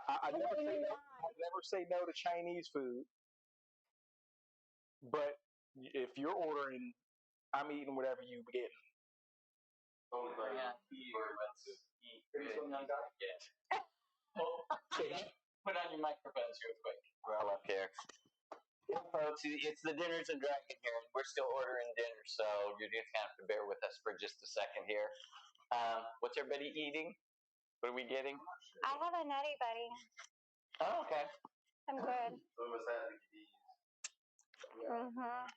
I never say no. I never say no to Chinese food, but if you're ordering, I'm eating whatever you get. Only yeah. Put on your microphones real quick. Well, up here. Yeah, folks, it's the Dinners and Dragon here, and we're still ordering dinner, so you're just gonna have to bear with us for just a second here. What's everybody eating? What are we getting? I have a Nutty Buddy. Oh, okay. I'm good. What was that? Mm-hmm.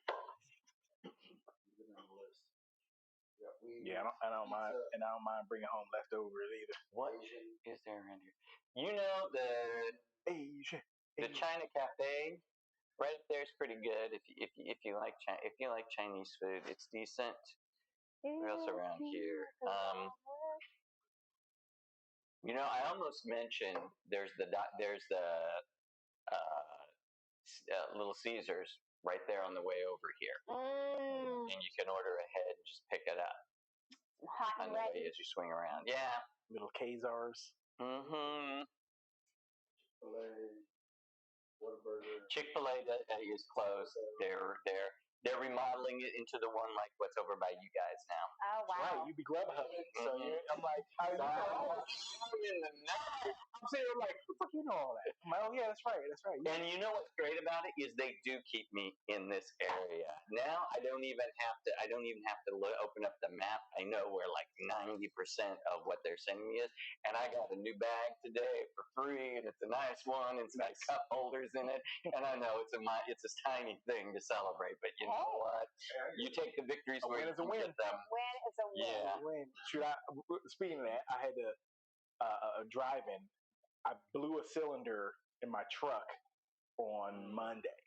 Yeah, I don't mind, and I don't mind bringing home leftovers either. What is there around here? You know the China Cafe right up there is pretty good. If you like Chinese food, it's decent. What else around here? You know, I almost mentioned there's the Little Caesars right there on the way over here, and you can order ahead and just pick it up Hot on and the ready. way as you swing around. Yeah. Little Khazars. Mm-hmm. Whataburger. Chick-fil-A is closed. They're remodeling it into the one like what's over by you guys now. Oh wow! Right, you be Grubhubbing. So I'm like, how you know? I'm saying like, what the fuck you know all that? I'm like, oh yeah, that's right. And you know what's great about it is they do keep me in this area. Now I don't even have to open up the map. I know where like 90% of what they're sending me is. And I got a new bag today for free, and it's a nice one. It's got cup holders in it, and I know it's a tiny thing to celebrate. But you know what? You take the victories where you can get them. Win is a win. Yeah. Speaking of that, I had to drive in. I blew a cylinder in my truck on Monday,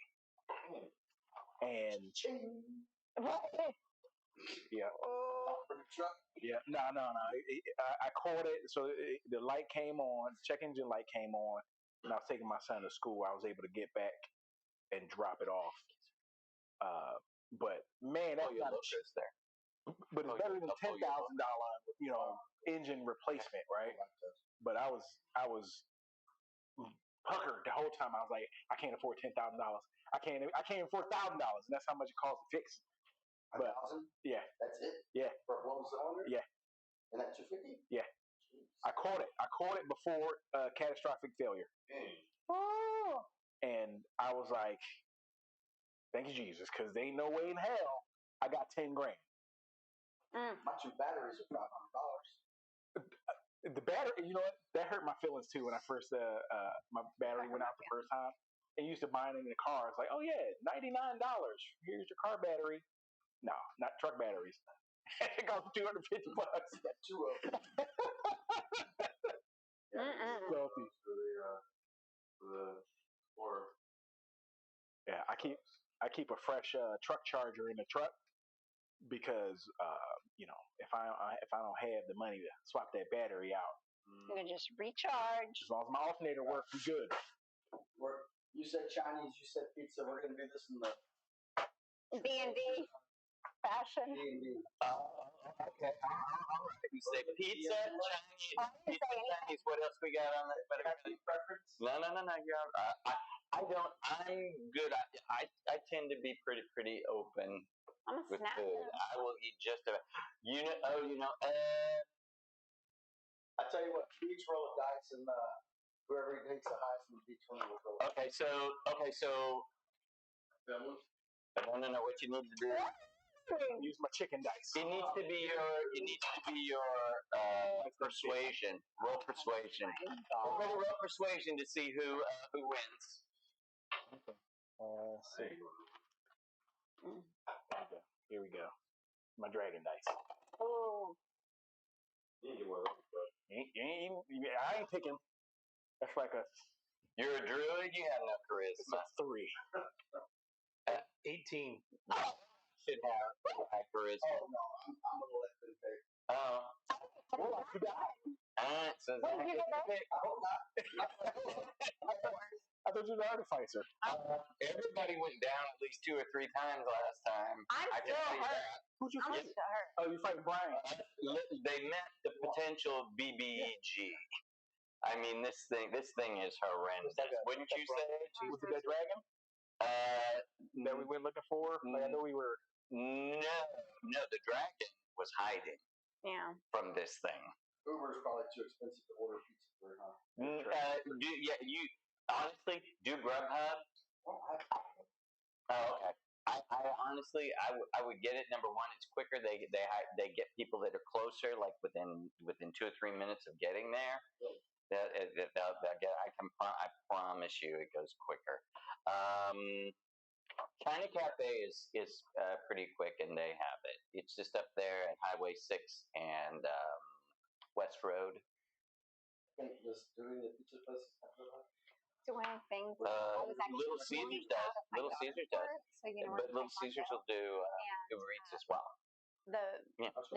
and yeah, no. I caught it. So the light came on, check engine light came on, and I was taking my son to school. I was able to get back and drop it off. But man, that's not there. But it's better than $10,000, engine replacement, right? But I was puckered the whole time. I was like, I can't afford $10,000. I can't afford $1,000, and that's how much it costs to fix. But 1,000? Yeah. That's it? Yeah. For one cylinder? Yeah. And that's $250? Yeah. Jeez. I caught it before catastrophic failure. Oh. And I was like, thank you, Jesus, because there ain't no way in hell I got $10,000. My two batteries are $500. The battery, you know what? That hurt my feelings too when I first my battery went out the first time. And used to buying it in the car. It's like, oh yeah, $99. Here's your car battery. No, not truck batteries. It costs $250. Got two of them. Salty. Yeah, I keep a fresh truck charger in the truck because if I don't have the money to swap that battery out, you can just recharge. As long as my alternator works, we good. You said Chinese, you said pizza. We're gonna do this in the D&D fashion. D&D. Okay. All right. You say pizza, Chinese. What else we got on that? Preference? No. You're I don't. I'm good. I tend to be pretty open with food. I will eat just about. I tell you what, each roll of dice, and whoever takes the highest in each one will go. Okay, so. No. What you need to do? Use my chicken dice. It needs to be your persuasion. Roll persuasion. We're going to roll persuasion to see who wins. Okay. Let's see. Here we go. My dragon dice. Oh. I ain't picking. That's like a. You're a druid. You have no charisma. It's a 3. 18. Should have high charisma. Oh no, I'm gonna let them pick. Oh, you got it. Alright, so Zach gets to pick. I hope not. I thought you were the artificer. Everybody went down at least 2 or 3 times last time. I'm still hurt. Who'd you I'm fight? still hurt. Oh, you fighting Brian. They met the potential BBEG. I mean, this thing is horrendous. Wouldn't you say? Was it that dragon that we went looking for? Like, I know we were. No, the dragon was hiding from this thing. Uber is probably too expensive to order pizza for, huh? You honestly do Grubhub. Oh, okay. I honestly, I would get it. Number one, it's quicker. They get people that are closer, like within 2 or 3 minutes of getting there. I promise you, it goes quicker. China Cafe is pretty quick, and they have it. It's just up there at Highway 6 and West Road. I think doing the pizza place is not good. Doing things. Little Caesars does. Little Caesars does. So, you know, But Little Caesars will do Uber Eats as well. The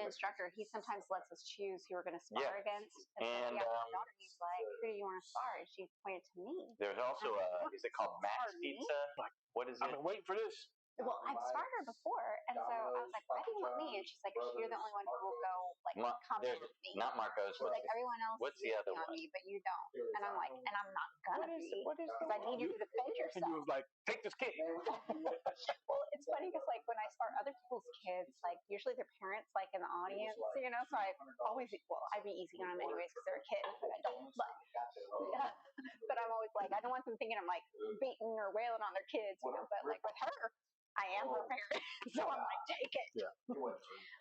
instructor, he sometimes lets us choose who we're going to spar against. And my daughter, he's like, "Who do you want to spar?" And she pointed to me. There's also is it called Max Pizza? What is it? I've been waiting for this. Well, I've sparred her before, and so I was like, "Why do you want me?" And she's like, "You're the only one who will go come with me." Not Marco's. She's like, "Everyone else What's the other on one? me, but you don't." And I'm like, "And I'm not gonna be because I need you to defend And you yourself." was like, take this kid. Well, it's funny because when I spar other people's kids, usually their parents in the audience, you know. So I'd be easy on them anyways because they're a kid, but I don't. But I'm always I don't want them thinking I'm beating or wailing on their kids, you know. But with her, I am her parent, so I'm take it. Yeah.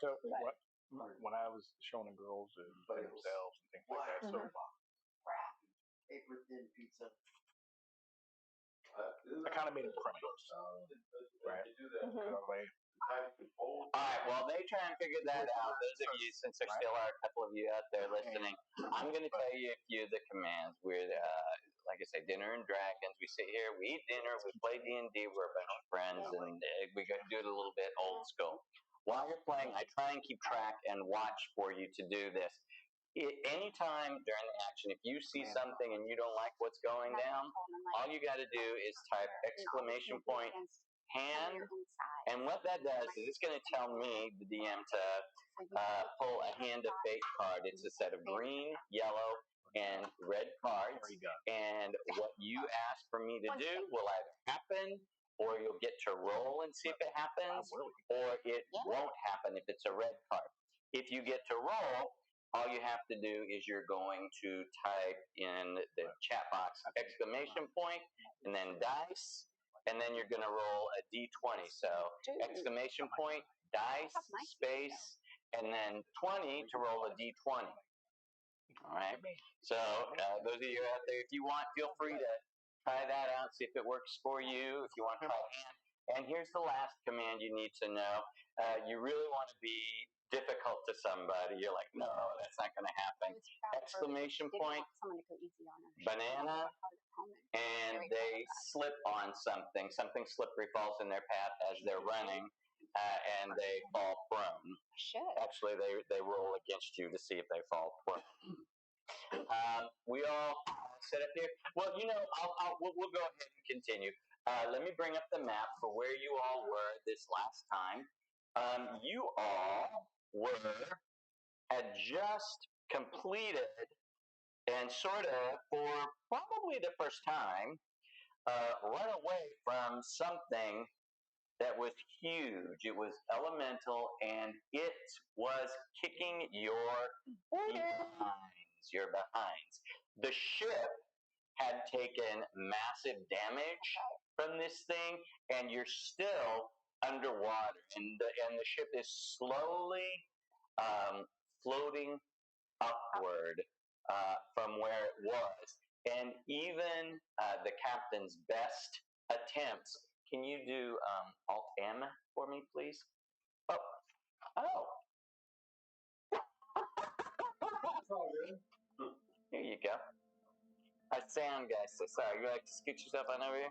So when I was showing the girls and themselves and things like that, so paper thin pizza. I kind of made them criminals, right? All right. Well, they try and figure that out. Those of you, since there still are a couple of you out there listening, I'm going to tell you a few of the commands. We're like I say, Dinner and Dragons. We sit here, we eat dinner, we play D&D. We're a bunch of friends, and we do it a little bit old school. While you're playing, I try and keep track and watch for you to do this. Anytime during the action, if you see something and you don't like what's going down, all you got to do is type ! hand, and what that does is it's going to tell me, the DM, to pull a Hand of Fate card. It's a set of green, yellow, and red cards, and what you ask for me to do will either happen, or you'll get to roll and see if it happens, or it won't happen if it's a red card. If you get to roll, all you have to do is you're going to type in the chat box ! And then dice, and then you're going to roll a D20. So ! Dice, space, and then 20 to roll a D20. All right. So those of you out there, if you want, feel free to try that out, see if it works for you. If you want to try hand. And here's the last command you need to know. You really want to be difficult to somebody. You're like, no, that's not going to happen! ! Banana, and they slip on something. Something slippery falls in their path as they're running, and they fall prone. Actually, they roll against you to see if they fall prone. We all set up here. Well, you know, we'll go ahead and continue. Let me bring up the map for where you all were this last time. You all had just completed, and sort of for probably the first time, run away from something that was huge. It was elemental, and it was kicking your behinds. The ship had taken massive damage from this thing, and you're still underwater, and the ship is slowly floating upward from where it was. And even the captain's best attempts. Can you do Alt-M for me, please? Oh. Here you go. A sound guy. So sorry. You like to scoot yourself on over here?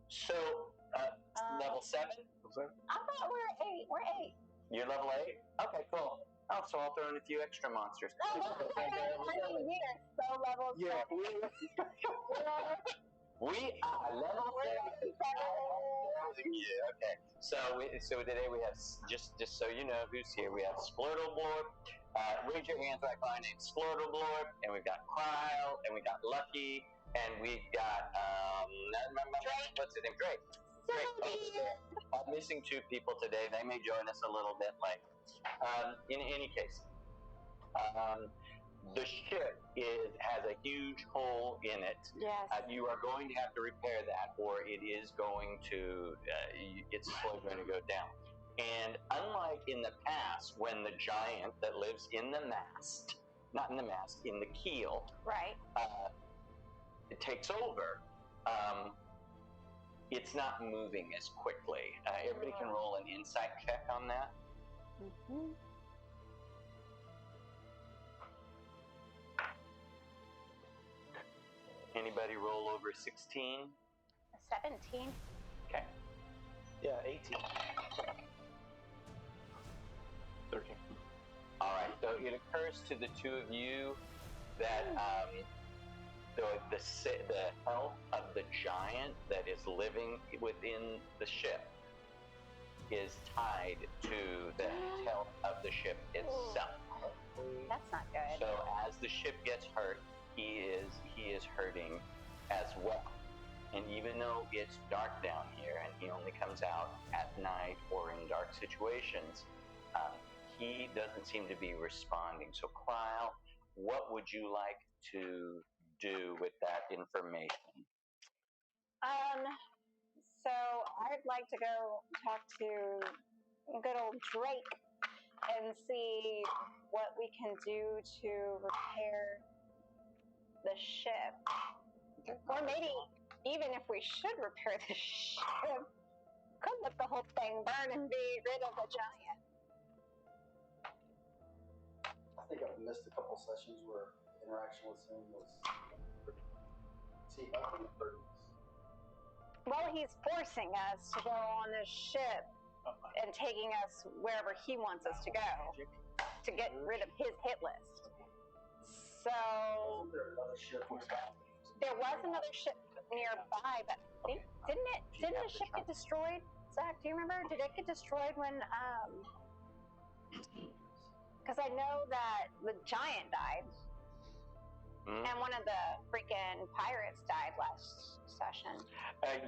So, level 7? I thought we're 8. You're level 8? Okay, cool. Oh, so I'll throw in a few extra monsters. I mean, we are so level 7. We are level 7. Yeah, okay. So today we have, just so you know who's here, we have Splurtleboard, Raise your hands like my name's Splortoblorp, and we've got Kryle, and we got Lucky, and we've got what's his name? Drake. I'm missing 2 people today. They may join us a little bit late. In any case, the ship has a huge hole in it. Yes. You are going to have to repair that, or it is going to, it's slowly going to go down. And unlike in the past, when the giant that lives in the mast, not in the mast, in the keel, right, it takes over, it's not moving as quickly. Everybody can roll an insight check on that. Mm-hmm. Anybody roll over 16? 17. Okay. Yeah, 18. 13. All right. So it occurs to the 2 of you that the health of the giant that is living within the ship is tied to the health of the ship itself. That's not good. So as the ship gets hurt, he is hurting as well. And even though it's dark down here and he only comes out at night or in dark situations, he doesn't seem to be responding. So Kryle, what would you like to do with that information? So I'd like to go talk to good old Drake and see what we can do to repair the ship. Or maybe even if we should repair the ship, could let the whole thing burn and be rid of the giant. I think I've missed a couple sessions where interaction with him was. See, I think it's hurting us. Well, he's forcing us to go on this ship and taking us wherever he wants us to go to get rid of his hit list. So Wasn't there another ship? there was another ship nearby, but didn't the ship get destroyed? Zach, do you remember? Did it get destroyed when because I know that the giant died. And one of the freaking pirates died last session.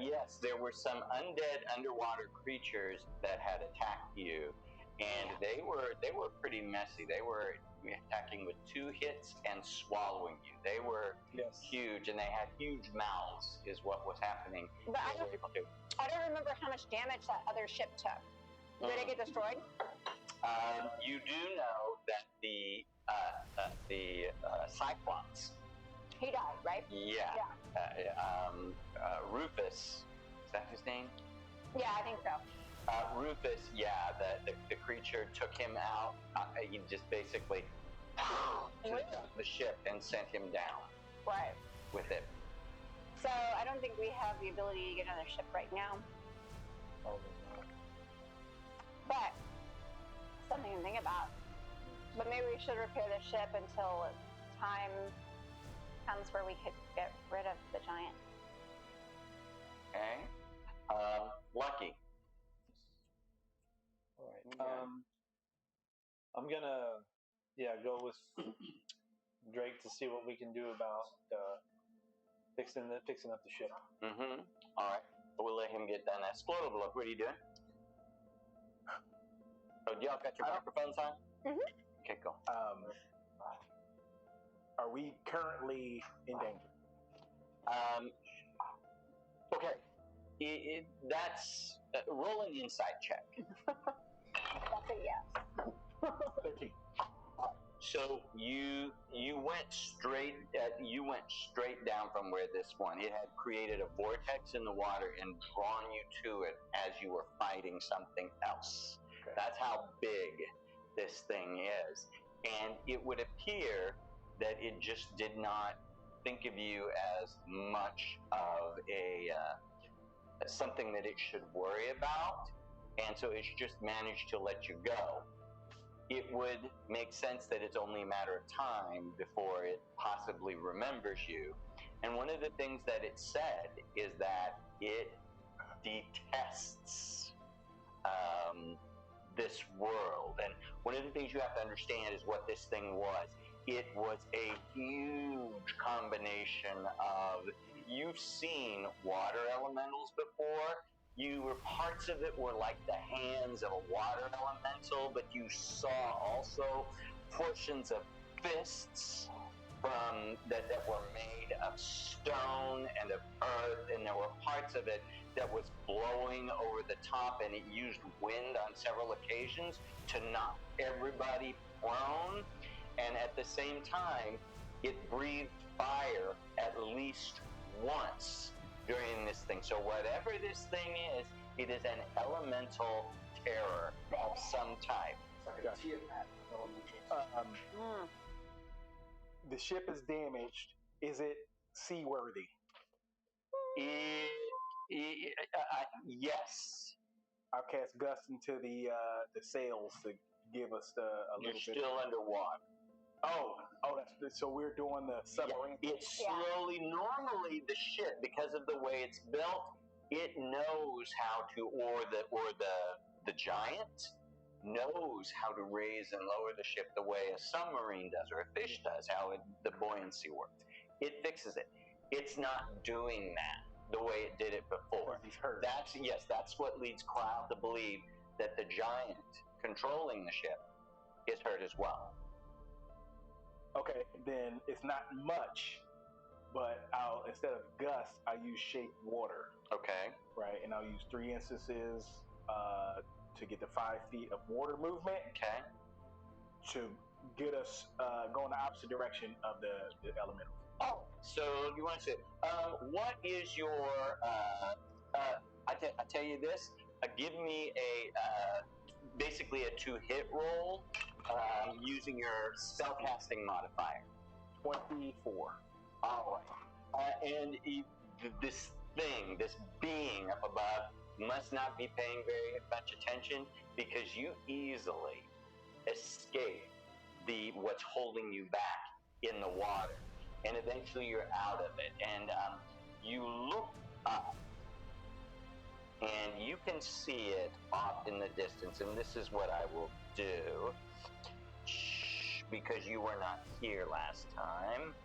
Yes, there were some undead underwater creatures that had attacked you, and they were pretty messy. They were attacking with 2 hits and swallowing you. They were huge, and they had huge mouths, is what was happening. But I don't remember how much damage that other ship took. Did it get destroyed? You do know that the Cyclops. He died, right? Yeah. Rufus, is that his name? Yeah, I think so. Rufus, the creature took him out. He just basically took the ship and sent him down. Right. With it. So I don't think we have the ability to get another ship right now. But something to think about. But maybe we should repair the ship until time comes where we could get rid of the giant. Okay. Lucky. All right. I'm gonna go with Drake to see what we can do about fixing up the ship. Mm-hmm. All right. We'll let him get done. Splortoblorp, what are you doing? Oh, y'all got your microphones on? Mm-hmm. Okay, go. Are we currently in danger? Okay. That's roll an insight check. That's a yes. 13. So you went straight down from where this one. It had created a vortex in the water and drawn you to it as you were fighting something else. Okay. That's how big this thing is, and it would appear that it just did not think of you as much of a something that it should worry about, and so it's just managed to let you go. It would make sense that it's only a matter of time before it possibly remembers you. And one of the things that it said is that it detests this world. And one of the things you have to understand is what this thing was. It was a huge combination of, you've seen water elementals before. Parts of it were like the hands of a water elemental, but you saw also portions of fists that were made of stone and of earth, and there were parts of it that was blowing over the top, and it used wind on several occasions to knock everybody prone, and at the same time, it breathed fire at least once during this thing. So whatever this thing is, it is an elemental terror of some type. It's like a Tiamat elemental. The ship is damaged. Is it seaworthy? Yes. I'll cast Gust into the sails to give us a little bit. You're still underwater. Oh, that's so we're doing the submarine. Yeah, it's slowly. Normally, the ship, because of the way it's built, it knows how to, or the giant knows how to raise and lower the ship the way a submarine does, or a fish does, how the buoyancy works. It fixes it. It's not doing that the way it did it before. He's hurt. That's what leads Cloud to believe that the giant controlling the ship is hurt as well. Okay, then it's not much, but instead of gust, I use shape water. Okay. Right, and I'll use 3 instances to get the 5 feet of water movement. Okay. To get us going the opposite direction of the elemental. Oh, so you want to say, what is your? I tell you this. Give me basically a 2-hit roll using your spellcasting modifier. 24. All right. And this being up above, must not be paying very much attention, because you easily escape what's holding you back in the water, and eventually you're out of it, and you look up, and you can see it off in the distance, and this is what I will do, because you were not here last time.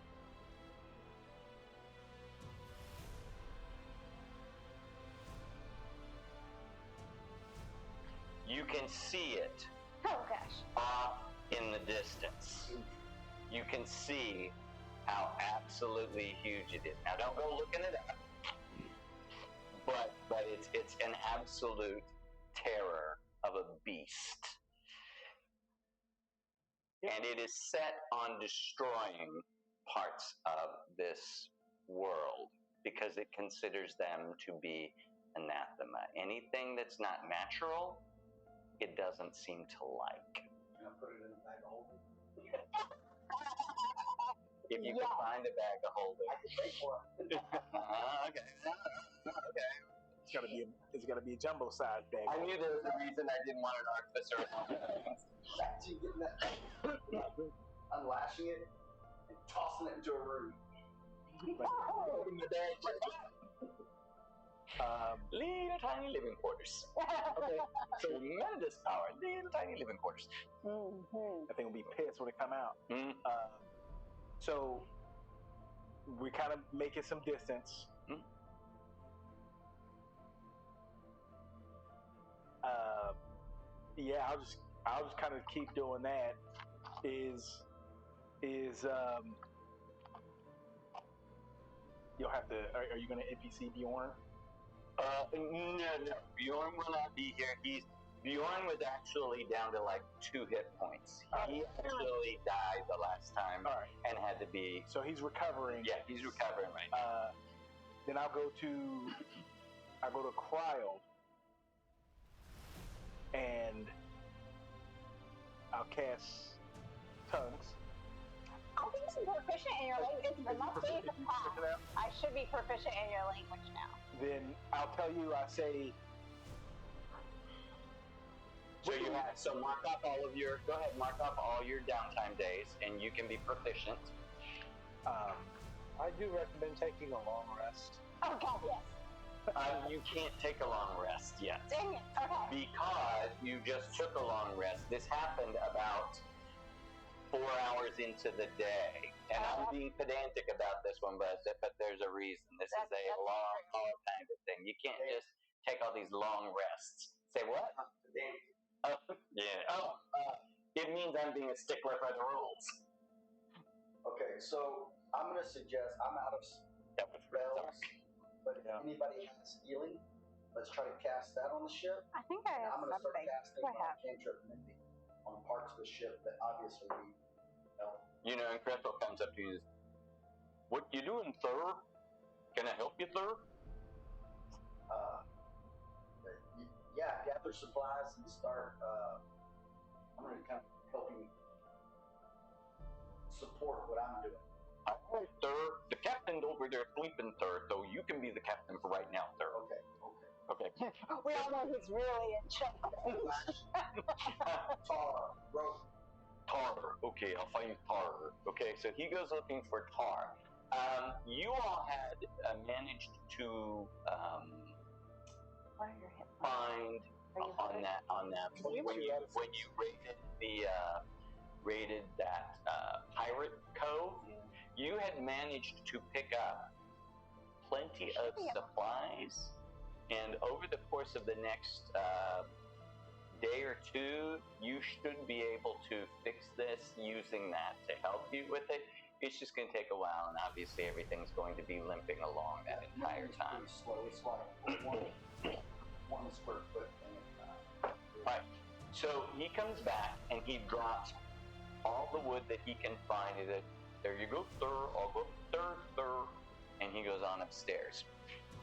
You can see it off in the distance. You can see how absolutely huge it is. Now, don't go looking it up, but it's an absolute terror of a beast, and it is set on destroying parts of this world because it considers them to be anathema. Anything that's not natural, it doesn't seem to like. Can I put it in a bag of holding? If you can find a bag of holding. I can pay for it. Okay. Okay. It's gotta be a jumbo size bag. I knew there was a reason I didn't want an artificer. Imagine getting that, unlashing it and tossing it into a room. Open the bag. Little tiny living quarters. Okay. Tremendous power. Little tiny living quarters. I think we'll be pissed when it come out. Mm. So we're kind of making some distance. Mm. Yeah, I'll just kind of keep doing that. You'll have to. Are you going to NPC Bjorn? No. Bjorn will not be here. Bjorn was actually down to like 2 hit points. He actually died the last time, and had to be. So he's recovering. Yeah, he's recovering right now. Then I'll go to Cryo, and I'll cast tongues. I think I'm proficient in your language. It must be the past. I should be proficient in your language now. Then I'll tell you. I say. So mark off all of your. Go ahead, mark off all your downtime days, and you can be proficient. I do recommend taking a long rest. Oh God, yes. You can't take a long rest yet. Dang it. Okay. Because you just took a long rest. This happened about 4 hours into the day. And I'm being pedantic about this one, but there's a reason. This is a long haul kind of thing. You can't just take all these long rests. Say what? Yeah. It means I'm being a stickler for the rules. Okay, so I'm going to suggest, I'm out of spells, but if anybody has healing, let's try to cast that on the ship. I think I have I'm going to start something. casting my cantrip mending on parts of the ship that obviously need help. You know, and Crystal comes up to you and says, "What you doing, sir? Can I help you, sir?" Yeah, gather supplies and start, I'm going to kind of help you support what I'm doing. All right, sir. The captain's over there sleeping, sir, so you can be the captain for right now, sir. Okay. We all know who's really in charge. Tar. Okay, I'll find Tar. Okay, so he goes looking for Tar. You all had managed to find on that when you raided that pirate cove, you had managed to pick up plenty of supplies, and over the course of the next day or two, you should be able to fix this using that to help you with it. It's just going to take a while, and obviously everything's going to be limping along that entire time. Slowly, one square foot thing at a time. Right. So he comes back and he drops all the wood that he can find. He said, "There you go, sir. I'll go, sir." And he goes on upstairs.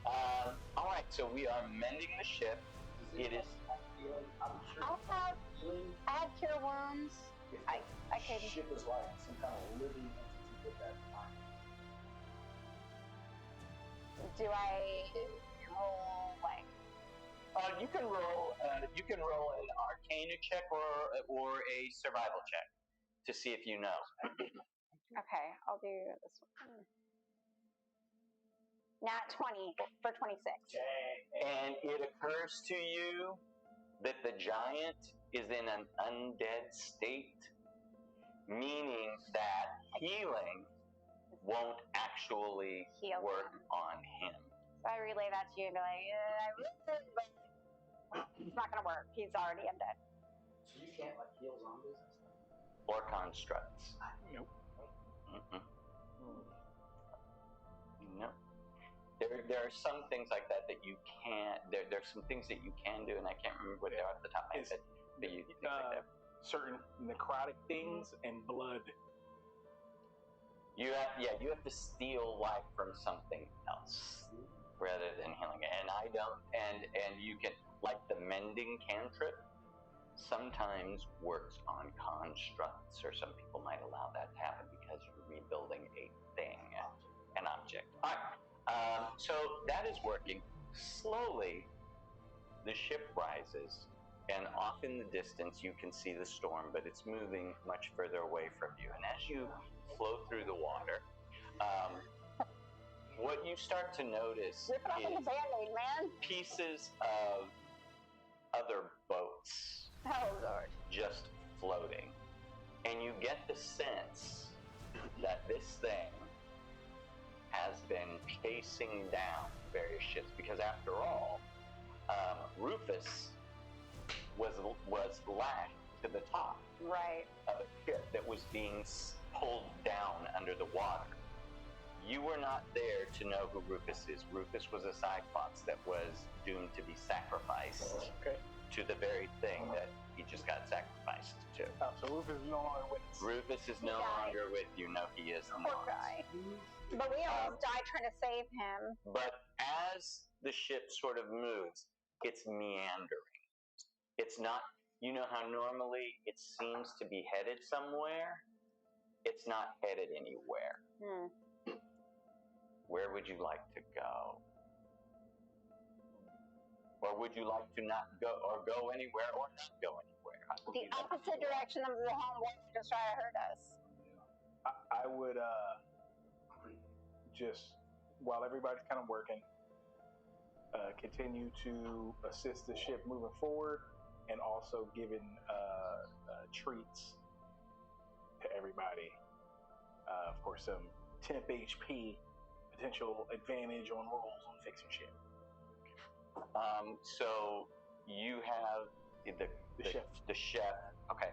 All right. So we are mending the ship. It is. I have cure wounds. I can. The ship is like some kind of living entity with that time. Do I roll like? You can roll. You can roll an Arcana check or a survival check to see if you know. Okay, I'll do this one. Nat 20 for 26. And it occurs to you that the giant is in an undead state, meaning that healing won't actually work on him. So I relay that to you and be like, it's not going to work. He's already undead. So you can't like heal zombies and stuff? Or constructs. Nope. No. There are some things like that you can't. There's some things that you can do, and I can't remember what they are at the top of my head. But you things like that. Certain necrotic things and blood. You have to steal life from something else rather than healing it. And I don't. And you can, like the mending cantrip, sometimes works on constructs, or some people might allow that to happen because you're rebuilding a thing, an object. All right. So that is working. Slowly, the ship rises, and off in the distance you can see the storm, but it's moving much further away from you. And as you flow through the water, what you start to notice is pieces of other boats just floating. And you get the sense that this thing has been chasing down various ships, because after all, Rufus was lashed to the top of a ship that was being pulled down under the water. You were not there to know who Rufus is. Rufus was a Cyclops that was doomed to be sacrificed to the very thing that he just got sacrificed to. So Rufus is no longer with us. Rufus is no longer with you. No, he is not. Poor guy. But we almost died trying to save him. But as the ship sort of moves, it's meandering. It's not, you know how normally it seems to be headed somewhere? It's not headed anywhere. Where would you like to go? Or would you like to not go, or go anywhere, or not go anywhere? The opposite direction of the homeboy just try to hurt us. I would just, while everybody's kind of working, continue to assist the ship moving forward, and also giving treats to everybody. Of course, some temp HP potential advantage on rolls on fixing ship. So you have the chef. Okay.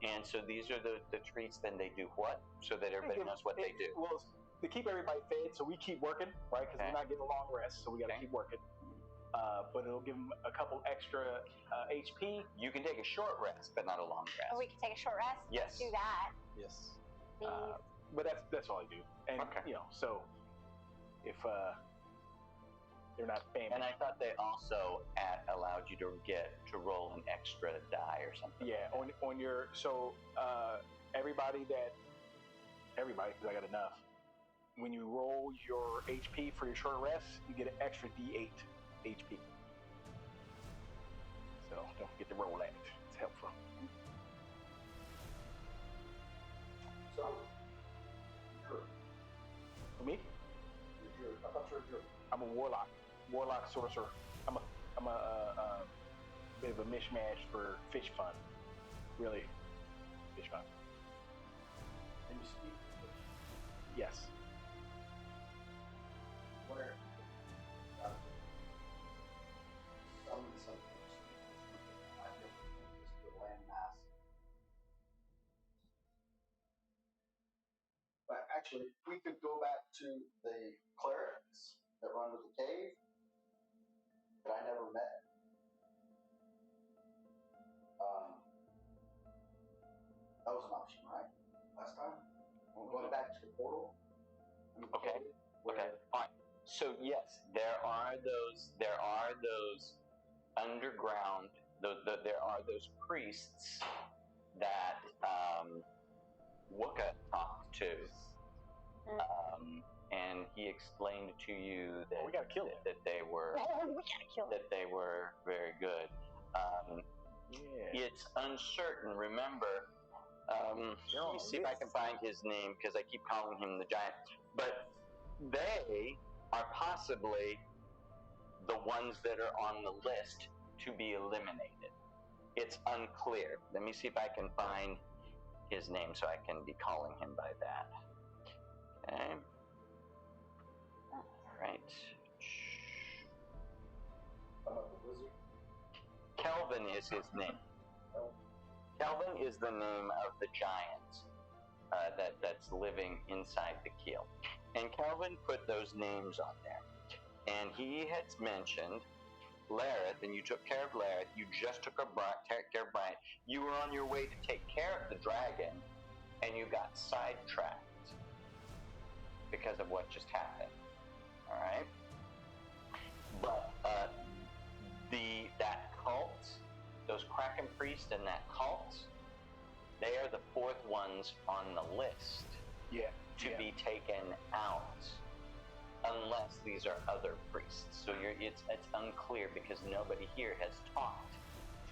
And so these are the treats. Then they do what? So that everybody knows what they do. Well, to keep everybody fed, so we keep working, right? Because we're not getting a long rest, so we got to keep working. But it'll give them a couple extra HP. You can take a short rest, but not a long rest. Oh, we can take a short rest? Yes. Let's do that. Yes. But that's all I do. And, so if they're not famished. And I thought they also allowed you to roll an extra die or something. Yeah, like on your, so everybody, because I got enough, when you roll your HP for your short rest, you get an extra D8 HP. So don't forget to roll that. It's helpful. So, For me? I thought you were good. I'm a warlock sorcerer. I'm a bit of a mishmash for fish fun. Really, fish fun. Can you speak? Yes. Where? Something. I feel just the land mass. But actually, we could go back to the clerics that run with the cave that I never met. That was an option, right? Last time? Going back to the portal. Okay. Okay. Fine. So yes, there are those underground. There are those priests that Wooka talked to, and he explained to you that we gotta kill it. That they were that they were very good. It's uncertain. Remember. Let me see if I can find his name because I keep calling him the giant. But they are possibly the ones that are on the list to be eliminated. It's unclear. Let me see if I can find his name so I can be calling him by that. Okay. All right. Kelvin is his name. Kelvin is the name of the giant that's living inside the keel. And Kelvin put those names on there. And he had mentioned Lareth, and you took care of Lareth. You just took care of Brian. You were on your way to take care of the dragon, and you got sidetracked because of what just happened. All right? But that cult, those Kraken priests and that cult, they are the fourth ones on the list to be taken out, unless these are other priests. So it's unclear because nobody here has talked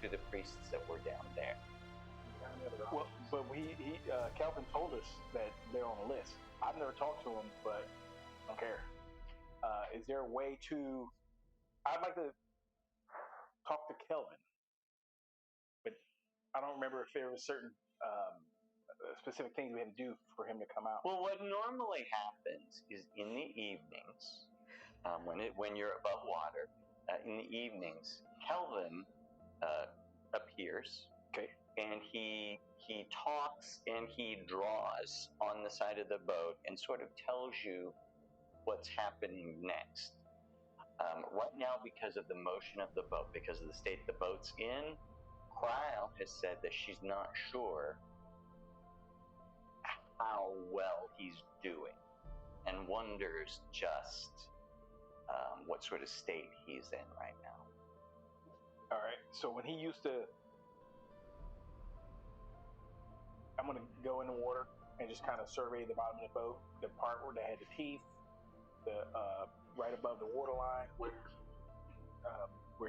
to the priests that were down there. Well, but Calvin told us that they're on the list. I've never talked to him, but I don't care. Is there a way to? I'd like to talk to Kelvin, but I don't remember if there was certain specific things we had to do for him to come out. Well, what normally happens is in the evenings, when you're above water, in the evenings, Kelvin appears. Okay. And he talks and he draws on the side of the boat and sort of tells you what's happening next. Right now, because of the motion of the boat, because of the state the boat's in, Cryle has said that she's not sure how well he's doing and wonders just what sort of state he's in right now. All right. So when he used to, I'm going to go in the water and just kind of survey the bottom of the boat, the part where they had the teeth, the right above the waterline, where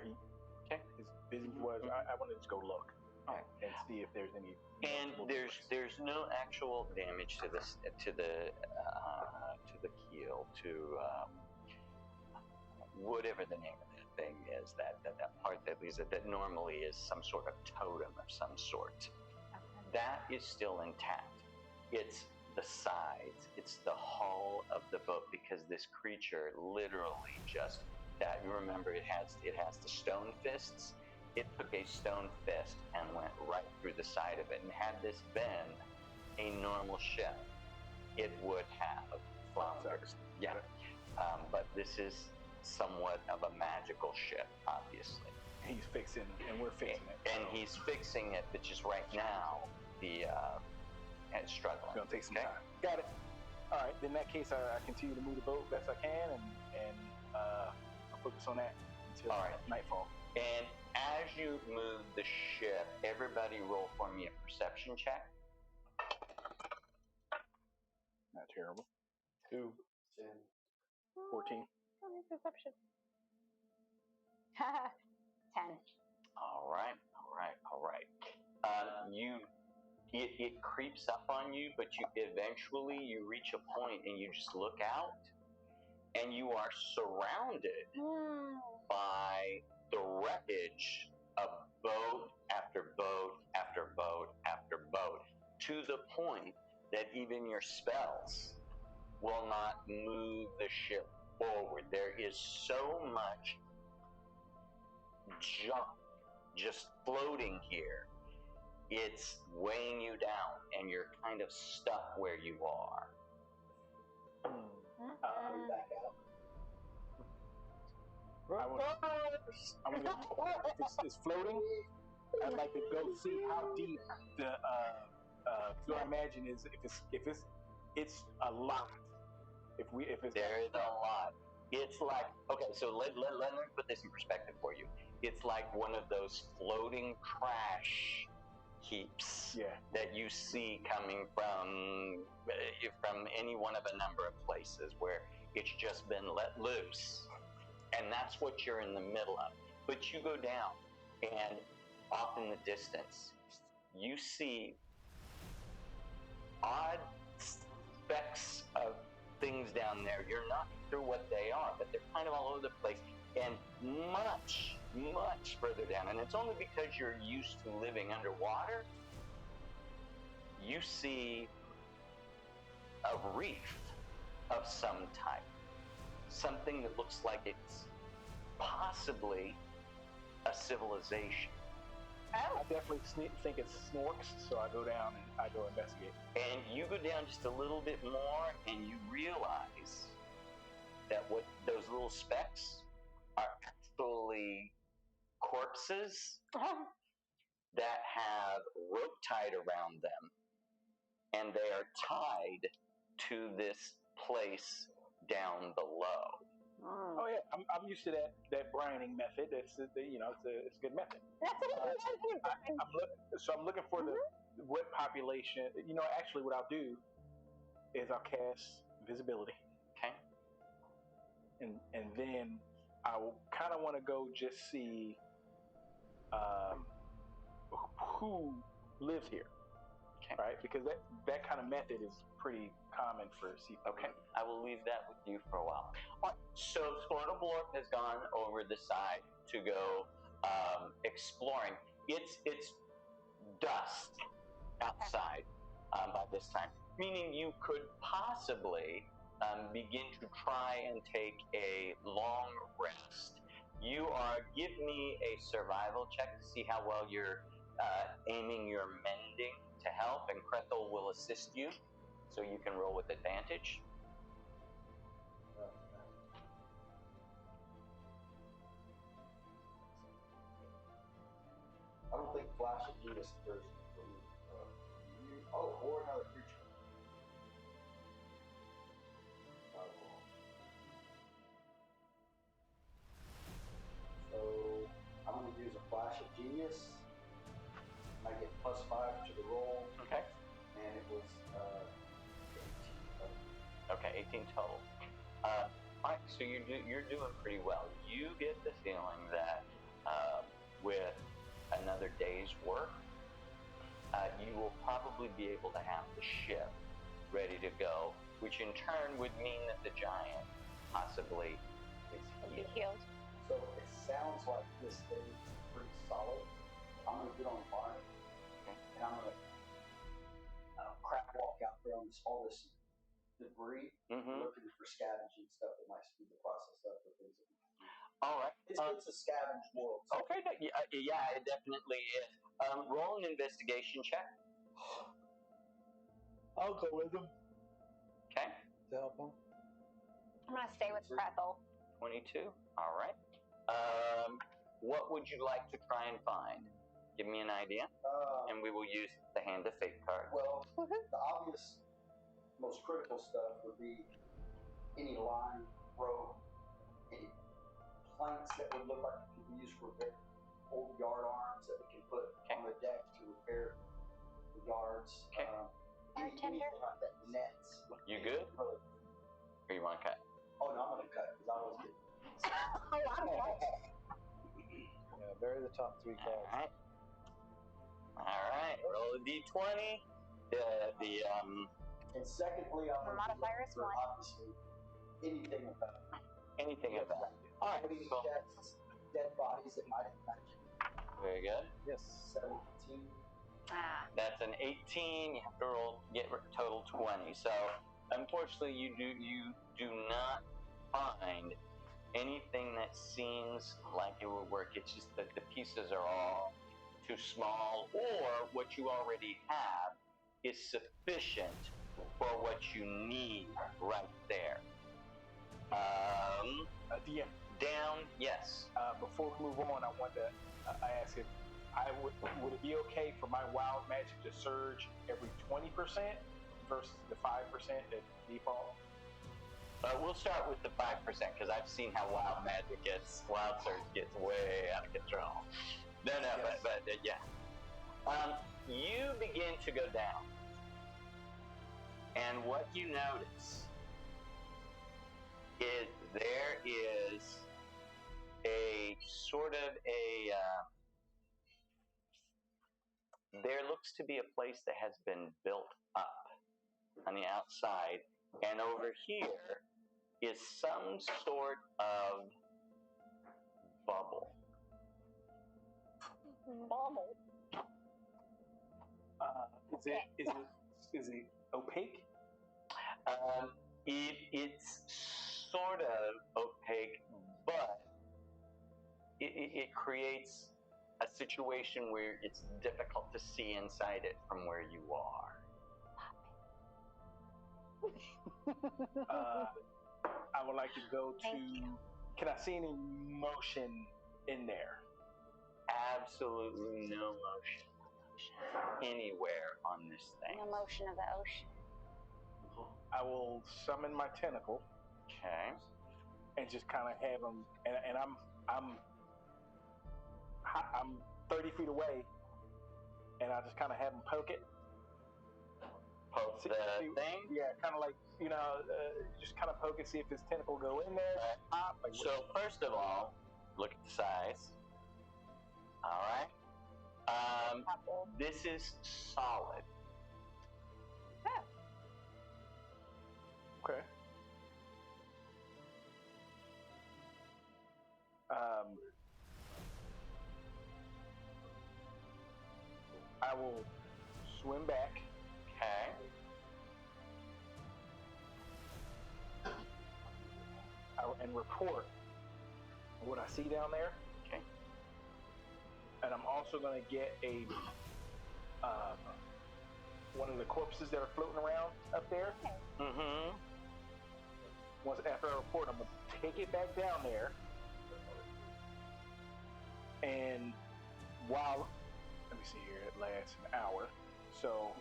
his business was. I want to just go look and see if there's any. And there's no actual damage to the keel, whatever the name of that thing is, that part that normally is some sort of totem of some sort. That is still intact. It's the sides, it's the hull of the boat, because this creature literally just, that you remember, it has the stone fists. It took a stone fist and went right through the side of it. And had this been a normal ship, it would have floundered. Yeah. But this is somewhat of a magical ship, obviously. He's fixing, and we're fixing it. And he's fixing it, but just right now, it's struggling. It's gonna take some time. Got it. All right. In that case, I continue to move the boat best I can, and I'll focus on that until nightfall. And as you move the ship, everybody roll for me a perception check. Not terrible. 2, 10. Oh, 14. perception. 10. All right. It creeps up on you, but you eventually reach a point and you just look out, and you are surrounded by the wreckage of boat after boat after boat after boat, to the point that even your spells will not move the ship forward. There is so much junk just floating here. It's weighing you down, and you're kind of stuck where you are. If it's floating, I'd like to go see how deep the floor I imagine is. If it's a lot. There is a lot. It's like, okay, so let me put this in perspective for you. It's like one of those floating trash heaps that you see coming from any one of a number of places where it's just been let loose. And that's what you're in the middle of. But you go down, and off in the distance, you see odd specks of things down there. You're not sure what they are, but they're kind of all over the place, and much, much further down. And it's only because you're used to living underwater. You see a reef of some type. Something that looks like it's possibly a civilization. I definitely think it's snorks, so I go down and I go investigate. And you go down just a little bit more, and you realize that what those little specks are actually corpses that have rope tied around them, and they are tied to this place down below. Oh yeah, I'm used to that brining method. It's a good method. That's what I'm looking for what population. Actually, what I'll do is I'll cast visibility. Okay. And then I will kind of want to go just see who lives here. Okay. Right, because that kind of method is pretty common for seafood. Okay, I will leave that with you for a while. All right, so Squirtleblorp has gone over the side to go exploring. It's dusk outside by this time, meaning you could possibly begin to try and take a long rest. Give me a survival check to see how well you're aiming your mending to help, and Krethel will assist you, so you can roll with advantage. I don't think Flash of Genius is or another creature. So I'm going to use a Flash of Genius. I get +5 to the roll. Okay. And it was 18 total. Okay, 18 total. All right, so you're doing pretty well. You get the feeling that with another day's work, you will probably be able to have the ship ready to go, which in turn would mean that the giant possibly is You healed. So it sounds like this thing is pretty solid. I'm gonna get on the barn and I'm gonna crap walk out there on all this debris, looking for scavenging stuff that might speed the process up for things that we can do. All right. It's a scavenge world. So. Okay. Yeah, it definitely is. Roll an investigation check. I'll go with him Okay. to help him. I'm gonna stay with Gretel. 22. All right. What would you like to try and find? Give me an idea, and we will use the Hand of Fate card. Well, the obvious, most critical stuff would be any line, rope, any planks that would look like it could be used for repair, old yard arms that we can put on the deck to repair the yards. Okay. Bartender? Anything like that, nets. You good? Or you want to cut? Oh, no, I'm going to cut because I always get. Yeah, bury the top 3 cards. All right. Roll a d20. And secondly, I'm going to modifier is 1. Obviously, anything about anything of that. All right. Putting Cool. dead bodies that might have magic. Very good. Yes. 17. That's an 18. You have to roll, get total 20. So, unfortunately, you do not find anything that seems like it would work. It's just that the pieces are all too small, or what you already have is sufficient for what you need right there. DM. Down, yes. Before we move on, I wanted to ask if would it be okay for my wild magic to surge every 20% versus the 5% at default? We'll start with the 5% because I've seen how wild surge gets way out of control. No, yes. but yeah. You begin to go down, and what you notice is there is a sort of there looks to be a place that has been built up on the outside, and over here is some sort of bubble. Bubble. Is it opaque? It's sort of opaque, but it creates a situation where it's difficult to see inside it from where you are. I would like to go to. Can I see any motion in there? Absolutely no motion anywhere on this thing. No motion of the ocean. I will summon my tentacle. Okay. And just kind of have them, and I'm 30 feet away, and I just kind of have him poke it. Poke the thing? Yeah, kind of like, just kind of poke it, see if his tentacle go in there. Right. So first of all, look at the size. All right. This is solid. Okay. I will swim back. Okay. And report what I see down there. Okay. And I'm also going to get one of the corpses that are floating around up there. Mm-hmm. After I report, I'm going to take it back down there. And while, let me see here, it lasts an hour. So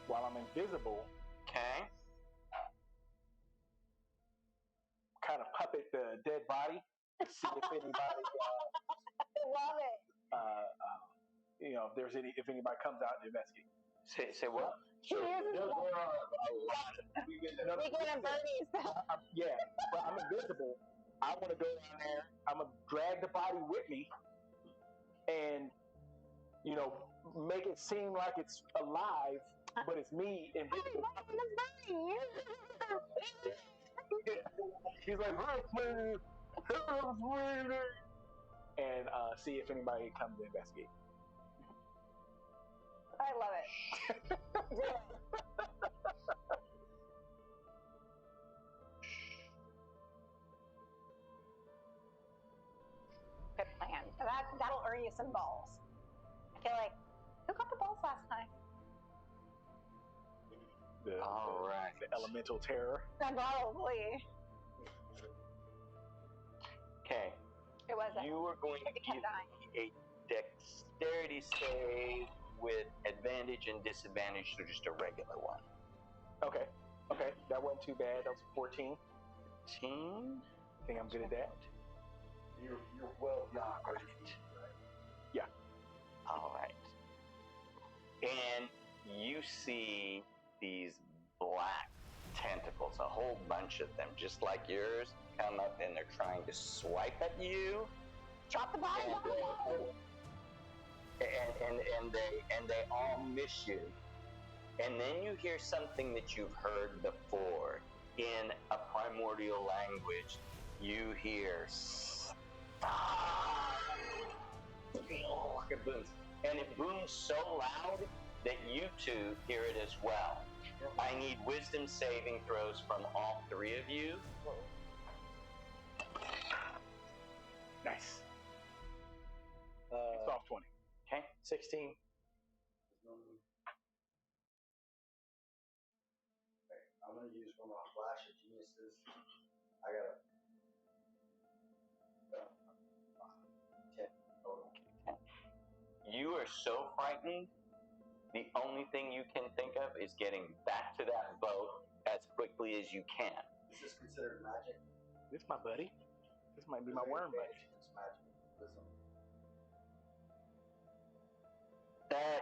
while I'm invisible, okay, kind of puppet the dead body to see if anybody, love it. If anybody comes out to investigate. Say what? We get birdies. Yeah, but I'm invisible. I want to go down there. I'm gonna drag the body with me, and make it seem like it's alive, but it's me invisible. Everybody is burning. He's like, help me, and see if anybody comes to investigate. I love it. Do it. Good plan. That'll earn you some balls. I feel like, who got the balls last time? All right. The elemental terror. Probably. Okay. It was You are going to give me a dexterity save with advantage and disadvantage, so just a regular one. Okay. That wasn't too bad. That was 14. 14. I think I'm good at that. You're well beyond what you need, right? Yeah. All right. And you see these black tentacles, a whole bunch of them, just like yours, come up and they're trying to swipe at you. Drop the ball. And they all miss you. And then you hear something that you've heard before in a primordial language. You hear it booms, and it booms so loud that you two hear it as well. I need wisdom saving throws from all three of you. Nice. It's off 20. Okay. 16. Okay, I'm going to use one of my flash of geniuses. I got a 10 total. You are so frightened, the only thing you can think of is getting back to that boat as quickly as you can. Is this considered magic? This my buddy. This might be my worm buddy. It's magic. Listen.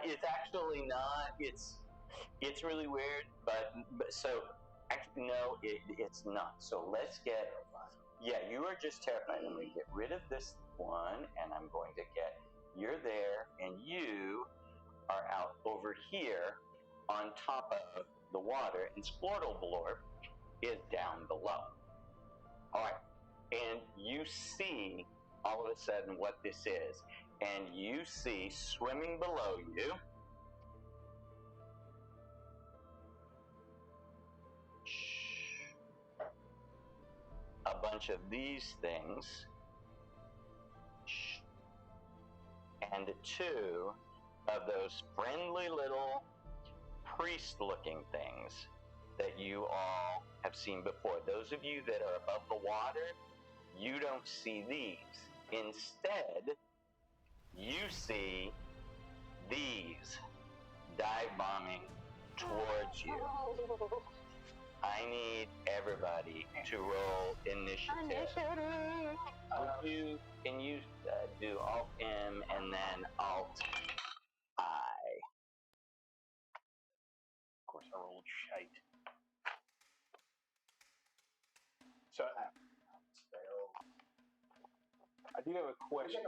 It's actually not. It's really weird, but so actually no, it's not. So let's get. Yeah, you are just terrified. I'm going to get rid of this one, and I'm going to get. You're there, and you are out over here on top of the water, and Squirtleblorp is down below. All right, and you see all of a sudden what this is, and you see swimming below you a bunch of these things and two of those friendly little priest-looking things that you all have seen before. Those of you that are above the water, you don't see these. Instead, you see these dive bombing towards you. I need everybody to roll initiative. Can you do Alt M and then Alt I? Of course, I rolled shite. So I do have a question.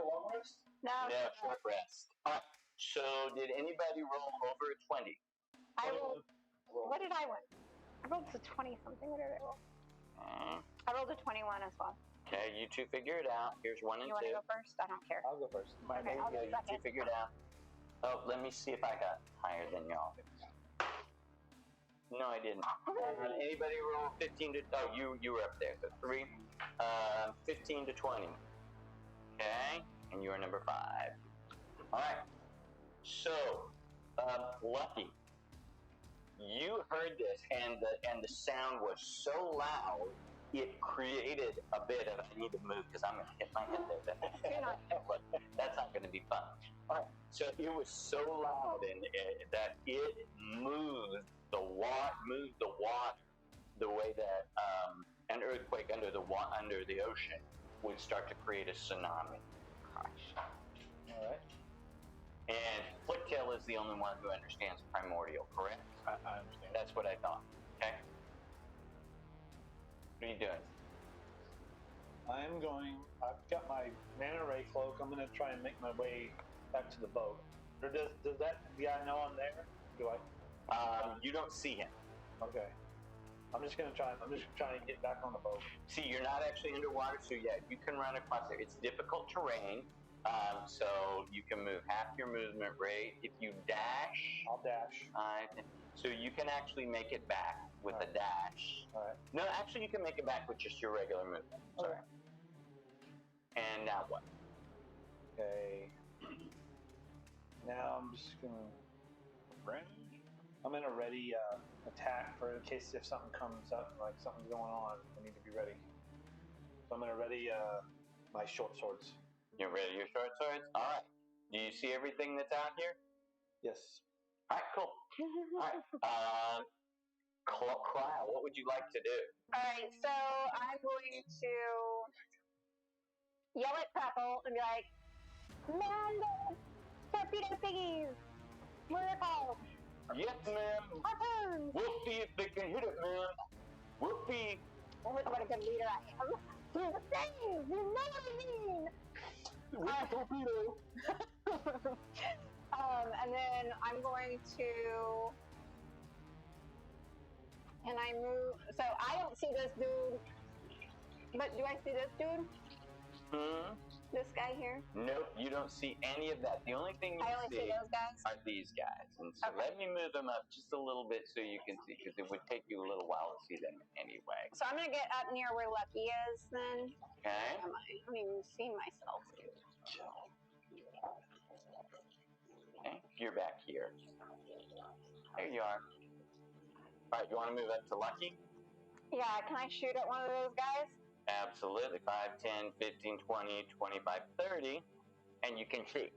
No. Yeah, short rest. All right. So did anybody roll over a 20? I rolled. What did I win? I rolled a 20 something. What did I roll? I rolled a 21 as well. Okay, you two figure it out. Here's 1 and 2. You want to go first? I don't care. I'll go first. Okay, I'll go You two second. figure it out. Oh, let me see if I got higher than y'all. No, I didn't. Anybody roll 15 to? Oh, you were up there. So 3, 15 to 20. Okay, and you are number 5. All right. So, Lucky, you heard this, and the sound was so loud, it created a bit of. I need to move because I'm going to hit my head there. That's not going to be fun. All right. So it was so loud, and that it moved the water, the way that an earthquake under the ocean would start to create a tsunami. Gosh. All right. And Flicktail is the only one who understands primordial, correct? I understand. That's what I thought. Okay. What are you doing? I've got my mana ray cloak. I'm going to try and make my way back to the boat. Or does that guy know I'm there? Do I? You don't see him. Okay. I'm just trying to get back on the boat. See, you're not actually underwater, so yeah, you can run across there. It's difficult terrain, so you can move half your movement rate. If you dash, I'll dash. So you can actually make it back with a dash. All right. No, actually, you can make it back with just your regular movement. Sorry. Okay. And now what? Okay. Now I'm just gonna. I'm gonna ready attack for in case if something comes up, like something's going on. I need to be ready. So I'm gonna ready my short swords. You're ready your short swords? All right. Do you see everything that's out here? Yes. All right, cool. All right. Kyle, what would you like to do? All right, so I'm going to yell at Crackle and be like, "Man, torpedo piggies! What are they called?" Yes, ma'am. Harpoons! We'll see if they can hit it, ma'am. We'll see. What a good leader I am. Do the thing! You know what I mean! With the torpedo. And then I'm going to... Can I move? So I don't see this dude. But do I see this dude? This guy here? Nope, you don't see any of that. The only thing you I only see those guys? are these guys. And so let me move them up just a little bit so you can see, because it would take you a little while to see them anyway. So I'm going to get up near where Lucky is then. Okay. Where am I? I don't even see myself. Okay, you're back here. There you are. All right, you want to move up to Lucky? Yeah, can I shoot at one of those guys? Absolutely. 5, 10, 15, 20, 25, 30. And you can shoot.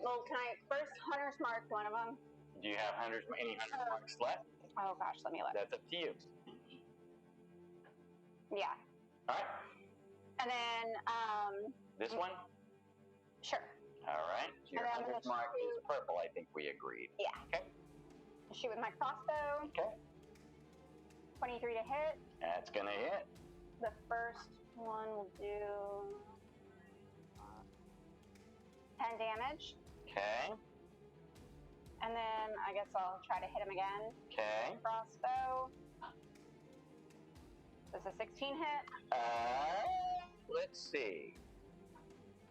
Well, can I first hunter's mark one of them? Do you have any hunter's marks left? Oh gosh, let me look. That's up to you. Yeah. All right. And then, This one? sure. All right. So your And then I'm hunter's mark is purple, I think we agreed. Yeah. Okay. Shoot with my crossbow. Okay. 23 to hit. That's going to hit. The first one will do 10 damage. Okay. And then I guess I'll try to hit him again. Okay. Crossbow. Does a 16 hit? Let's see.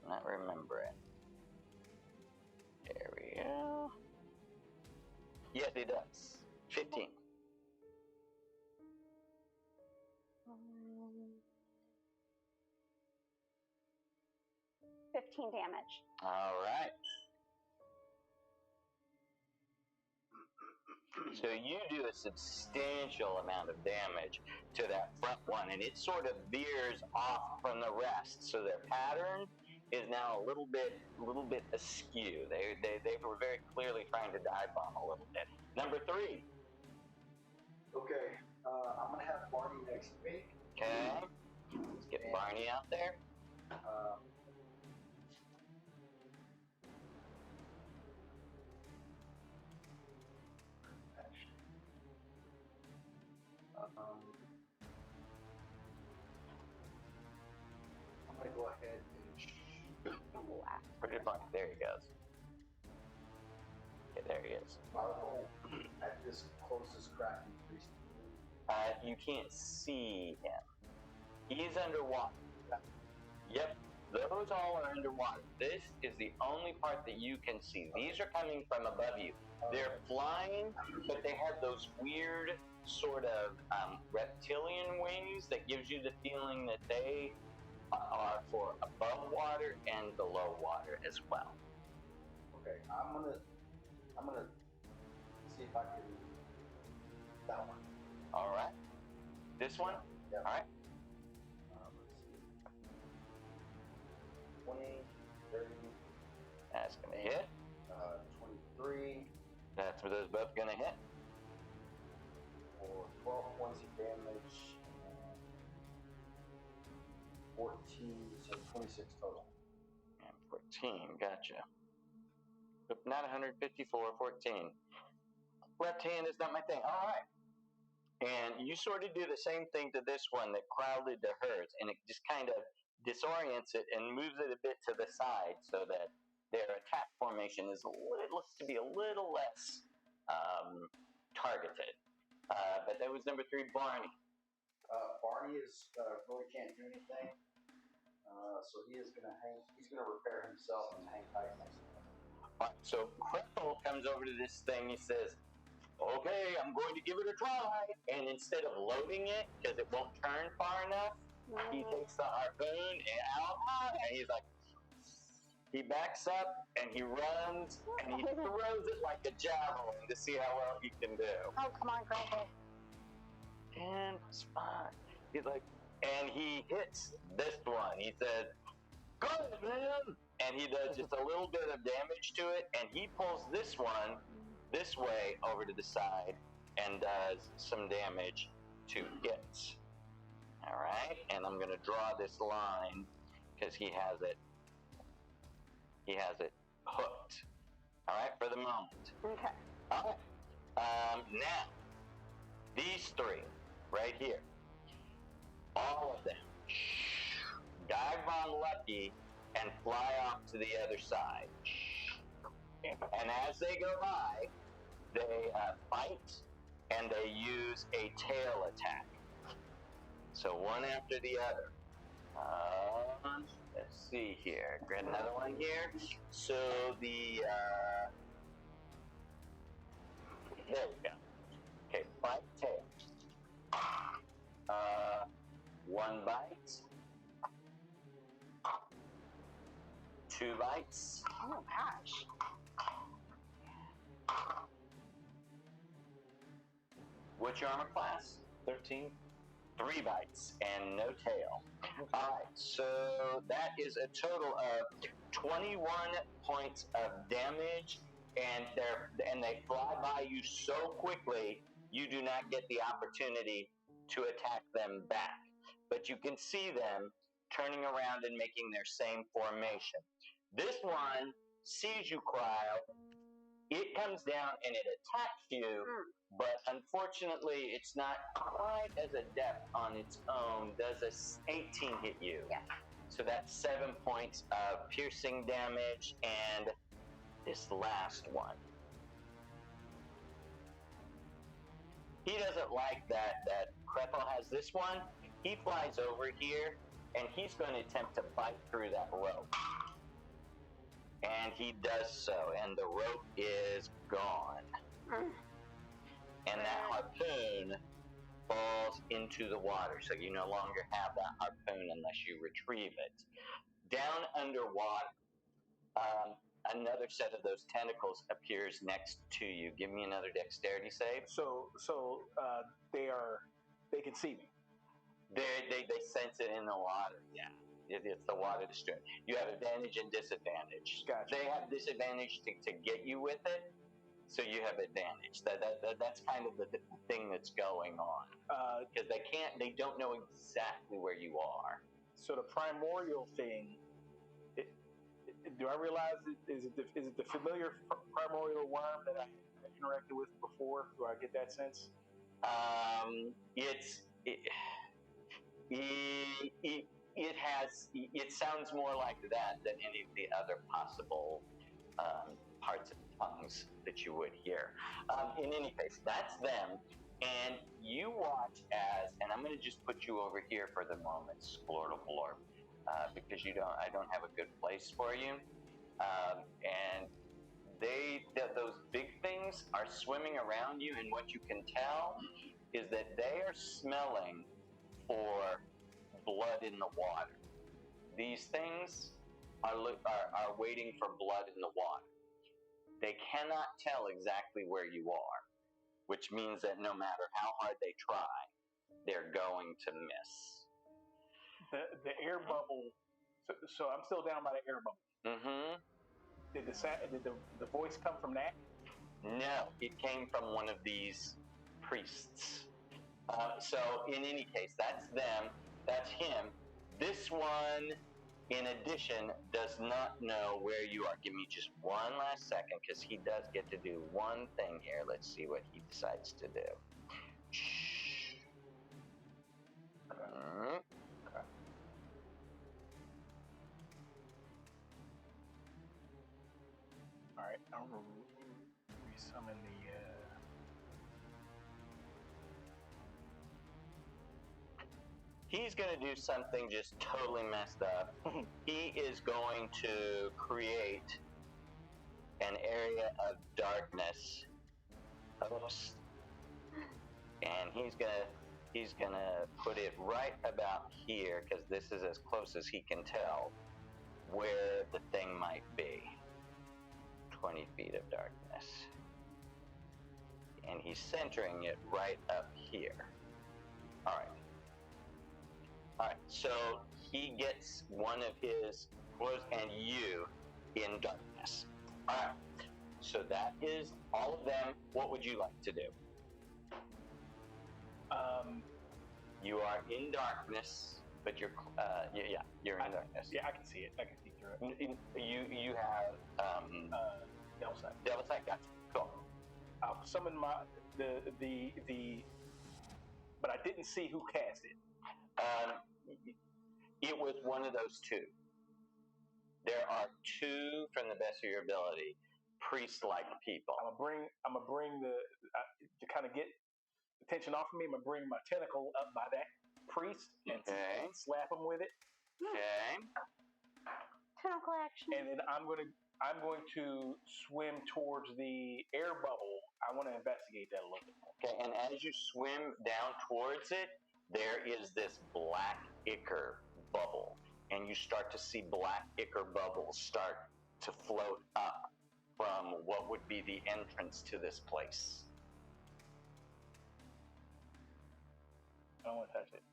Not remember it. There we go. Yes, it does. 15. 15 damage. All right. So you do a substantial amount of damage to that front one, and it sort of veers off from the rest. So their pattern is now a little bit askew. They were very clearly trying to dive bomb a little bit. Number 3. Okay, I'm gonna have Barney next to me. Okay. Let's get Barney out there. I'm gonna go ahead and shoot. Pretty funny. There he goes. Okay, there he is. At this closest cracking priest. You can't see him. He's underwater. Yep, those all are underwater. This is the only part that you can see. These are coming from above you. They're flying, but they have those weird sort of reptilian wings that gives you the feeling that they are for above water and below water as well. Okay, I'm gonna see if I can that one. All right. This one? Yeah. All right. Let's see. 20, 30. That's going to hit. 23. That's where those both going to hit. For 12 points of damage. 14, so 26 total. And 14, gotcha. But not 154, 14. Left hand is not my thing. All right. And you sort of do the same thing to this one that crowded to hers, and it just kind of disorients it and moves it a bit to the side so that their attack formation looks to be a little less targeted. But that was number 3, Barney. Barney is really can't do anything, so he is gonna hang. He's gonna repair himself and hang tight next to him. All right, so Cripple comes over to this thing. He says, "Okay, I'm going to give it a try." And instead of loading it because it won't turn far enough, he takes the harpoon out, and he's like, he backs up and he runs and he throws it like a javelin to see how well he can do. Oh, come on, Grandpa. 10 plus 5. He's like, and he hits this one. He says, "Good, man." And he does just a little bit of damage to it, and he pulls this one this way over to the side and does some damage to it. All right, and I'm going to draw this line because he has it hooked. All right, for the moment. Okay. All right. Now, these 3 right here, all of them, dive on Lucky and fly off to the other side. And as they go by, they fight and they use a tail attack. So one after the other. Let's see here. Grab another one here. So the there we go. Okay, fight tail. 1 bite. 2 bites. Oh, gosh. What's your armor class? 13. 3 bites and no tail. All right, so that is a total of 21 points of damage, and they fly by you so quickly you do not get the opportunity to attack them back. But you can see them turning around and making their same formation. This one sees you cry out. It comes down and it attacks you, but unfortunately it's not quite as adept on its own. Does a 18 hit you? Yeah. So that's 7 points of piercing damage, and this last one. He doesn't like that Krepel has this one. He flies over here, and he's going to attempt to bite through that rope. And he does so, and the rope is gone. And that harpoon falls into the water, so you no longer have that harpoon unless you retrieve it. Down underwater, another set of those tentacles appears next to you. Give me another dexterity save. So they can see me. They sense it in the water. Yeah, it's the water destroying. You have advantage and disadvantage. Gotcha. They have disadvantage to get you with it, so you have advantage. That's kind of the thing that's going on, because they don't know exactly where you are. So the primordial thing. Do I realize is it the familiar primordial worm that I interacted with before? Do I get that sense? It sounds more like that than any of the other possible parts of tongues that you would hear. In any case, that's them, and you watch as, and I'm going to just put you over here for the moment, Splortle, because I don't have a good place for you, and those big things are swimming around you, and what you can tell is that they are smelling for blood in the water. These things are waiting for blood in the water. They cannot tell exactly where you are, which means that no matter how hard they try, they're going to miss. The air bubble. So I'm still down by the air bubble. Mm-hmm. Did the voice come from that? No, it came from one of these priests. So in any case, that's them. That's him. This one, in addition, does not know where you are. Give me just one last second, because he does get to do one thing here. Let's see what he decides to do. Shh. Okay. All right, I'll resummon the. He's going to do something just totally messed up. He is going to create an area of darkness. Oops. And he's gonna put it right about here, because this is as close as he can tell where the thing might be. 20 feet of darkness. And he's centering it right up here. All right, so he gets one of his close, and you in darkness. All right, so that is all of them. What would you like to do? You are in darkness, but you're you're in darkness. Yeah, I can see it. I can see through it. You have Devil sight. Devil sight. Gotcha. Cool. I'll summon but I didn't see who cast it. It was one of those two. There are two, from the best of your ability, priest-like people. I'm gonna bring to kind of get attention off of me. I'm gonna bring my tentacle up by that priest and slap him with it. Okay. Tentacle action. And then I'm going to swim towards the air bubble. I want to investigate that a little bit more. Okay, and as you swim down towards it, there is this black ichor bubble, and you start to see black ichor bubbles start to float up from what would be the entrance to this place. I don't want to touch it.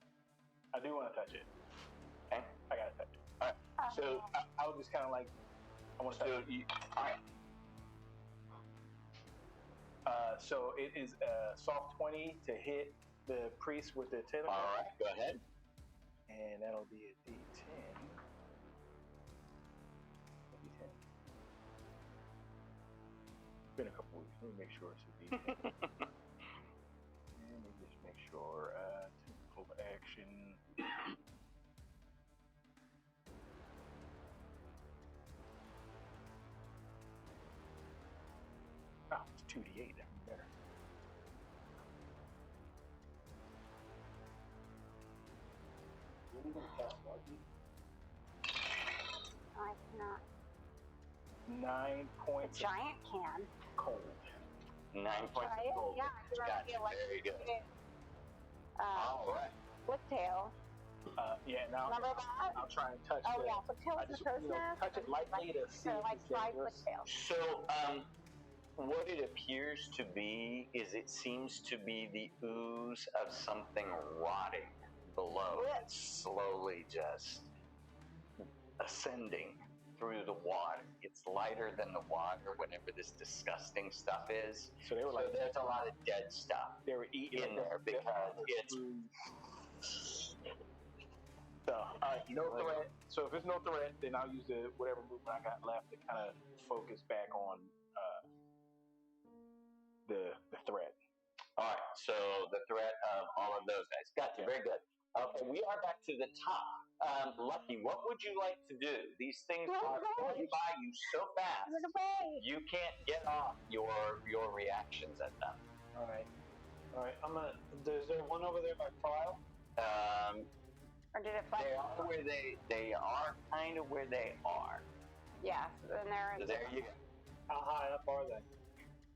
I do want to touch it. Okay. I gotta touch it. All right. So I was just kind of like, I want to touch it. All right. So it is a soft 20 to hit the priest with the tentacle. All right. Go ahead. And that'll be a D10. It's been a couple weeks. Let me make sure it's a D10. Let me just make sure. Tentacle action. Oh, it's 2d8. That'd be better. Are you going to cast lightning? I cannot. 9 points. The giant can. Cold. 9 points Giant? of gold. Yeah, Gotcha. Very good. All right. Flicktail. Now Remember that? I'll try and touch Oh it. yeah, Flicktail is the crow's nest. Touch it lightly to see So if like it's try dangerous. Flicktail. So, what it appears to be is it seems to be the ooze of something rotting below. It's slowly just ascending through the water. It's lighter than the water, whatever this disgusting stuff is. So they were like, there's a lot of dead stuff they were eating in there because it's. So, all right, no threat. So if it's no threat, then I'll use whatever movement I got left to kind of focus back on the threat. All right, so the threat of all of those guys. Gotcha, very good. Okay, we are back to the top. Lucky, what would you like to do? These things are flying by you so fast, you can't get off your reactions at them. All right. Is there one over there by Trial? Or did it fly? They are kind of where they are. Yeah, and they're So there you go. How high up are they?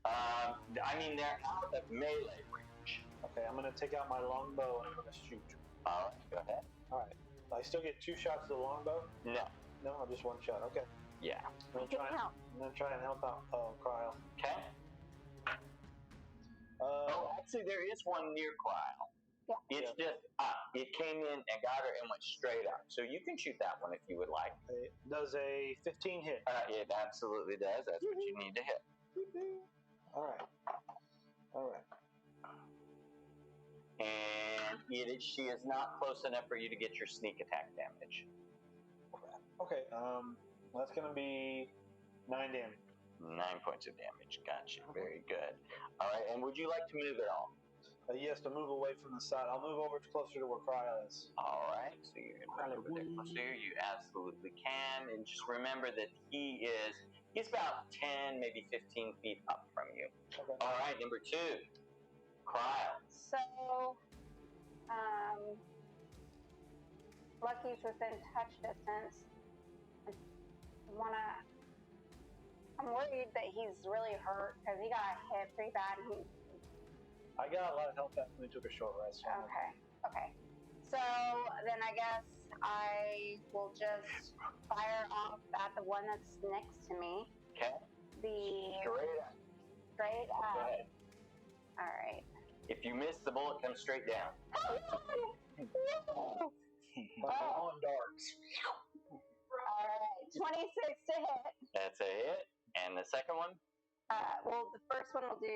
I mean, they're out of melee range. Okay, I'm gonna take out my longbow and I'm gonna shoot. All right, go ahead. All right. I still get 2 shots of the longbow? No. No, just 1 shot. Okay. Yeah. I'm gonna try and help out Cryle. Okay. Actually, there is one near Cryle. Yeah. It's just up. It came in and got her and went straight up. So you can shoot that one if you would like. Does a 15 hit? It absolutely does. That's what you need to hit. All right. And she is not close enough for you to get your sneak attack damage. Okay. That's gonna be 9 damage. 9 points of damage. Gotcha. Very good. All right. And would you like to move at all? Yes, to move away from the side. I'll move over closer to where Cryle is. All right. So you're going to move over there closer. You absolutely can. And just remember that he's about 10, maybe 15 feet up from you. Okay. All right. Number 2, Cryle. So, Lucky's within touch distance. I'm worried that he's really hurt because he got hit pretty bad. I got a lot of health back when we took a short rest. So Okay. So then I guess I will just fire off at the one that's next to me. Okay. Straight up. Go ahead. All right. If you miss, the bullet comes straight down. On darts. All right. 26 to hit. That's a hit. And the second one? Well, the first one will do.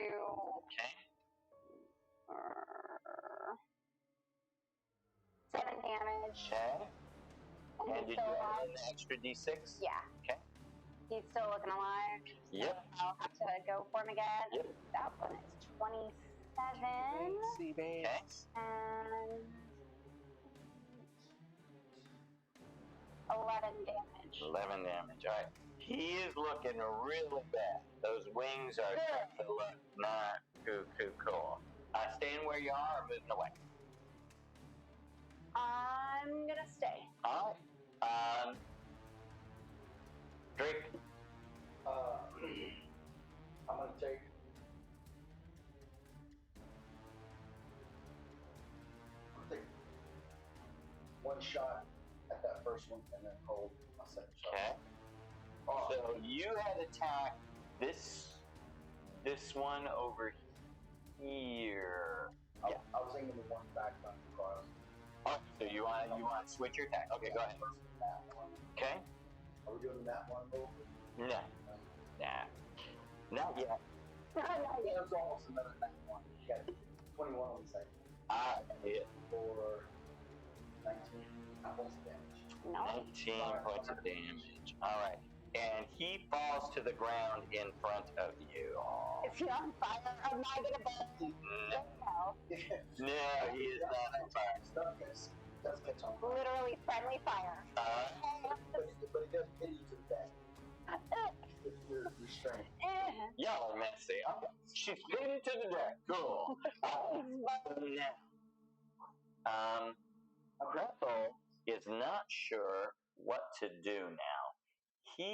Okay. 7 damage. Okay. And did you still add alive? an extra d6? Yeah. Okay. He's still looking alive. Yep. I'll have to go for him again. Yep. That one is 27. See, Okay. And 11 damage. 11 damage. All right. He is looking really bad. Those wings are starting to look not too cool. Staying where you are or moving away? I'm gonna stay. All right. Drake. I'm gonna take. One shot at that first one and then hold my second shot. Okay. So you had attacked this one over here. I was thinking the one back on the cross. Oh, so you want to switch your attack? Okay, go ahead. Okay. Are we doing that one move? No. Nah. Not yet. Yeah, it was almost another 91. You got 21 on the second. Hit. For 19 points of damage. No. 19 points of damage. All right. And he falls to the ground in front of you. Is he on fire? Am I gonna be? No, he is not on fire. Stuff gets on fire. Literally friendly fire. But it does pin you to the death. If you're restrained. Y'all are messy. Okay. She's pinned to the deck. Cool. Now, Gretel is not sure what to do now. He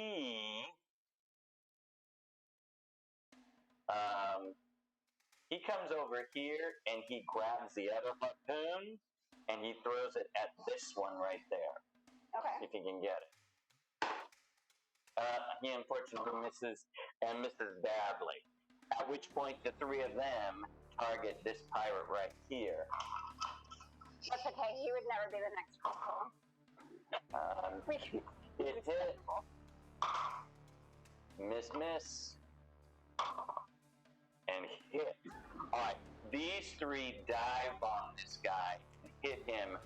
comes over here and he grabs the other harpoon and he throws it at this one right there. Okay. If he can get it. He unfortunately misses and misses badly. At which point the three of them target this pirate right here. That's okay. He would never be the next Gretel. It hit. Miss. And hit. Alright, these three dive on this guy and hit him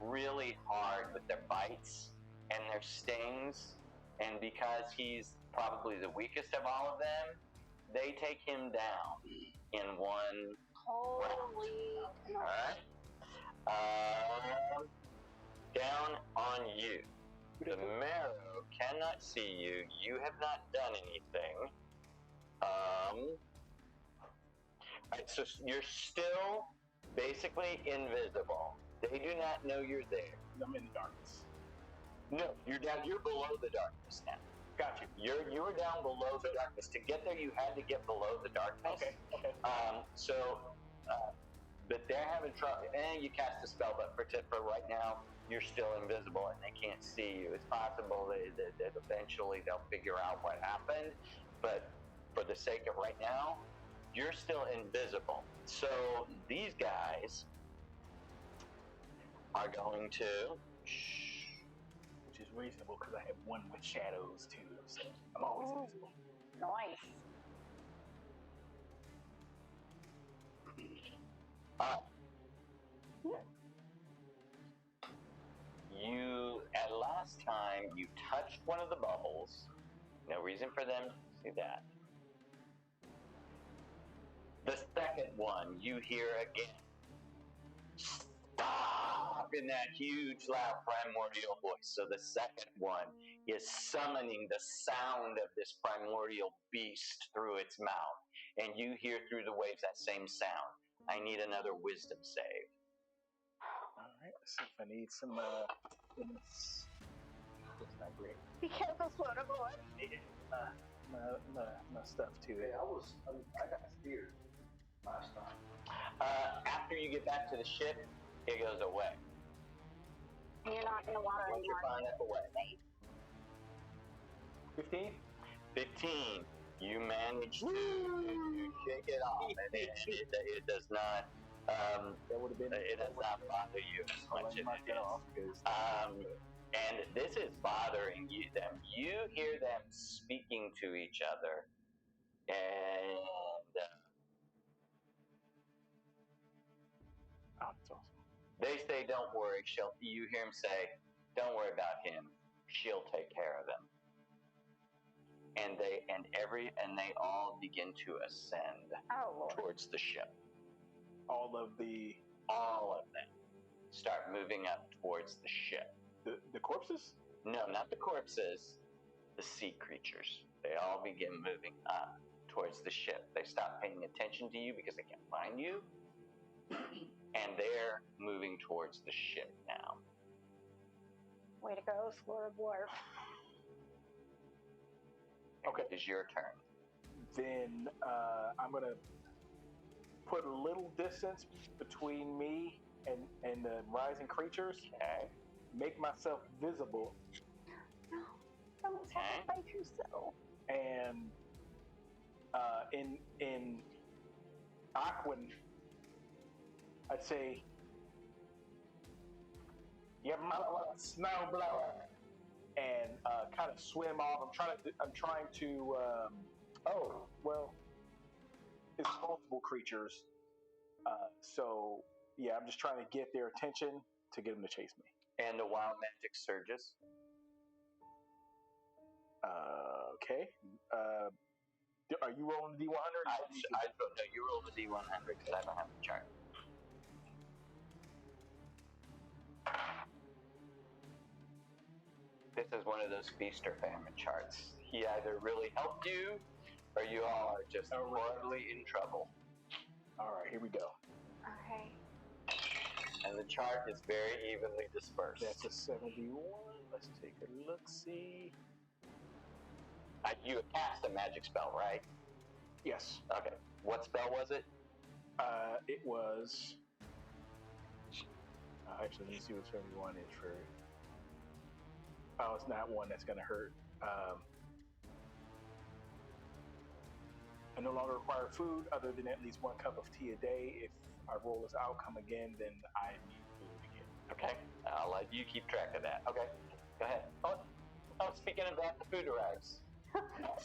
really hard with their bites and their stings. And because he's probably the weakest of all of them, they take him down in one Holy. round. Alright? Down on you. The marrow cannot see you. You have not done anything. So you're still basically invisible. They do not know you're there. I'm in the darkness. No, you're down. You're below the darkness now. Got you. You were down below the darkness. To get there, you had to get below the darkness. Okay. But they're having trouble. And you cast a spell, but for right now, you're still invisible and they can't see you. It's possible that eventually they'll figure out what happened, but for the sake of right now, you're still invisible. So these guys are going to. Which is reasonable because I have one with shadows too, so I'm always invisible. Nice. Last time you touched one of the bubbles. No reason for them to see that. The second one you hear again. Stop! In that huge, loud, primordial voice. So the second one is summoning the sound of this primordial beast through its mouth. And you hear through the waves that same sound. I need another wisdom save. All right, let's see if I need some It's not great. Be careful, floater boy. My stuff too. Hey, I got steered last time. After you get back to the ship, it goes away. And you're not in the water Once you anymore. find it away. Safe. 15. 15. You manage to shake it off, and it does not. That would have been. It does not bother you as much as it is. Because And this is bothering them. You hear them speaking to each other, and oh, that's awesome. they say, "Don't worry." You hear him say, "Don't worry about him. She'll take care of him." And they all begin to ascend Oh, Lord. towards the ship. All of them start moving up towards the ship. the corpses. No, not the corpses, the sea creatures. They all begin moving up towards the ship. They stop paying attention to you because they can't find you. And they're moving towards the ship now. Way to go, floater boy. Okay. It is your turn. Then I'm gonna put a little distance between me and the rising creatures. Okay. Make myself visible. No, don't sacrifice yourself. And in Aquan, I'd say, "You snowblower," and kind of swim off. I'm trying to. Oh well, it's multiple creatures. So yeah, I'm just trying to get their attention to get them to chase me. And the wild magic surges. Okay. Are you rolling the D100? I don't know. You roll the D100 because I don't have the chart. This is one of those feast or famine charts. He either really helped you, or you all are just horribly in trouble. All right, here we go. Okay. And the chart is very evenly dispersed. That's a 71. Let's take a look. See. You cast a magic spell, right? Yes. Okay. What spell was it? It was. Actually, let me see what 71 is for. Oh, it's not one that's going to hurt. I no longer require food other than at least 1 cup of tea a day. If I roll this outcome again, then I need food again. Okay. I'll let you keep track of that. Okay. Go ahead. Oh, speaking of that, the food arrives. That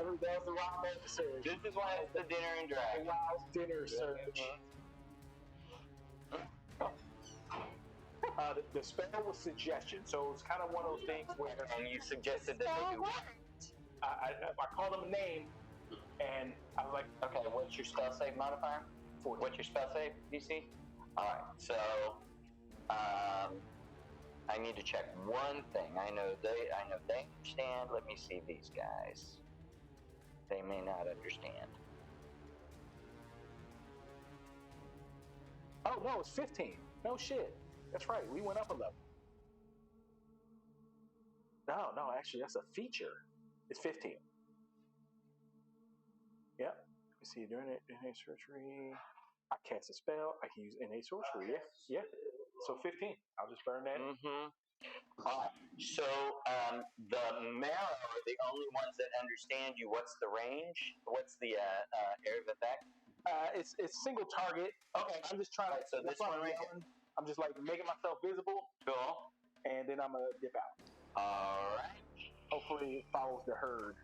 was the wild magic surge. This is why it's the dinner and drag. Wild dinner surge. The spell was suggestion, so it's kind of one of those things where. And you suggested that they do what? I called them a name, and I was like, okay, what's your spell save modifier? 14. What's your spell save DC? All right, so I need to check one thing. I know they understand. Let me see these guys. They may not understand. Oh no, it's 15. No shit. That's right. We went up a level. No, actually, that's a feature. It's 15. Yep. Let me see. During innate sorcery, I cast a spell. I can use innate sorcery. Yeah. So 15. I'll just burn that. Mm-hmm. All right. So the marrow are the only ones that understand you. What's the range? What's the area of effect? It's single target. Okay. I'm just trying to. So this one right here. I'm just like making myself visible. Cool. And then I'm gonna dip out. All right. Hopefully it follows the herd.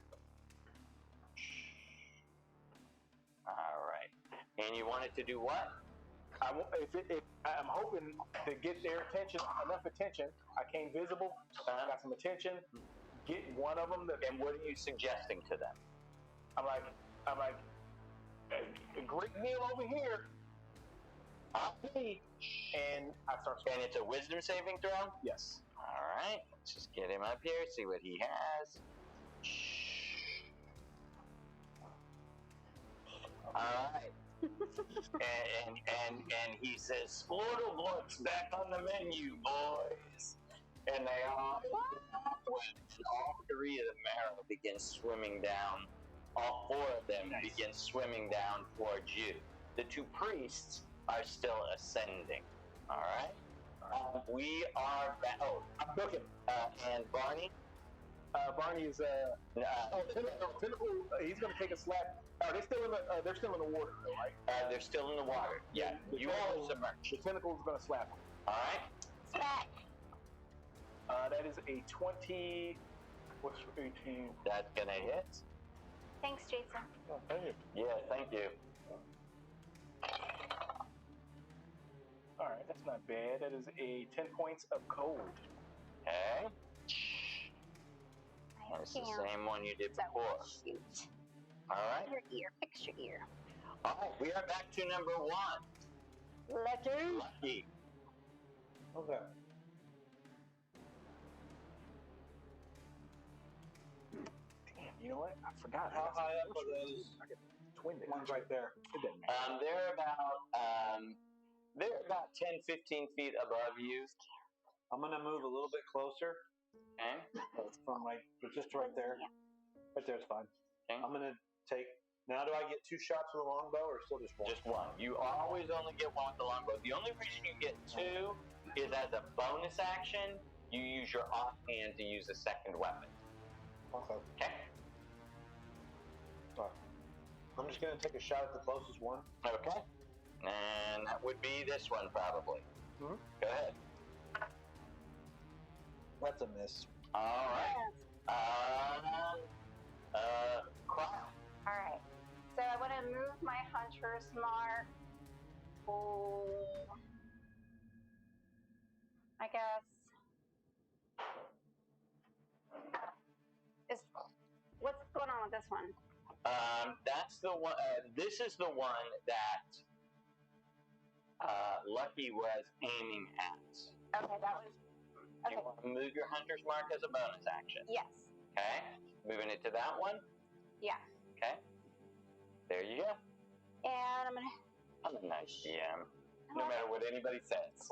All right. And you want it to do what? I'm hoping to get their attention, enough attention. I came visible. I got some attention. Get one of them. And what are you suggesting to them? I'm like, a great meal over here. And I start. And it's a wisdom saving throw? Yes. All right. Let's just get him up here, see what he has. All right. and he says, "Splortleblort's back on the menu, boys." And they all and all three of the marrow begin swimming down. All four of them begin swimming down towards you. The two priests are still ascending. All right. We are back. Oh, I'm booking. and Barney. Barney is Tentacle. He's going to take a slap. Are they still in the? They're still in the water, though, right? They're still in the water. Yeah, you are submerged. The tentacle is going to slap him. All right. Smack. That is a 20. What's 18? That's gonna hit. Thanks, Jason. Oh, thank you. Yeah, thank you. All right, that's not bad. That is a 10 points of cold. Okay. And it's the Damn. same one you did So before. cute. All right. Your ear. Fix your ear. All right. We are back to number 1. Lucky. Lucky. Okay. Damn, you know what? I forgot. How high up are those I got twin ones right there? It doesn't matter. They're about 10, 15 feet above you. I'm gonna move a little bit closer. Okay. From like just right there. Right there's fine. Okay. I'm gonna take. Now, do I get 2 shots with a longbow, or still just 1? Just 1. You always only get 1 with the longbow. The only reason you get 2 is as a bonus action. You use your offhand to use a second weapon. Okay. Okay. Right. I'm just gonna take a shot at the closest one. Okay. And that would be this one probably. Mm-hmm. Go ahead. That's a miss. All right. Crowd. All right. So I want to move my hunter's mark. Oh, I guess. What's going on with this one? That's the one. This is the one that Lucky was aiming at. Okay, that was. You want to move your hunter's mark as a bonus action. Yes. Okay. Moving it to that one. Yeah. Okay. There you go. And I'm gonna. I'm a nice GM. No matter what anybody says.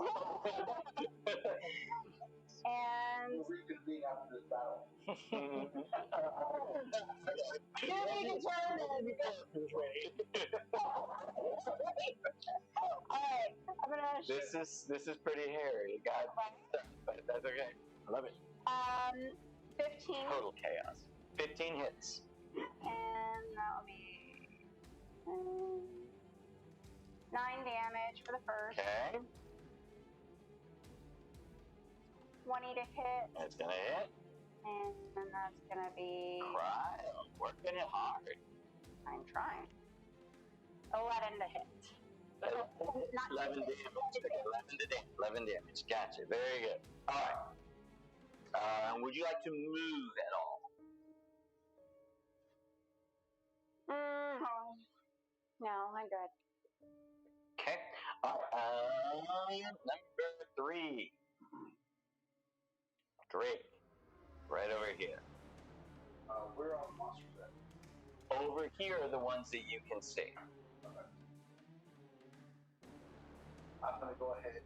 And. We'll reconvene after this battle. Alright, I'm gonna shoot. This is pretty hairy, guys. But that's okay. I love it. 15. Total chaos. 15 hits. And that'll be 9 damage for the first. Okay. 20 to hit. That's gonna hit. And then that's gonna be. Cry. Working it hard. I'm trying. 11 to hit. 11 damage. 11 damage. Gotcha. Very good. All right. Would you like to move at all? No, I'm good. Okay. All right. Number 3. Drake. Right over here. Where are the monsters at? Over here are the ones that you can see. Okay. I'm gonna go ahead and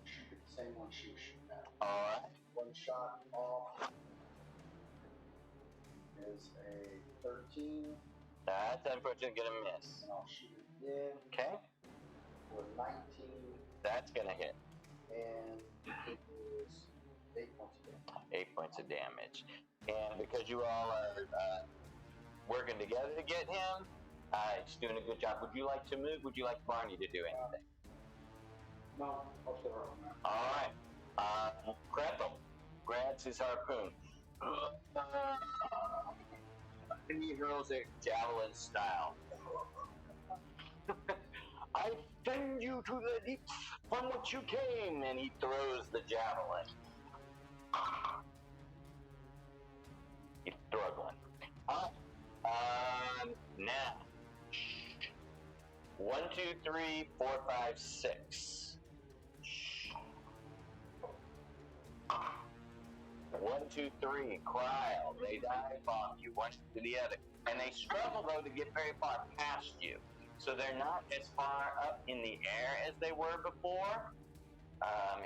shoot at the same one she was shooting at. All right. 1 shot off is a 13. That's unfortunately gonna miss. And I'll shoot it again Okay. for 19. That's gonna hit. And it is 8 points of damage. 8 points of damage. And because you all are working together to get him, he's doing a good job. Would you like to move? Would you like Barney to do anything? No, I'll stay right on that. All right. Gretel grabs his harpoon. And he hurls it javelin style. I send you to the deep from which you came. And he throws the javelin. He's struggling. Now. 1, 2, 3, 4, 5, 6. 1, 2, 3, cryo. They dive bomb you one to the other. And they struggle, though, to get very far past you. So they're not as far up in the air as they were before.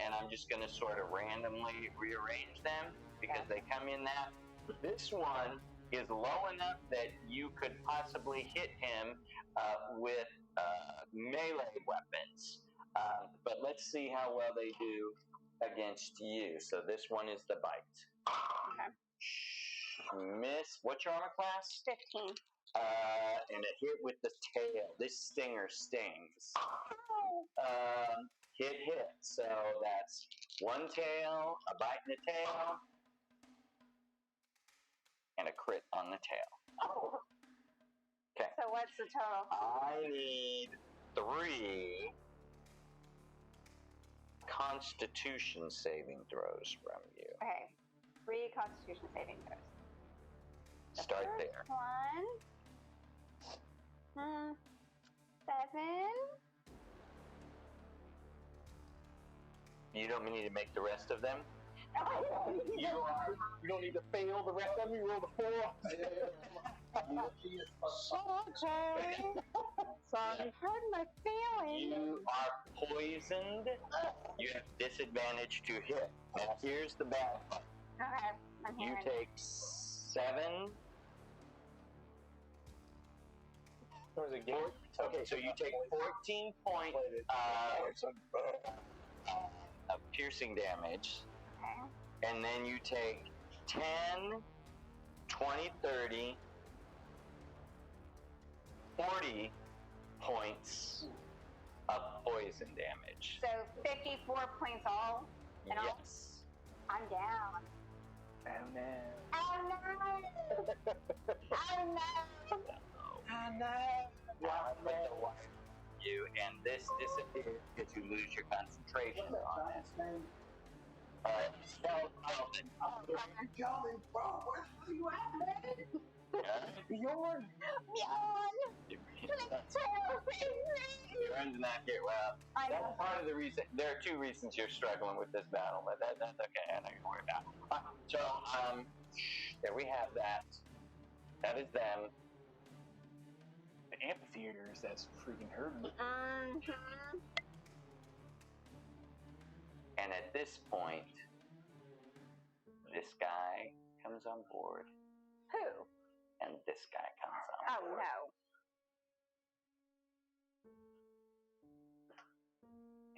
And I'm just going to sort of randomly rearrange them because they come in that. This one is low enough that you could possibly hit him with melee weapons. But let's see how well they do against you. So this one is the bite. Okay. Miss, what's your armor class? 15. And a hit with the tail. This stinger stings. Hit. So that's one tail, a bite in the tail, and a crit on the tail. Oh. Okay. So what's the total? I need 3 Constitution saving throws from you. Okay. 3 Constitution saving throws. Start there. One. 7. You don't need to make the rest of them? You don't need to fail the rest of them. You roll the 4. Okay. Sorry, hurt my feelings. You are poisoned. You have disadvantage to hit. Now here's the bad part. Okay, I'm You hearing. take 7. Okay, so you take 14 points of piercing damage, Okay. and then you take 10, 20, 30, 40 points of poison damage. So 54 points all in all? Yes. I'm down. Oh no. Oh no! Oh no! I know. You and this disappears because you lose your concentration on it. Johnny, bro, where you at, man? Bjorn. Bjorn's not here. Well, I know. that's part of the reason. There are 2 reasons you're struggling with this battle, but that's okay. I'm not gonna worry about it. So, there we have that. That is them. The amphitheaters, that's freaking hurting. Mm-hmm. And at this point, this guy comes on board, Who? and this guy comes on Oh board. no.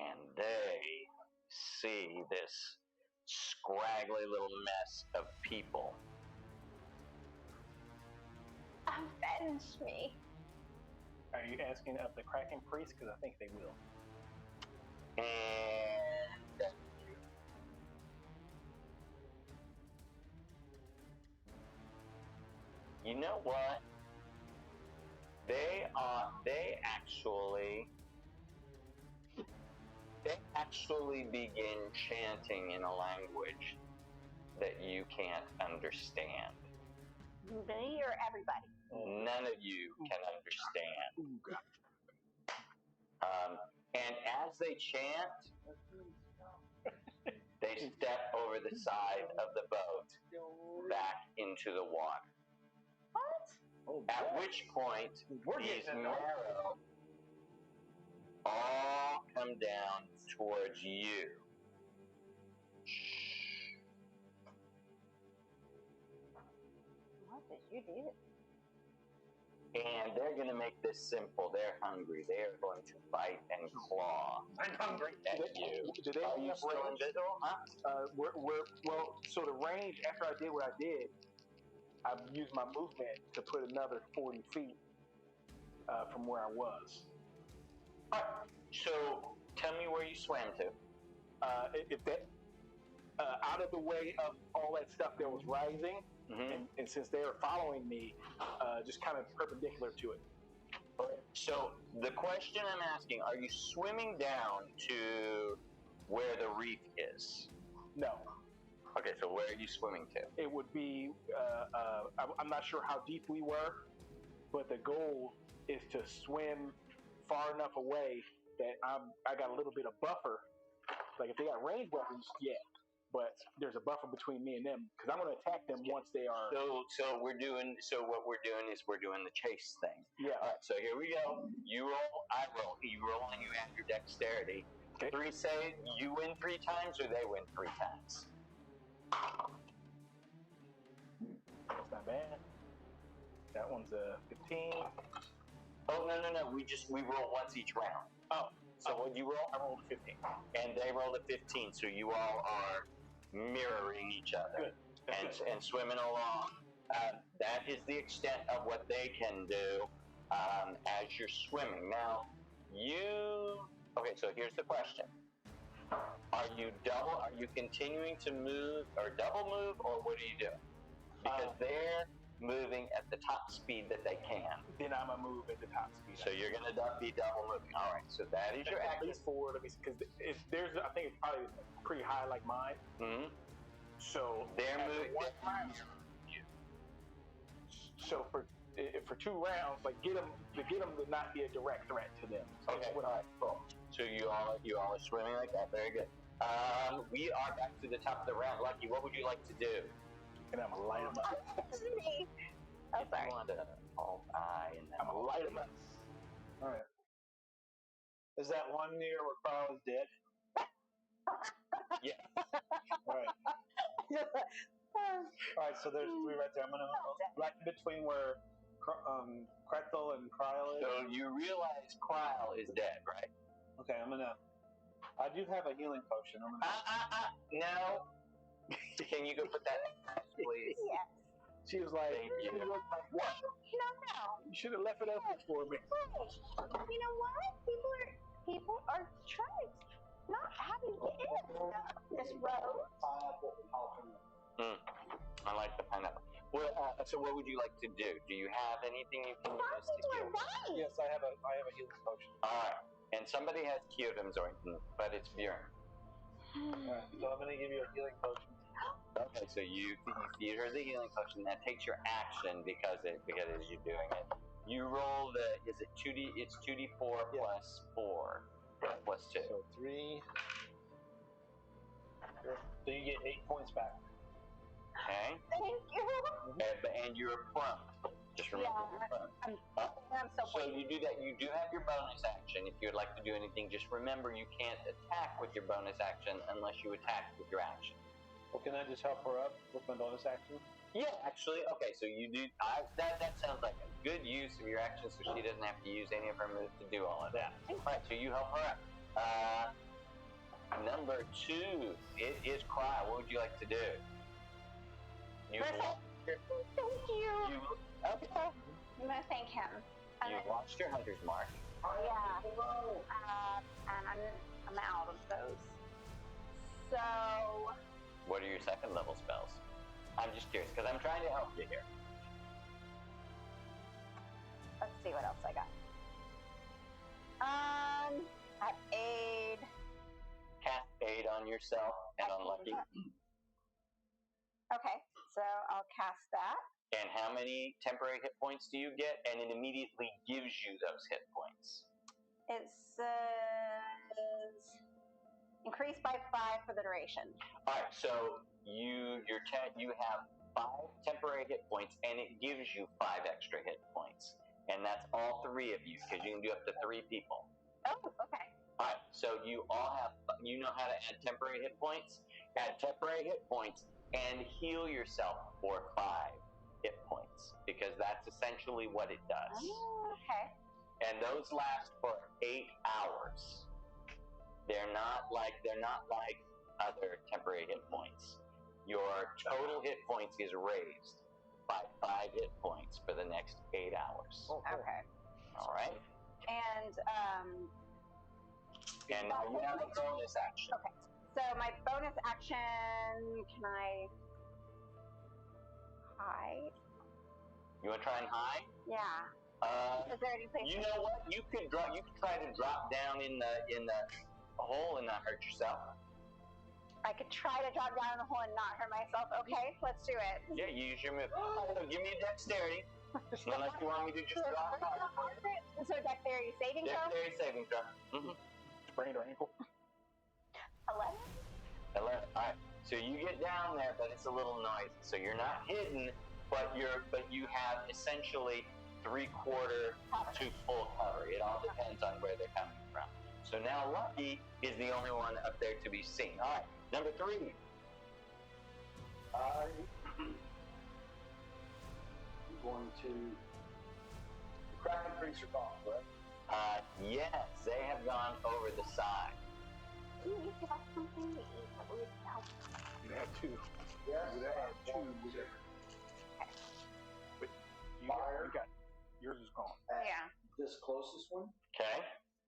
And they see this scraggly little mess of people. Avenge me. Are you asking of the Kraken Priest? Because I think they will. And you know what? They actually begin chanting in a language that you can't understand. Me or everybody? None of you can understand. Ooh, God. And as they chant, they step over the side of the boat back into the water. What? At which point, these marrow all come down towards you. What did you do? And they're going to make this simple. They're hungry. They are going to bite and claw I'm hungry. at you. Do they Are you have still range? invisible? Huh? Well, so the range, after I did what I did, I used my movement to put another 40 feet from where I was. All right. So tell me where you swam to. If that, out of the way of all that stuff that was rising, and since they were following me, just kind of perpendicular to it. So the question I'm asking, are you swimming down to where the reef is? No, Okay, so where are you swimming to? it would be, I'm not sure how deep we were, but the goal is to swim far enough away that I got a little bit of buffer. Like if they got ranged weapons, yeah. but there's a buffer between me and them because I'm going to attack them once they are. So what we're doing is we're doing the chase thing. Yeah. All right. So here we go. You roll, I roll. You roll, and you add your dexterity. Okay. 3 say you win 3 times, or they win 3 times. That's not bad. That one's a 15. Oh no. We roll once each round. Oh. So what you roll? I rolled a 15. And they rolled a 15. So you all are mirroring each other. Good. And swimming along. That is the extent of what they can do as you're swimming. Now, okay, so here's the question. Are you continuing to move or double move, or what are you doing? Because they're moving at the top speed that they can. Then I'm going to move at the top speed. So you're going to be double moving. All right, so that is your at action. least 4. Let me see, because I think it's probably pretty high like mine. Mm-hmm. So They're moving. So for 2 rounds, like get them to not be a direct threat to them. So Okay. What I roll. So you all are swimming like that. Very good. We are back to the top of the round. Lucky, what would you like to do? And I'm gonna light them up. Me. Oh, If sorry. you want to alt I and then I'm gonna light them up. All right. Is that one near where Carl is dead? Yeah. All right. All right. So there's 3 right there. I'm gonna right between where Kretel and Kryl is. So you realize Kryl is dead, right? Okay. I do have a healing potion. No. Can you go put that in, please? Yes. She was like, Thank you. She was like, what? No. You should have left it open for me. You know what? People are trying not having to end this road. I like the pineapple. Well, so what would you like to do? Do you have anything you can use to heal? Yes, I have a healing potion. All right. And somebody has Kyodam's ointment, but it's Bjorn. All right. So I'm gonna give you a healing potion. Okay, so you feed her the healing potion. That takes your action because as you're doing it. You roll is it 2D? It's 2d4 plus 4. Plus 2. So 3. So you get 8 points back. Okay? Thank you. And you're prone. Just remember you're prone. I'm so So you do that. You do have your bonus action. If you would like to do anything, just remember you can't attack with your bonus action unless you attack with your action. Well, can I just help her up with my bonus action? Yeah, actually, okay, so you do, that sounds like a good use of your action, so she doesn't have to use any of her moves to do all of that. Alright, so you help her out. Number 2, it is Cry. What would you like to do? Thank you. Okay. I'm going to thank him. You've lost your hunter's mark. Yeah. And I'm out of those. So... What are your second level spells? I'm just curious, because I'm trying to help you here. Let's see what else I got. I have aid. Cast aid on yourself and on Lucky. Okay, so I'll cast that. And how many temporary hit points do you get? And it immediately gives you those hit points. It says increase by 5 for the duration. All right, so you have 5 temporary hit points, and it gives you 5 extra hit points, and that's all 3 of you because you can do up to 3 people. Oh, okay. All right, so you know how to add temporary hit points. Add temporary hit points and heal yourself for 5 hit points because that's essentially what it does. Oh, okay. And those last for 8 hours. They're not like other temporary hit points. Your total hit points is raised by 5 hit points for the next 8 hours. Oh, cool. Okay. All right. And now you have a bonus action. okay. So my bonus action, can I hide? You want to try and hide? Yeah. Is there any place? You know what? You could try to drop down in the hole and not hurt yourself. I could try to drop down in the hole and not hurt myself. Okay, let's do it. Yeah, you use your move. Give me a dexterity. Unless you want me to just drop out. So dexterity saving throw? Dexterity saving throw. Sprained her ankle. 11? 11. All right. So you get down there, but it's a little noisy. So you're not hidden, but you have essentially 3/4 to full cover. It all depends on where they're coming from. So now Lucky is the only one up there to be seen. All right, number 3. I'm going to. The Kraken priests are gone, right? Yes, they have gone over the side. Do you give us something to eat that would help? You have 2. Yes, You have 2. But you got yours is gone. Yeah. This closest one. Okay.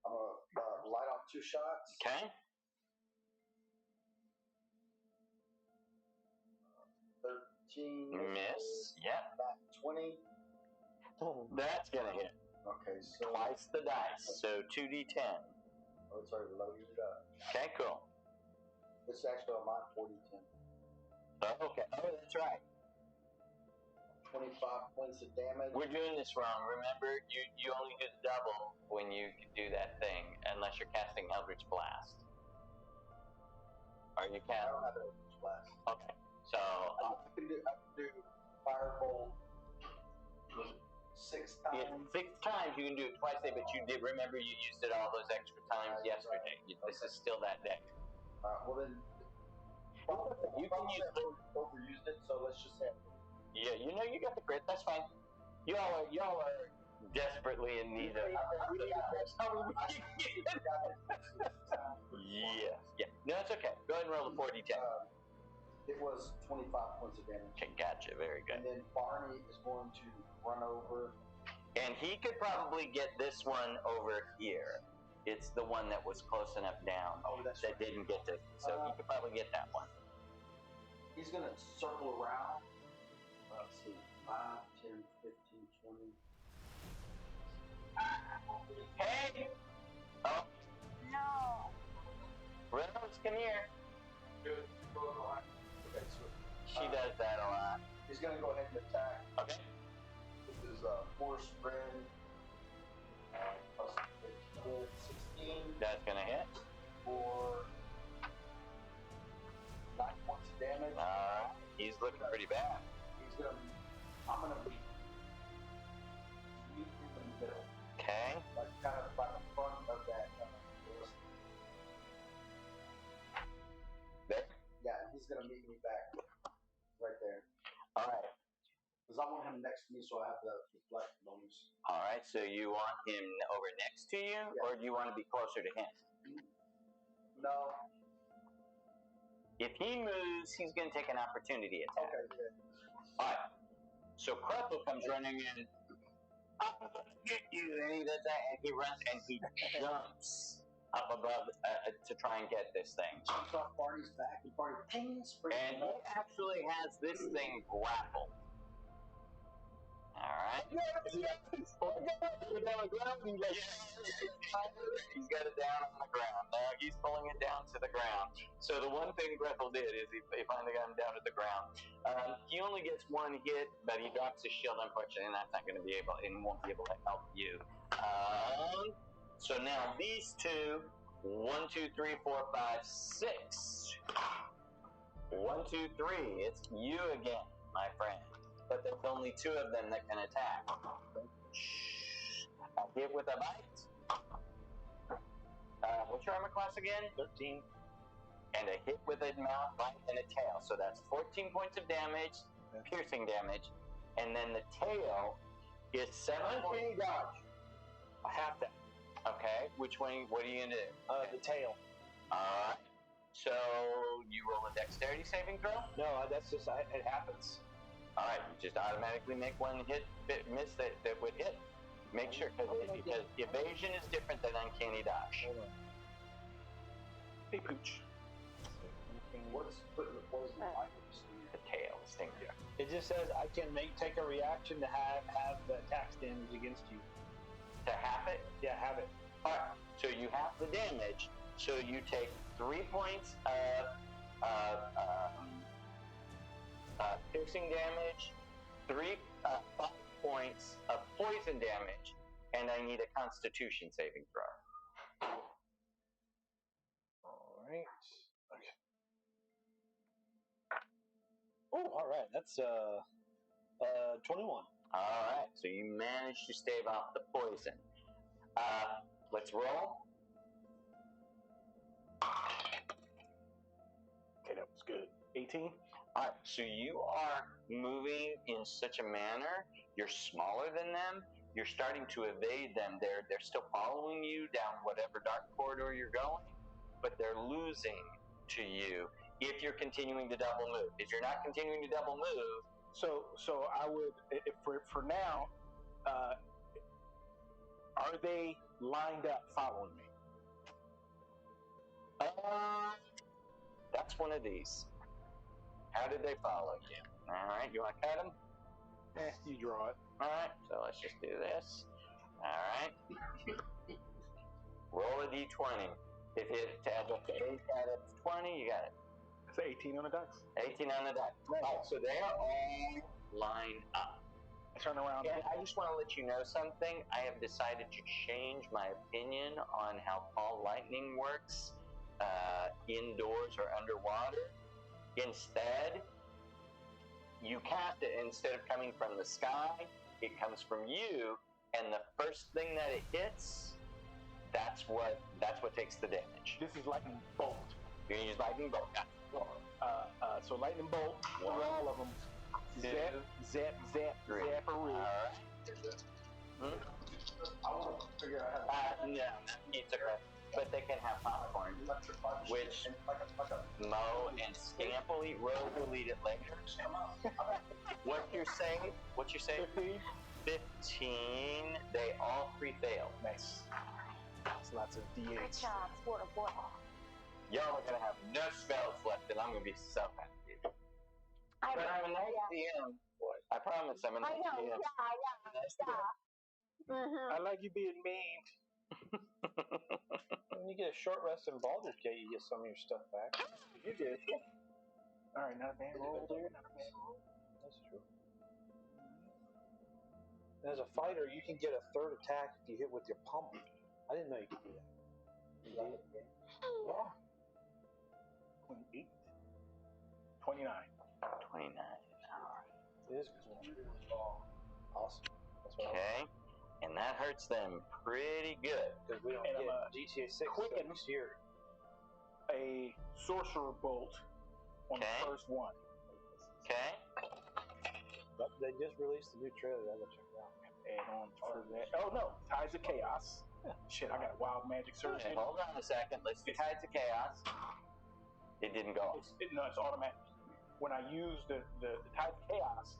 I'm gonna light off 2 shots. Okay. 13. Miss. Yep. Not 20. That's gonna hit. Okay, so. Twice the dice. So 2d10. Oh, it's already loaded it up. Okay, cool. It's actually on my 40-10. Oh, okay. Oh, that's right. 25 points of damage. We're doing this wrong. Remember, you only do the double when you do that thing, unless you're casting Eldritch Blast. Are you I casting? don't have Eldritch Blast. Okay. So I can do Firebolt 6 times. 6 times you can do it twice a day, but you did remember you used it all those extra times yesterday. This is still that day. Well then, You can use it. Overused it, so let's just have it. Yeah, you know you got the crit. That's fine. Y'all are desperately in need of. Yes. Yeah. No, it's okay. Go ahead and roll the 40-10. It was 25 points of damage. Okay, gotcha. Very good. And then Barney is going to run over. And he could probably get this one over here. It's the one that was close enough down that didn't get to. So he could probably get that one. He's going to circle around. Let's see. 5, 10, 15, 20. Hey! Oh, No. Reynolds, come here. Good. Okay, so She does that a lot. he's going to go ahead and attack. Okay. This is force friend. Plus 16. That's gonna hit. For 9 points of damage. He's looking pretty bad. I'm gonna be meet in the middle, Okay. like kind of by the front of that list. There. Yeah, and he's gonna meet me back right there. All right. Because I want him next to me, so I have the deflect bonus. All right. So you want him over next to you, or do you want to be closer to him? No. If he moves, he's gonna take an opportunity attack. Okay. Good. All right. So Crupple comes running in. I'm gonna get you, and he does that, and he runs and he jumps up above to try and get this thing. Jumps off Barney's back, and Barney pings. And he actually has this thing grappled. All right. He's got it down on the ground. Now he's pulling it down to the ground. So the one thing Gretel did is he finally got him down to the ground. He only gets 1 hit, but he drops his shield, unfortunately, and that's not going to be able, and won't be able to help you. So now these two, 1, 2, 3, 4, 5, 6. 1, 2, 3. It's you again, my friend. But there's only 2 of them that can attack. A hit with a bite. What's your armor class again? 13. And a hit with a mouth, bite, and a tail. So that's 14 points of damage, piercing damage. And then the tail is 7 points. I have that. Okay, which one? What are you going to do? The tail. Alright. So you roll a dexterity saving throw? No, that's just, it happens. Alright, you just automatically make 1 miss that would hit. Make sure, because evasion is different than uncanny dodge. Hold on. Hey, Pooch. What's putting the poison items? The tail, stinger. Yeah. It just says I can take a reaction to have the tax damage against you. To half it? Yeah, have it. Alright, so you half the damage, so you take 3 points of piercing damage, 5 points of poison damage, and I need a Constitution saving throw. All right. Okay. right, that's 21. All right, so you managed to stave off the poison. Let's roll. Okay, that was good. 18. All right, so you are moving in such a manner. You're smaller than them. You're starting to evade them. They're still following you down whatever dark corridor you're going, but they're losing to you if you're continuing to double move. If you're not continuing to double move, So I would, if for now, are they lined up following me? that's one of these. How did they follow you? All right, you want to cut them? You draw it. All right, so let's just do this. All right. Roll a d20. If it adds up to 8, add up to 20, you got it. It's 18 on the dice. 18 on the die. All right, so they are all lined up. Turn around. And I just want to let you know something. I have decided to change my opinion on how ball lightning works indoors or underwater. Instead, you cast it. Instead of coming from the sky, it comes from you, and the first thing that it hits, that's what takes the damage. This is lightning bolt. You're gonna use lightning bolt. So lightning bolt for all of them. Zap, zap, zap, zapperoo. Hmm? I want to figure out how to. No, not pizza crust, but they can have popcorn, which Mo and Scamp will eat. Rose will eat it later. What you're saying? 15. 15. They all 3 fail. Nice. That's lots of Good D8s. job, sport of boy. Y'all are gonna have no spells left, and I'm gonna be so happy. But I'm a nice DM. I promise I'm a nice DM. Yeah. I like you being mean. When you get a short rest in Baldur's Gate, you get some of your stuff back. You did. All right, not a bad roll there. Not a bad roll. That's true. And as a fighter, you can get a third attack if you hit with your pummel. I didn't know you could do that. You did? Yeah. 28. 29. 29. It is cool. Awesome. That's what Okay. And that hurts them pretty good. Because we don't And get I'm GTA 6 quicken this year. a sorcerer bolt on Okay. the first one. Okay. But they just released the new trailer. I gotta check it out. And on for that. Oh no, Ties of Chaos. Shit, I got a wild magic surge. Okay, hold on a second. Let's do Tides of Chaos. It didn't go off. It's automatic. When I use the Ties of Chaos,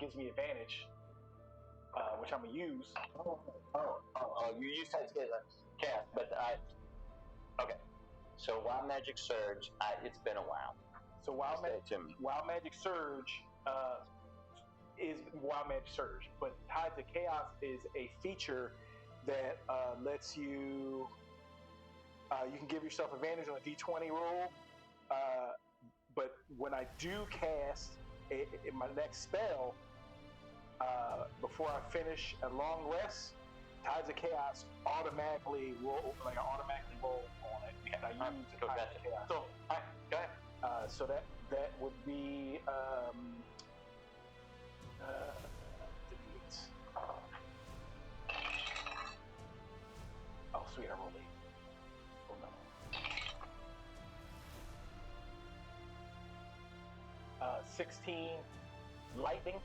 gives me advantage, which I'm gonna use. You use Tides of Chaos, but okay. So Wild Magic Surge, it's been a while. So Wild Magic Surge is Wild Magic Surge, but Tides of Chaos is a feature that lets you you can give yourself advantage on a D20 roll, but when I do cast in my next spell, before I finish a long rest, Tides of Chaos automatically roll, like I automatically roll on it, and I use the Tides of Chaos. So, go ahead. So that would be oh sweet, I rolled 8. Oh no. 16 lightning.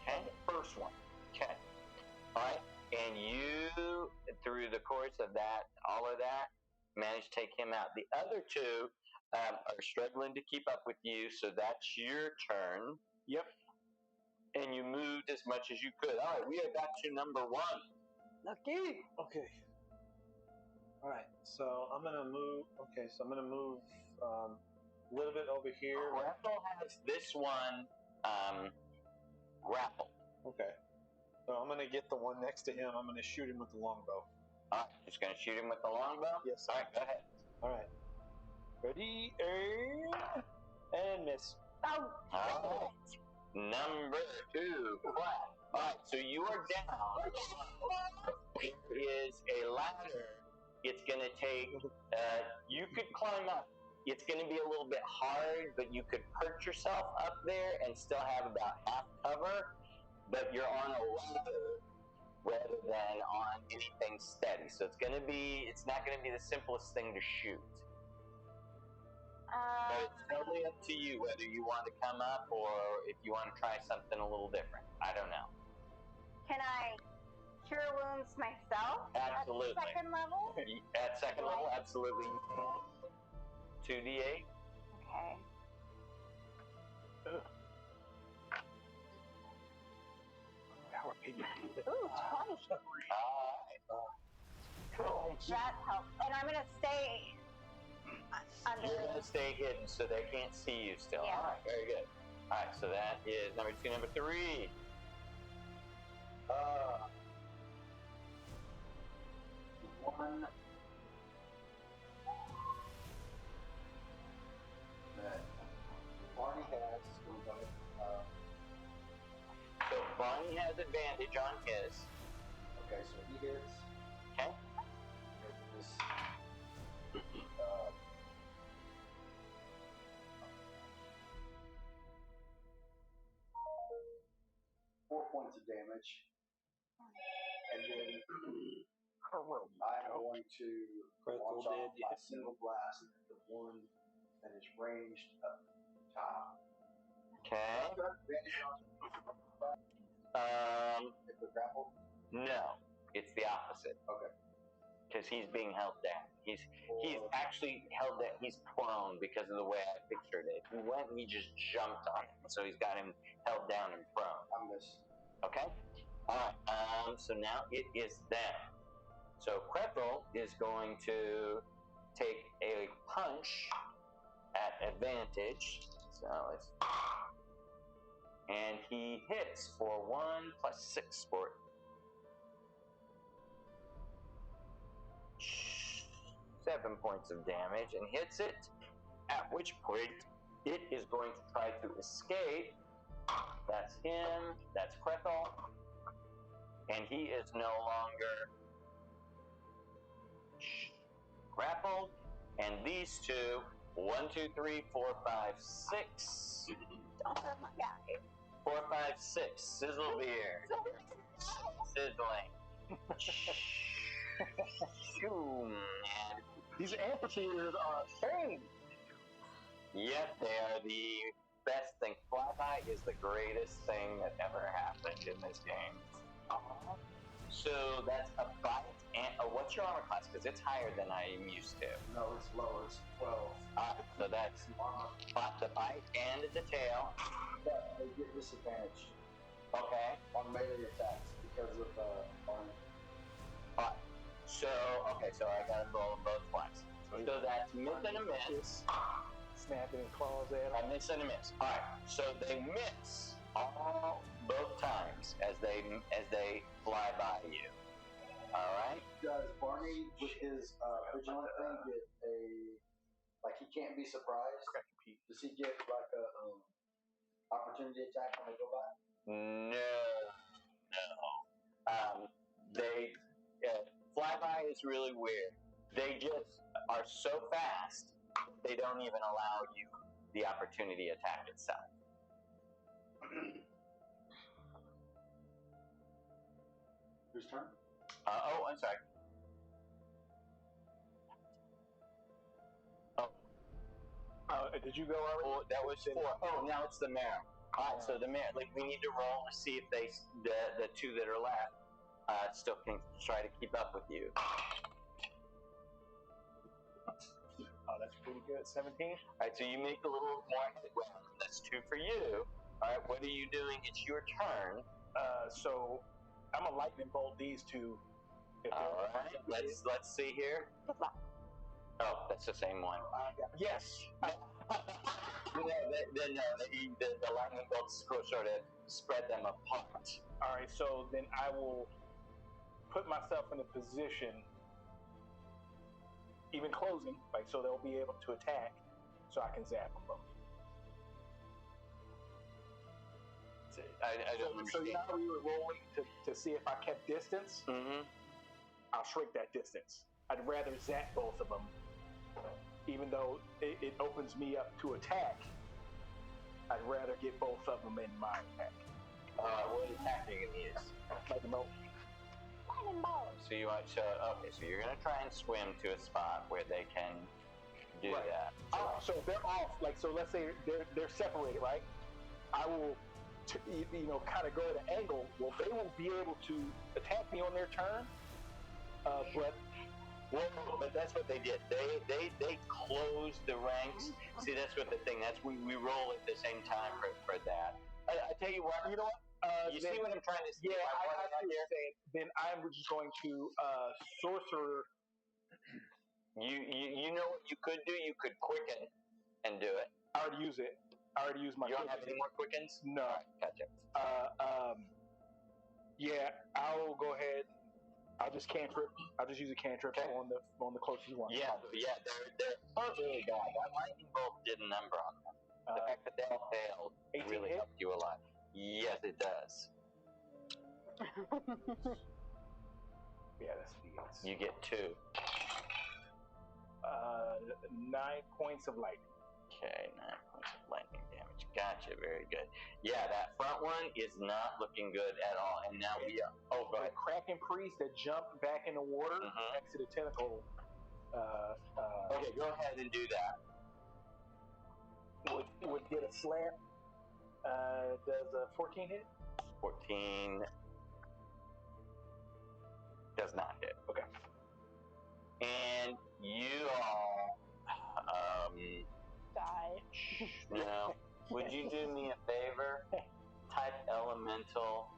Okay. First one. Okay. All right. And you, through the course of that, all of that, managed to take him out. The other 2 are struggling to keep up with you, so that's your turn. Yep. And you moved as much as you could. All right, we are back to number 1. Okay. All right. So I'm gonna move. Okay. So I'm gonna move a little bit over here. Grapple has this one grappled. Okay. So I'm gonna get the one next to him. I'm gonna shoot him with the longbow. All right, just gonna shoot him with the longbow. Yes. All right, go ahead. All right. Ready, aim, and miss. Oh, All right. Number 2. All right, so you are down. There is a ladder. It's gonna take. You could climb up it's going to be a little bit hard, but you could perch yourself up there and still have about half cover, but you're on a ladder rather than on anything steady. So it's not going to be the simplest thing to shoot. But it's totally up to you whether you want to come up or if you want to try something a little different. I don't know. Can I cure wounds myself? Absolutely. At second level? At second level, absolutely you can. 2d8. Okay. Ooh, 20. That helps. And I'm going to stay under. You're going to stay hidden so they can't see you still. Yeah. All right, very good. All right, so that is number 2. Number 3. One that Barney has is going to So Barney has advantage on his. okay, so he hits. Okay. This, 4 points of damage. And then I'm going to launch off my single blast at the one that is ranged up top. Okay. If we're grappled? No, it's the opposite. Okay. Because he's being held down. He's actually held down. He's prone because of the way I pictured it. He went and he just jumped on him, so he's got him held down and prone. I missed. Okay. All right. So now it is them. So Kreppel is going to take a punch at advantage. So and he hits for 1 + 6 for 7 points of damage and hits it, at which point it is going to try to escape. That's him, that's Kreppel, and he is no longer grappled, and these two, 1, 2, 3, 4, 5, 6. Don't hurt my guy. 4, 5, 6. Sizzle beer. Sizzling. Shoom. These amphitheaters are changed. Yep, they are the best thing. Flyby is the greatest thing that ever happened in this game. So that's a bite. And what's your armor class? Because it's higher than I am used to. No, it's lower. It's 12. So that's the bite and the tail. But they get disadvantage. Okay. On melee attacks because of Barney. So I got to roll them both twice. So that's miss and a miss. Snapping his claws at him. A miss and a miss. All right. So they miss both times as they fly by you. All right. Does Barney, with his vigilant thing, get he can't be surprised? Does he get like a opportunity attack when they go by? No. Flyby is really weird. They just are so fast, they don't even allow you the opportunity attack itself. Whose turn? I'm sorry. Did you go already? Oh, that was 4. Oh, now it's the mayor. All right, so the mayor, we need to roll to see if the 2 that are left still can try to keep up with you. Oh, that's pretty good. 17. All right, so you make a little more headway. That's 2 for you. All right, what are you doing? It's your turn. So I'm gonna lightning bolt these 2. All right, let's see here. Oh, that's the same one. Yes. The lightning bolts sort of spread them apart. All right, so then I will put myself in a position, even closing, so they'll be able to attack, so I can zap them both. I don't understand. So now we were rolling to see if I kept distance. Mm-hmm. I'll shrink that distance. I'd rather zap both of them, even though it opens me up to attack, I'd rather get both of them in my attack. What attack are you gonna use? Lightning bolt. Lightning bolt. So you want so you're gonna try and swim to a spot where they can do Right. that. So if they're off, like, so let's say they're separated, right? I will, kind of go at an angle. Well, they will be able to attack me on their turn, but that's what they did. They closed the ranks. See, that's what the thing. That's we roll at the same time for that. I tell you what. You know what? You see what I'm trying to say? Yeah, I see what you're saying. Then I'm just going to sorcerer. You know what you could do? You could quicken and do it. I already use it. I already used my. You don't have any more quickens? No. All right, gotcha. Yeah, I'll go ahead. I'll just cantrip. I'll just use a cantrip on the closest one. Yeah, they're really bad. That lightning bolt did a number on them. The fact that they all failed really helped you a lot. Yes, it does. Yeah, that's the. You get 2. 9 points of lightning. Okay, 9 points of lightning damage. Gotcha, very good. Yeah, that front one is not looking good at all. And now we are. Oh, go ahead. The Kraken priest that jumped back in the water next to the tentacle. Okay, go ahead and do that. Would get a slam. Does a 14 hit? 14 does not hit. Okay. And you all Die. no. Would you do me a favor? Type elemental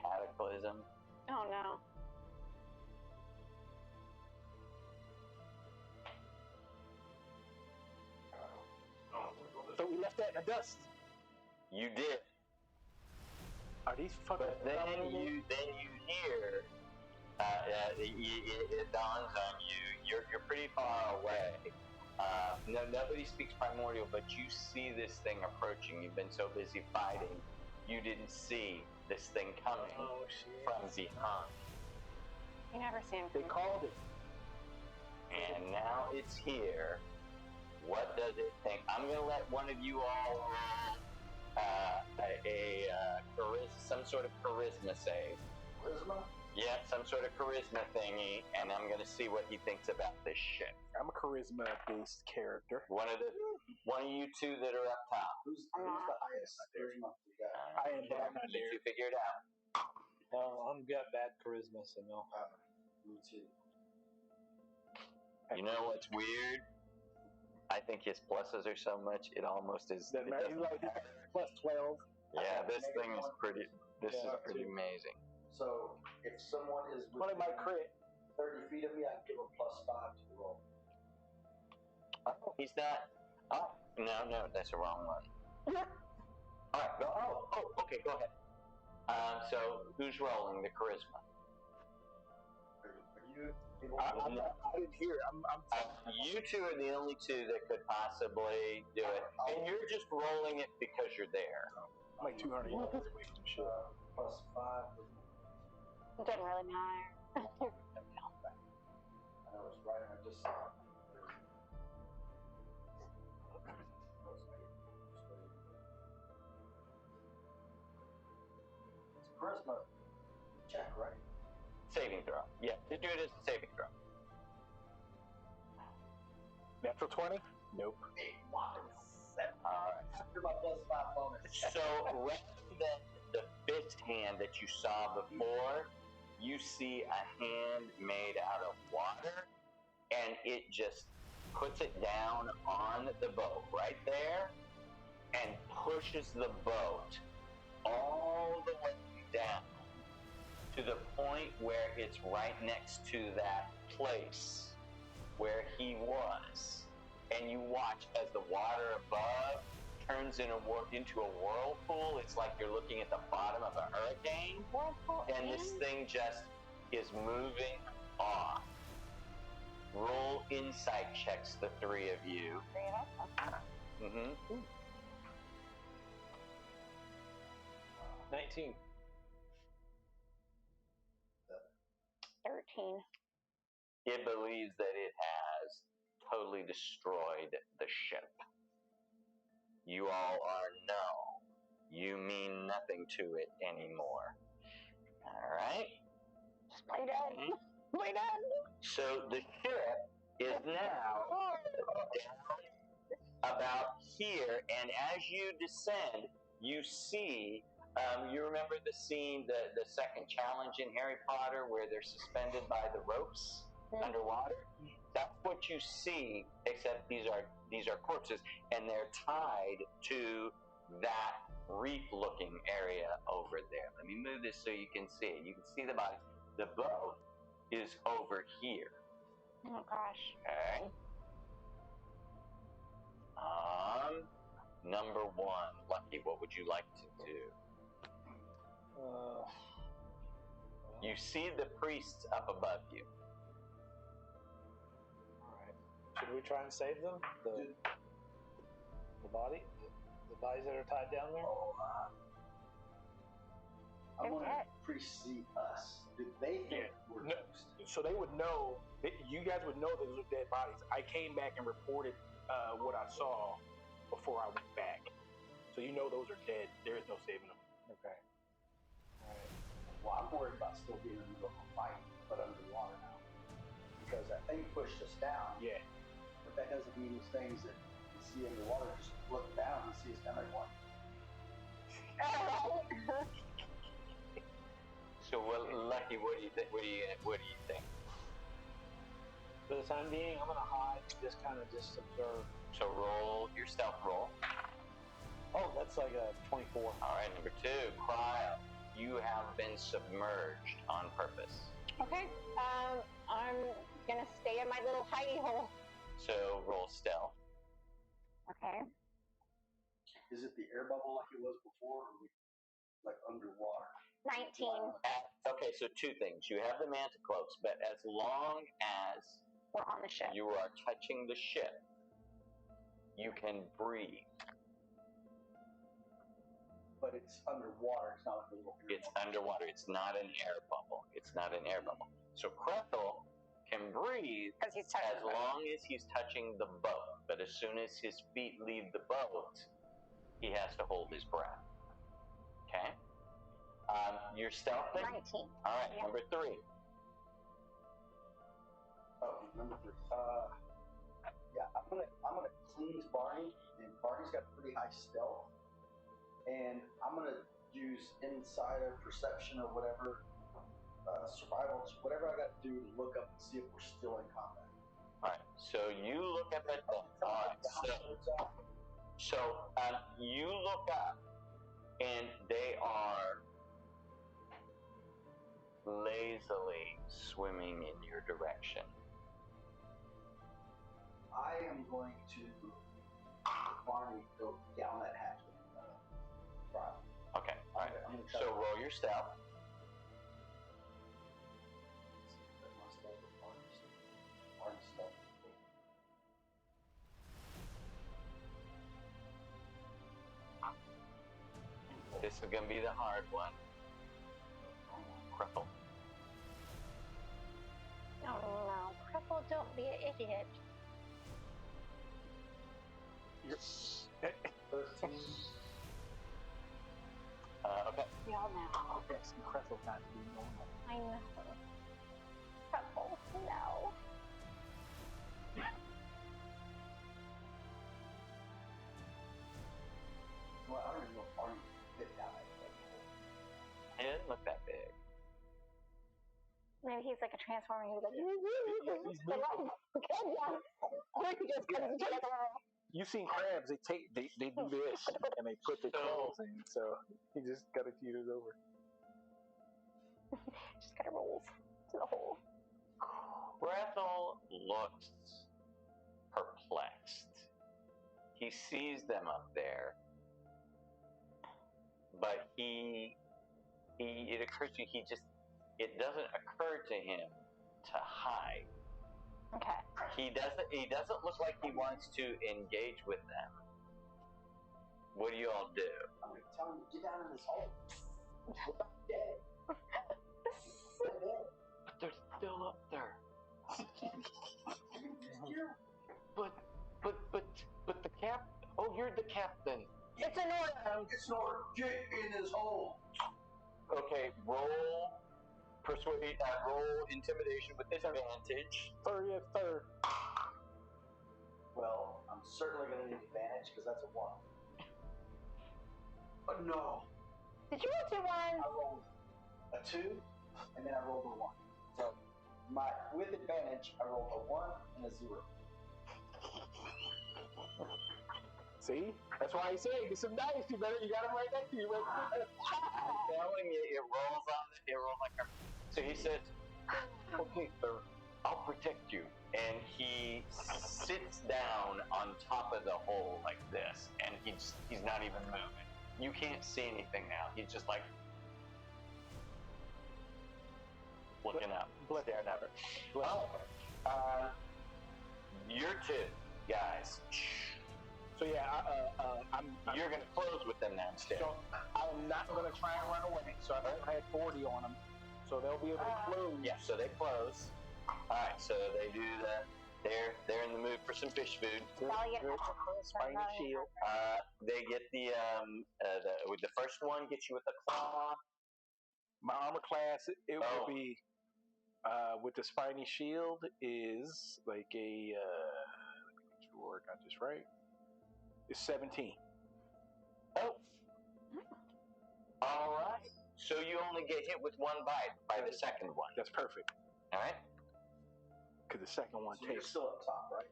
cataclysm. Oh no. So we left that in the dust. You did. Are these fucking? But then you hear. It dawns on you. You're pretty far away. Nobody speaks primordial, but you see this thing approaching. You've been so busy fighting, you didn't see this thing coming from behind. You never see him. They called it. And now it's here. What does it think? I'm going to let one of you all roll some sort of charisma save. Charisma? Yeah, some sort of charisma thingy, and I'm going to see what he thinks about this shit. I'm a charisma-based character. One of you two that are up top. Who's the highest charisma we got? I am, but I'm not You there. two figure it out. I'm got bad charisma, so no. Me too. You know what's weird? I think his pluses are so much, it almost is. He's like plus 12. Yeah, this thing is pretty. This is pretty amazing. So if someone is One of my crit. 30 feet of me, I give a +5 to the roll. Oh, he's not. Oh, no, that's the wrong one. All right, go. Oh, okay, go ahead. So who's rolling the charisma? Are you? I didn't hear. You two are the only two that could possibly do it, and you're just rolling it because you're there. I'm like 200 yards away from shit. +5. It doesn't really matter. I know it's right. I just saw it. It's charisma check, right? Saving throw. Yeah, just do it as a saving throw. Natural 20? Nope. All right. After my +5 bonus. So rather than the fist hand that you saw before, you see a hand made out of water, and it just puts it down on the boat right there and pushes the boat all the way down to the point where it's right next to that place where he was. And you watch as the water above turns into a whirlpool. It's like you're looking at the bottom of a hurricane. And this thing just is moving off. Roll insight checks, the three of you. 19. 13. It believes that it has totally totally destroyed the ship. You all are no. You mean nothing to it anymore. All right? Just play dead. Play dead. So the ship is now about here, and as you descend, you see, you remember the scene, the second challenge in Harry Potter where they're suspended by the ropes underwater? That's what you see, except these are corpses, and they're tied to that reef-looking area over there. Let me move this so you can see it. You can see the bodies. The boat is over here. Oh gosh. Okay. Number one, Lucky, what would you like to do? You see the priests up above you. All right. Should we try and save them? The bodies that are tied down there? I want to precede us. Do they think we're No. ghosts? So they would know. You guys would know those are dead bodies. I came back and reported what I saw before I went back. So you know those are dead. There is no saving them. Okay. All right. Well, I'm worried about still being in the middle of a fight, but underwater now. Because that thing pushed us down. Yeah. But that doesn't mean those things that you see underwater just look down and see us down like what? So, Lucky, what do you think? What do you think? For the time being, I'm gonna hide and just kind of observe. So roll your stealth roll. Oh, that's like a 24. All right, number two, Cryo. You have been submerged on purpose. Okay. I'm gonna stay in my little hidey hole. So roll stealth. Okay. Is it the air bubble like it was before, or we like underwater? 19. Okay, so two things. You have the manta cloaks, but as long as We're on the ship. you are touching the ship, you can breathe. But it's underwater. It's not like a little air It's bubble. underwater. It's not an air bubble. It's not an air bubble. So Kretel can breathe Because he's touching as long as he's touching the boat. But as soon as his feet leave the boat, he has to hold his breath. Okay? Your stealth thing? 19. All right, Yeah. number three. Oh, number three. Yeah, I'm gonna cleanse Barney, and Barney's got pretty high stealth, and I'm gonna use insider perception or whatever, survival, whatever I got to do to look up and see if we're still in combat. All right, so you look up at them. All right, so you look up, and they are lazily swimming in your direction. I am going to Barney go down that hatch with Brian. Okay, all right. I'm gonna So roll your stealth. Barney's stealth. This is gonna be the hard one. Cripple. Oh no. Cripple, don't be an idiot. 13. Okay. We all know. Yes, Kretel's not to be normal. I know. Cripple, no. Well, I don't even know if Barney fit down that hole. It didn't look that big. Maybe he's like a transformer. He's like, or he just comes together. You've seen crabs. They do this and they put their claws in. So he just got to feed it over. Just kind of rolls to the hole. Gretel looks perplexed. He sees them up there, but it occurs to you, it doesn't occur to him to hide. Okay. He doesn't look like he wants to engage with them. What do you all do? I'm going to tell him to get down in this hole. We're not dead. We're dead. But they're still up there. Here. But captain. It's an order. It's an order. Get in his hole. Okay, roll persuade. Roll intimidation with disadvantage. Third. Well, I'm certainly going to need advantage because that's a 1. But no. Did you roll 2 ones? I rolled a 2, and then I rolled a 1. So with advantage, I rolled a 1 and a 0. See? That's why I say get some dice. You got them right next to you. I'm telling you, it rolls like a. So he says, "Okay, sir, I'll protect you." And he sits down on top of the hole like this, and he's not even moving. You can't see anything now. He's just like looking up, staring at her. You're 2 guys. So yeah, You're gonna close with them now instead. So I'm not gonna try and run away. So I had 40 on them, so they'll be able to close. Yeah, so they close. All right, so they do the. They're in the mood for some fish food. Spiny shield. They get the first one gets you with a claw. My armor class will be with the spiny shield is like a. Let me make sure I got this right. It's 17. Oh. All right. So you only get hit with 1 bite by the second one. That's perfect. All right. Because the second one So you're takes still up top, right?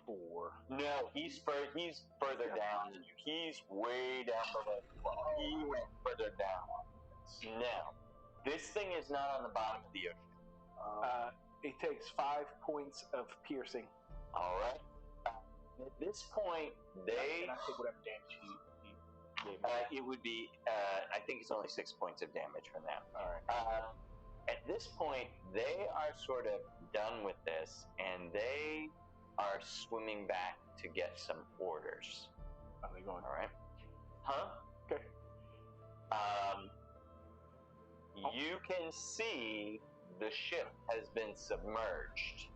4. No, he's further down than you. He's way down below you. He went further down. Now, this thing is not on the bottom of the ocean. It takes 5 points of piercing. All right. At this point, they. Can I take whatever damage he gave me? It would be. I think it's only 6 points of damage from that. All right. At this point, they are sort of done with this, and they are swimming back to get some orders. Are they going? All right. Huh? Okay. You can see the ship has been submerged,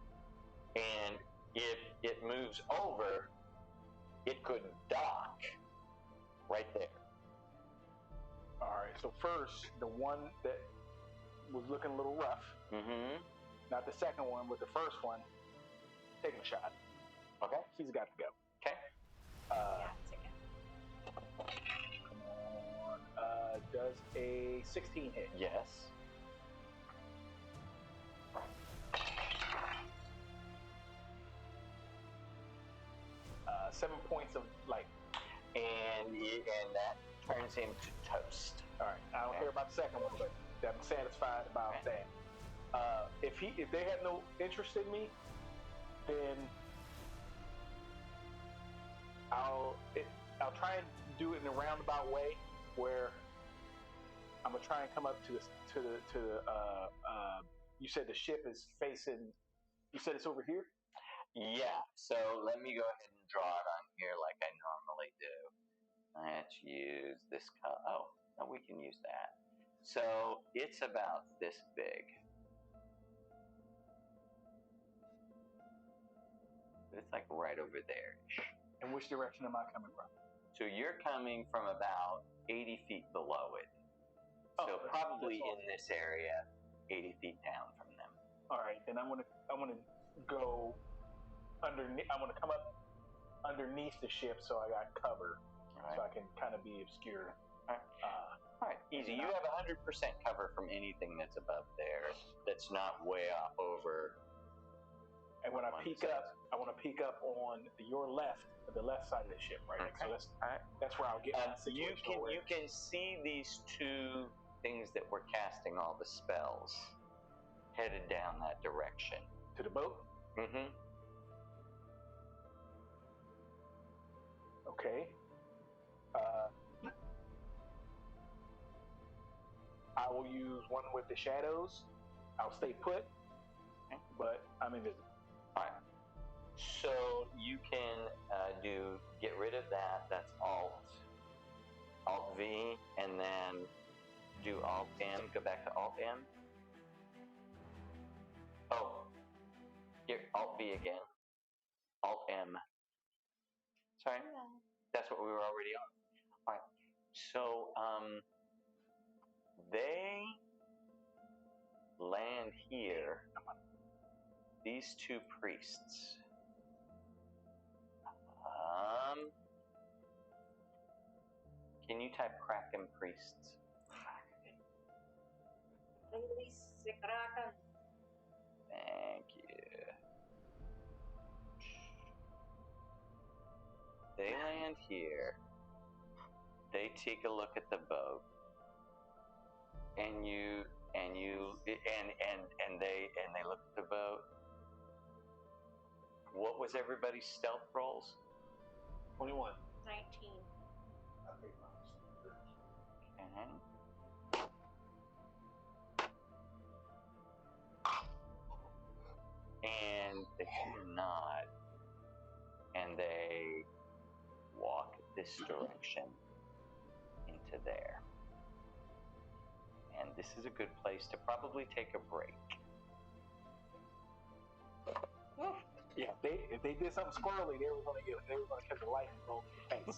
and if it moves over, it could dock right there. All right. So first, the one that was looking a little rough. Mm-hmm. Not the second one, but the first one. Taking a shot. Okay. She's got to go. Okay. Come on. Does a 16 hit? Yes. 7 points of light. And that turns him to toast. All right. I don't care about the second one, but I'm satisfied about that. If they have no interest in me, then I'll try and do it in a roundabout way where I'm gonna try and come up to the you said the ship is facing. You said it's over here. Yeah. So let me go ahead and draw it on here like I normally do. Let's use this color. Oh, no, we can use that. So it's about this big. It's like right over there. And which direction am I coming from? So you're coming from about 80 feet below it. So probably in this area, 80 feet down from them. All right, then I'm gonna go underneath. I'm gonna come up underneath the ship so I got cover, so I can kind of be obscure. All right, easy. You have 100% cover from anything that's above there. That's not way off over. And when I peek up, I want to peek up on your left, the left side of the ship, right? Okay. So that's where I'll get. You can see these 2 things that were casting all the spells headed down that direction. To the boat. Mm-hmm. Okay. I will use one with the shadows. I'll stay put, but I'm invisible. All right. So you can get rid of that. That's Alt V, and then do Alt M. Go back to Alt M. Oh, here, Alt V again. Alt M. Sorry. That's what we were already on. All right. So they land here. These two priests. Can you type Kraken priests? Thank you. They land here. They take a look at the boat, and they look at the boat. What was everybody's stealth rolls? 21. 19. I think mine was 13. And they nod, and they walk this direction into there. And this is a good place to probably take a break. Yeah, if they did something squirrely, they were gonna catch a life roll in the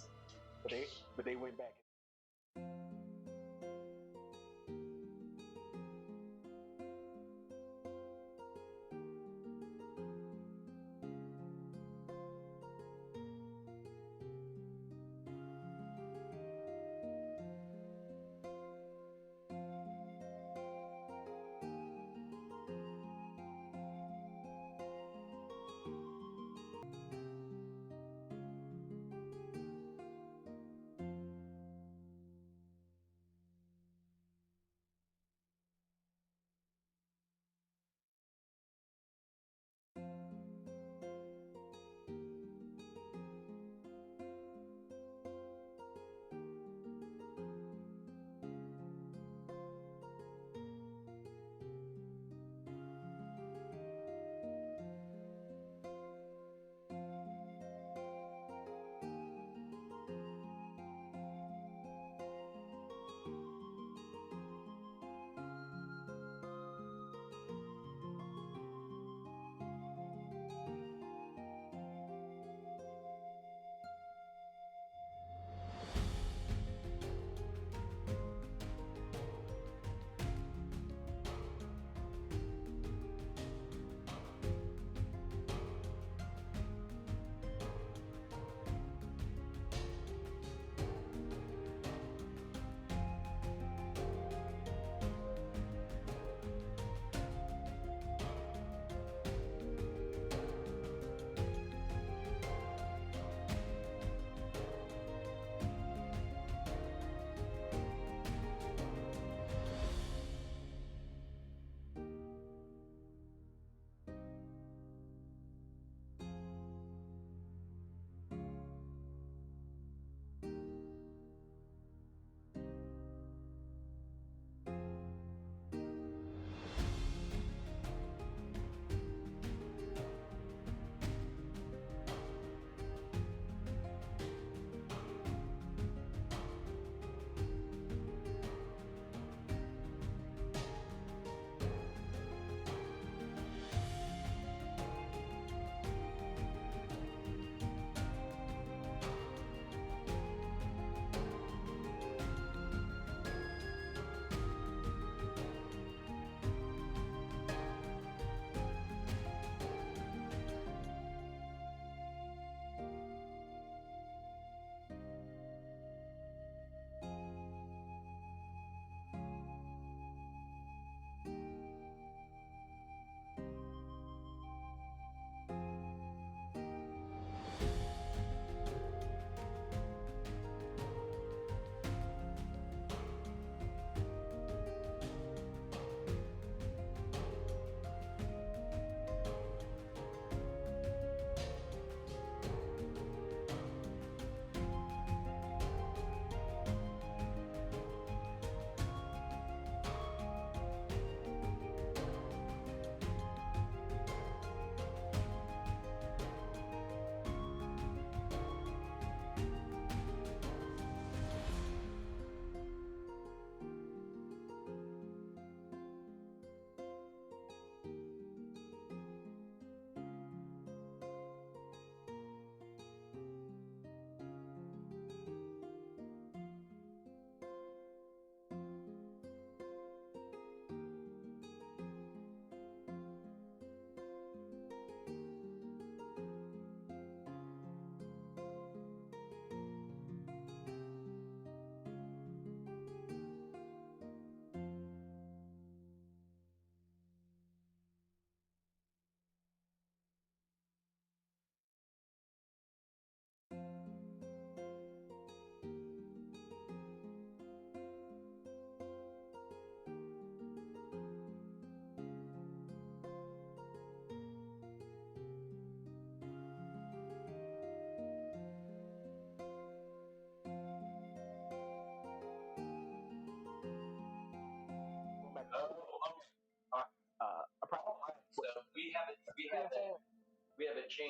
face. But they went back.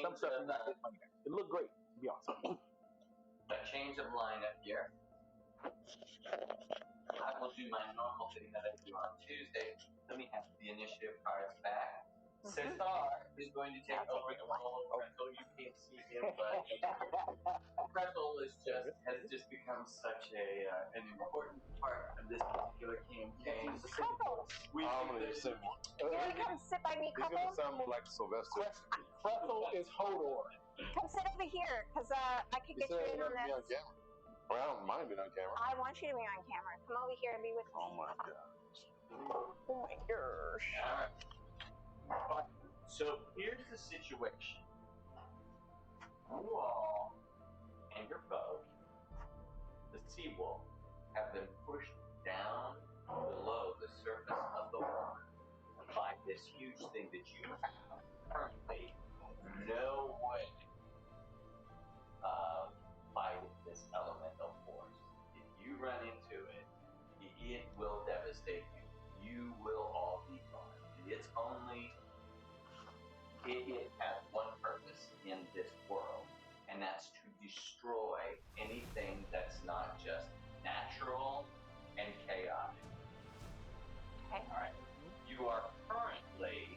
some stuff you're not getting money back. It looked great, to be honest. A change of lineup here. I will do my normal thing that I do on Tuesday. Let me have the initiative cards back. Cesar is going to take over the role of Pretzel. You can't see him, but Pretzel has just become such an important part of this particular campaign. Couples. I'm gonna just sit. You want to come sit by me, He's gonna Couples? sound more like Sylvester. Pretzel is Hodor. Come sit over here, because I could get you in on Be on this. camera. Well, I don't mind being on camera. I want you to be on camera. Come over here and be with me. Oh my god. Oh my gosh. All right. So here's the situation. You all and your boat, the sea wolf, have been pushed down below the surface of the water by this huge thing that you have currently no way of fighting this elemental force. If you run into it, it will devastate you. You will all be gone. It's only, it has one purpose in this world, and that's to destroy anything that's not just natural and chaotic. Okay. All right. You are currently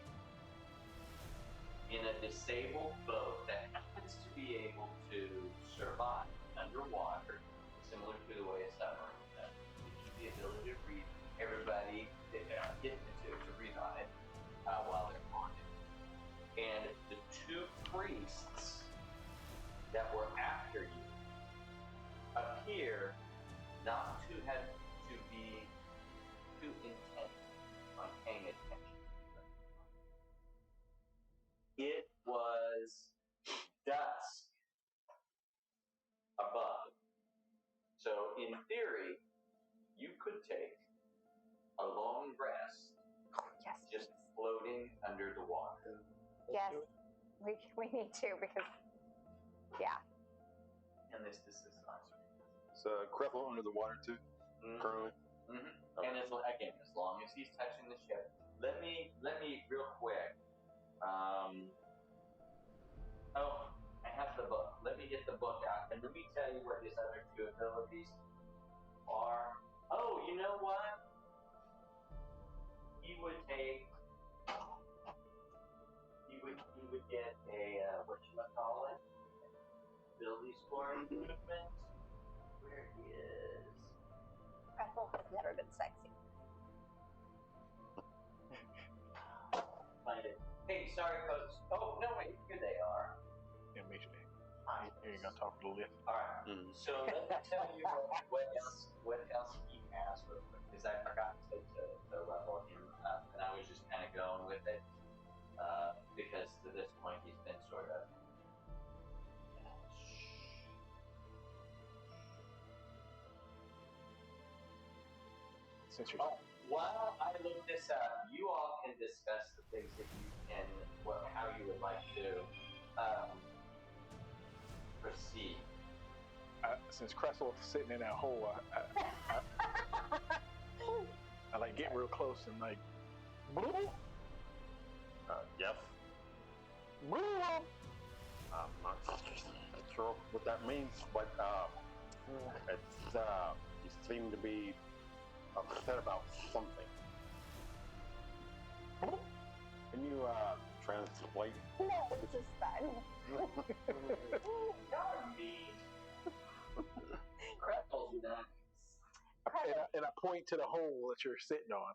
in a disabled boat that happens to be able to survive underwater, similar to the way a submarine does. It gives you the ability to breathe. Everybody get to breathe on it while they're on it. And the two priests that were after you appear not to have to be too intent on paying attention. It was dusk above. So in theory, you could take a long rest Yes. just floating under the water. Yes. We need to, because, yeah. And this is nice. So Creflo under the water too, currently. Mm-hmm. And again, as long as he's touching the ship, let me real quick. Oh, I have the book. Let me get the book out, and let me tell you what his other two abilities are. Oh, you know what? He would take. He would get a whatchamacallit, ability score improvement. Where is? Pretzel has never been sexy. Find it. Hey, sorry, folks. Oh no, wait, here they are. Yeah, make sure you're gonna talk to the lift. All right. So let me tell you what else he has real quick, because I forgot to level him up, and I was just kind of going with it because to this point he's been sort of. Since you're While I look this up, you all can discuss the things that you can, how you would like to proceed. Since Cresswell's sitting in that hole, I like get real close and like, Yes. I'm not sure what that means, but it's you seem to be upset about something. Can you translate? No, it's just fun. Crackle's nice. and I point to the hole that you're sitting on.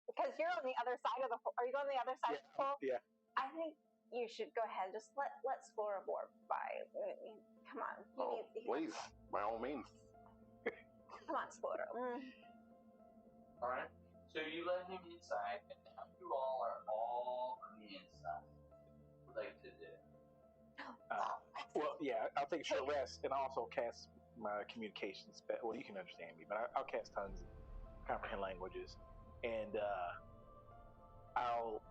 Because you're on the other side of the hole. Are you on the other side of the hole? Yeah. I think you should go ahead. Just let Scoreboard by. Come on. Please, by all means. Come on, Scoreboard. All right. So you let him inside, and now you all are all on the inside. What would you like to do? Well, yeah, I'll take a short rest and also cast my communication spell. Well, you can understand me, but I'll cast tongues and comprehend languages, and I'll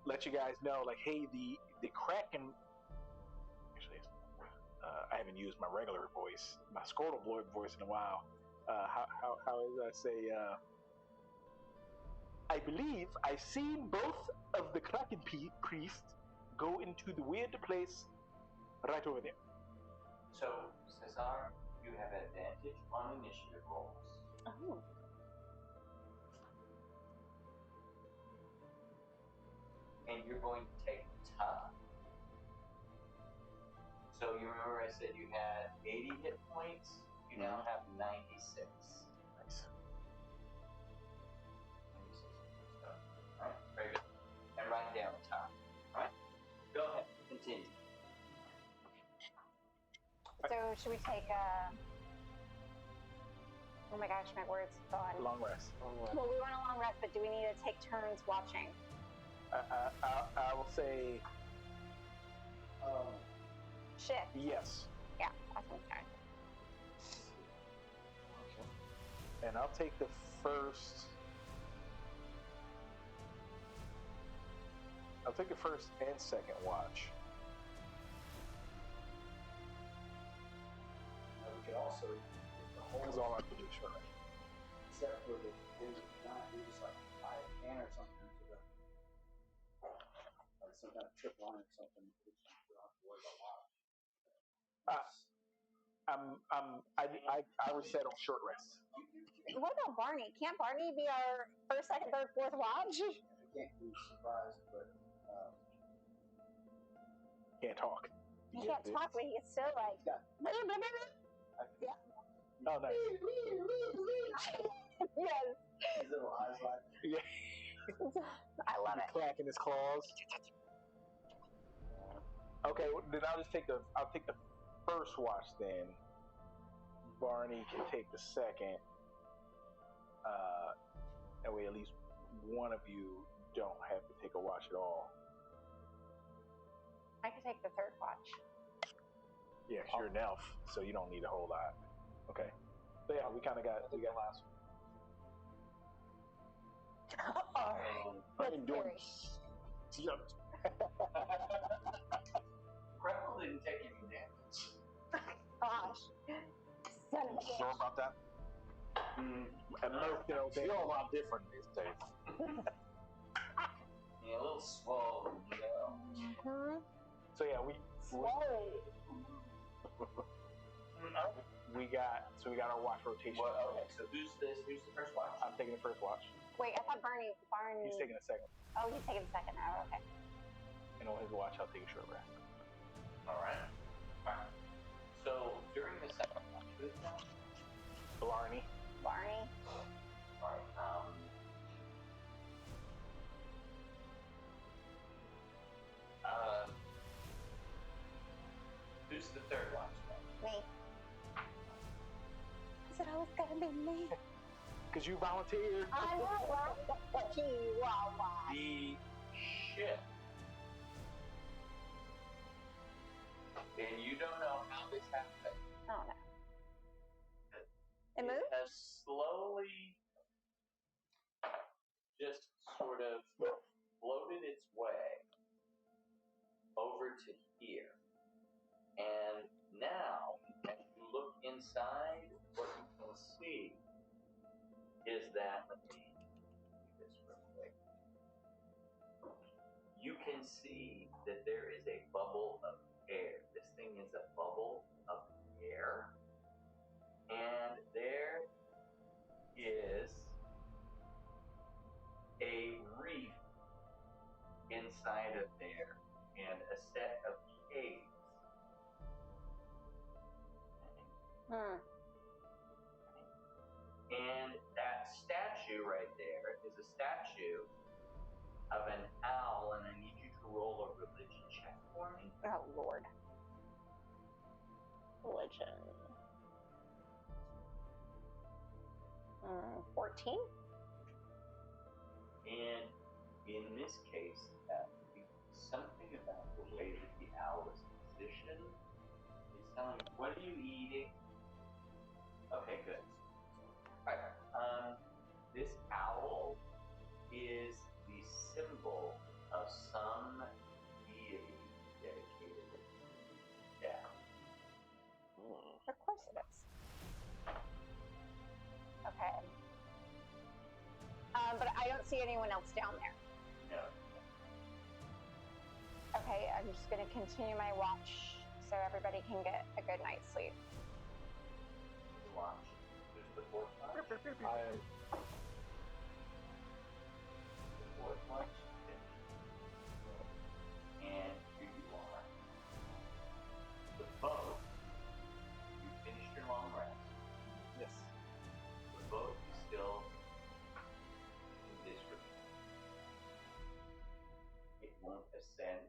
let you guys know, like, hey, the Kraken. Actually, I haven't used my regular voice, my Scoreboard voice in a while. How did I say? I believe I've seen both of the Kraken priests go into the weird place right over there. So, Cesar, you have advantage on initiative rolls. Oh. And you're going to take tough. So you remember I said you had 80 hit points? You now have 96. Nice. 96. Alright, very good. And write down tough. Alright? Go ahead, continue. So should we take oh my gosh, my words gone. Long rest. Well, we want a long rest, but do we need to take turns watching? I will say Shift. yes. Yeah, that's okay. And I'll take the first. I'll take the first and second watch. We could also, Because all I can do is short rest. except for the end of the night, we just like tie a can or something to the, like some kind of trip line or something. We don't have to worry about watch. I reset on short rest. What about Barney? Can't Barney be our first, second, third, fourth watch? We can't be surprised, but Can't talk. He can't talk, but he can still like. yeah. Oh, nice. Yes. His little eyes like. Yeah. I love it. Clacking his claws. Okay, well, then I'll take the first watch then. Barney can take the second. That way, at least one of you don't have to take a watch at all. I could take the third watch. Yeah, 'cause you're an elf, so you don't need a whole lot. Okay. So yeah, we got last Oh, that's scary. Gretel didn't take any damage. Gosh. Son of a bitch. Sure about that? Emotional Feel a lot different these days. Yeah, a little swollen, you know. So yeah, we got our watch rotation. Well, okay, so who's the first watch? I'm taking the first watch. Wait, I thought Barney. He's taking the second. Oh, he's taking the second now. Okay. And on his watch, I'll take a short rest. All right. So during the second watch, who's that? Blarney. Barney. All right. Who's the third watch? Me. I said I was gonna be me. Because you volunteered. I know, right? Chihuahua. The ship. And you don't know how this happened. Oh no. It moved? Has slowly just sort of floated its way over to here. And now, as you look inside, what you can see is that, let me do this real quick. You can see that there is a bubble of air. This thing is a bubble of air. And there is a reef inside of there and a set of caves. And that statue right there is a statue of an owl, and I need you to roll a religion check for me. Oh Lord. Religion. 14? And in this case, something about the way that the owl is positioned is telling you, what are you eating? Okay, good. All right. This owl is the symbol of some deity dedicated to death. Of course it is. Okay. But I don't don't see anyone else down there. No. Okay, I'm just going to continue my watch so everybody can get a good night's sleep. You watch. There's the fourth watch. I am. The fourth watch finished. And here you are. The boat. You finished your long rest. Yes. The boat is still in this room. It won't ascend.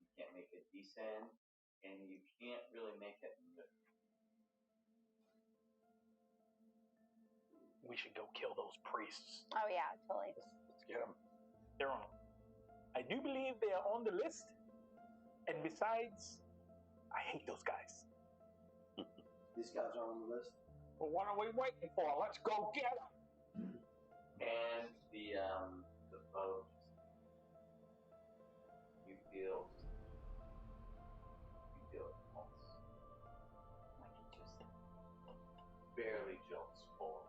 You can't make it descend, and you can't really make it move. We should go kill those priests. Oh, yeah, totally. Let's get them. They're on. I do believe they are on the list. And besides, I hate those guys. These guys are on the list. Well, what are we waiting for? Let's go get them. And the boat, you feel it pulse. Like it just barely jolts forward.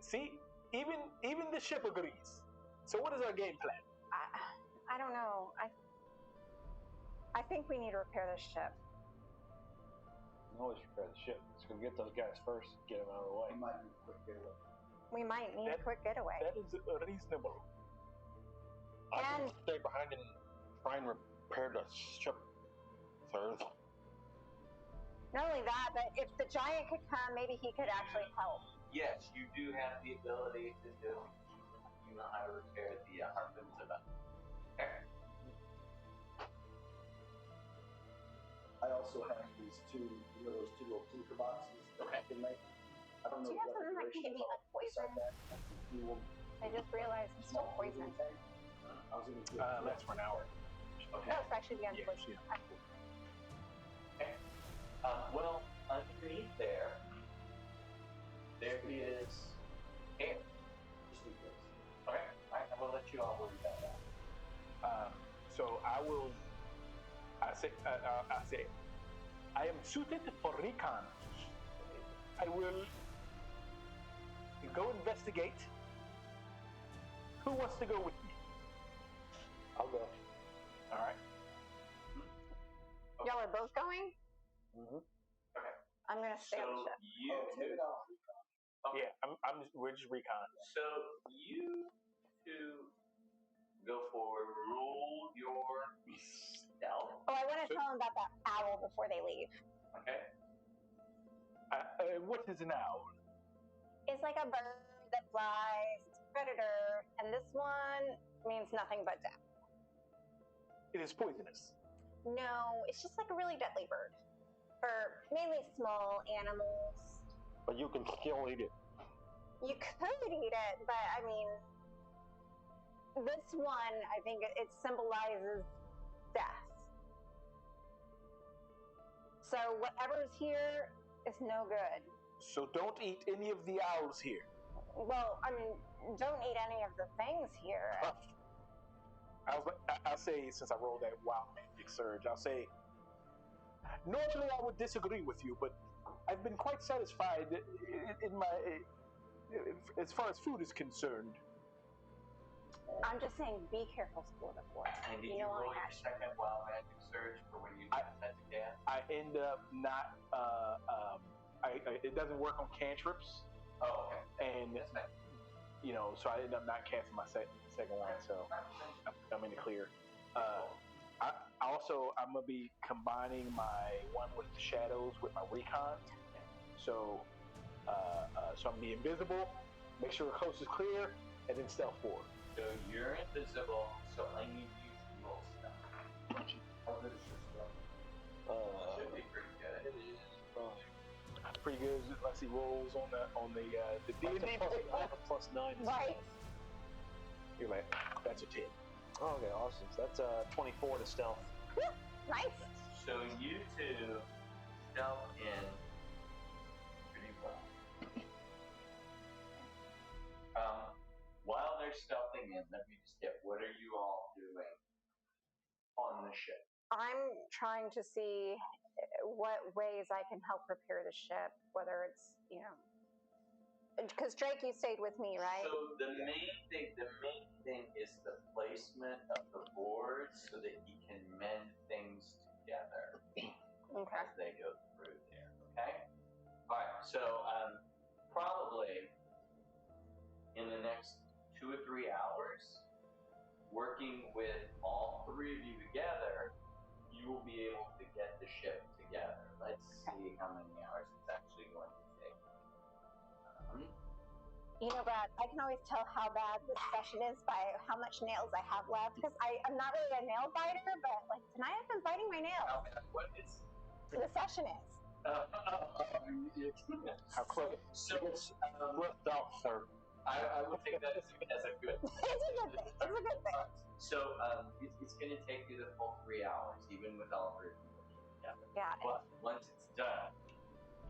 See, even the ship agrees. So what is our game plan? I don't know. I think we need to repair this ship. We can always repair the ship. Let's go get those guys first. Get them out of the way. We might need a quick getaway. We might need a quick getaway. That is reasonable. I And- can stay behind and try and repair the ship, sir. Not only that, but if the giant could come, maybe he could actually help. Yes, you do have the ability to do it. You know how to repair the harpoons of it. Okay. I also have these two, those two little tinker boxes that I can make. I don't know Do you have what something that can give me like poison? You will I just realized it's still poison. I was gonna do That's for an hour. Okay. No, it's actually the Yeah, unpoison. yeah. Well, underneath there is air. just in case. Okay. I will let you all worry about that. So I say, I am suited for recon. I will go investigate. Who wants to go with me? I'll go. All right. Y'all are both going? Mm-hmm. Okay. I'm going to stay on the So ship. you Maybe two. not. Okay. Yeah, we're just recon. So you two go forward. Roll your stealth. Oh, I want to tell them about that owl before they leave. Okay. What is an owl? It's like a bird that flies. It's a predator. And this one means nothing but death. It is poisonous. No, it's just like a really deadly bird. For mainly small animals. But you can still eat it. You could eat it, but I mean, this one, I think it symbolizes death. So whatever's here is no good. So don't eat any of the owls here. Well, I mean, don't eat any of the things here. I'll say, since I rolled that wild magic surge, I'll say, normally I would disagree with you, but I've been quite satisfied in my, as far as food is concerned. I'm just saying, be careful, School of the Force. And did you know roll I your have. second wild magic surge for when you detect gas? I end up not, it doesn't work on cantrips, Oh, okay. and, That's fine. you know, so I end up not casting my second one, so I'm in the clear. I'm going to be combining my one with the shadows with my recon. So I'm going to be invisible, make sure the coast is clear, and then stealth forward. So you're invisible, so I need you to roll stuff. How good is your stuff? Should be pretty good. It is fine. That's pretty good. Let's see rolls on the D&D. I have a +9. Right. You're like, that's a 10. Oh, okay, awesome. So that's 24 to stealth. Woo, nice. So you two stealth in pretty well. While they're stealthing in, let me just get, what are you all doing on the ship? I'm trying to see what ways I can help repair the ship, whether it's, because Drake, you stayed with me, right? So the main thing is the placement of the boards so that he can mend things together Okay. as they go through there. Okay. All right. So probably in the next 2 or 3 hours, working with all 3 of you together, you will be able to get the ship together. Let's see how many hours it's actually going to take. Brad, I can always tell how bad this session is by how much nails I have left, because I'm not really a nail biter, but like tonight I've been biting my nails. What is? The session is. How close? So It's left out, sir. I would take that as a good. It's a good thing. It's a good thing. So it's going to take you the full 3 hours, even with all 3 of you working together. Yeah. But once it's done,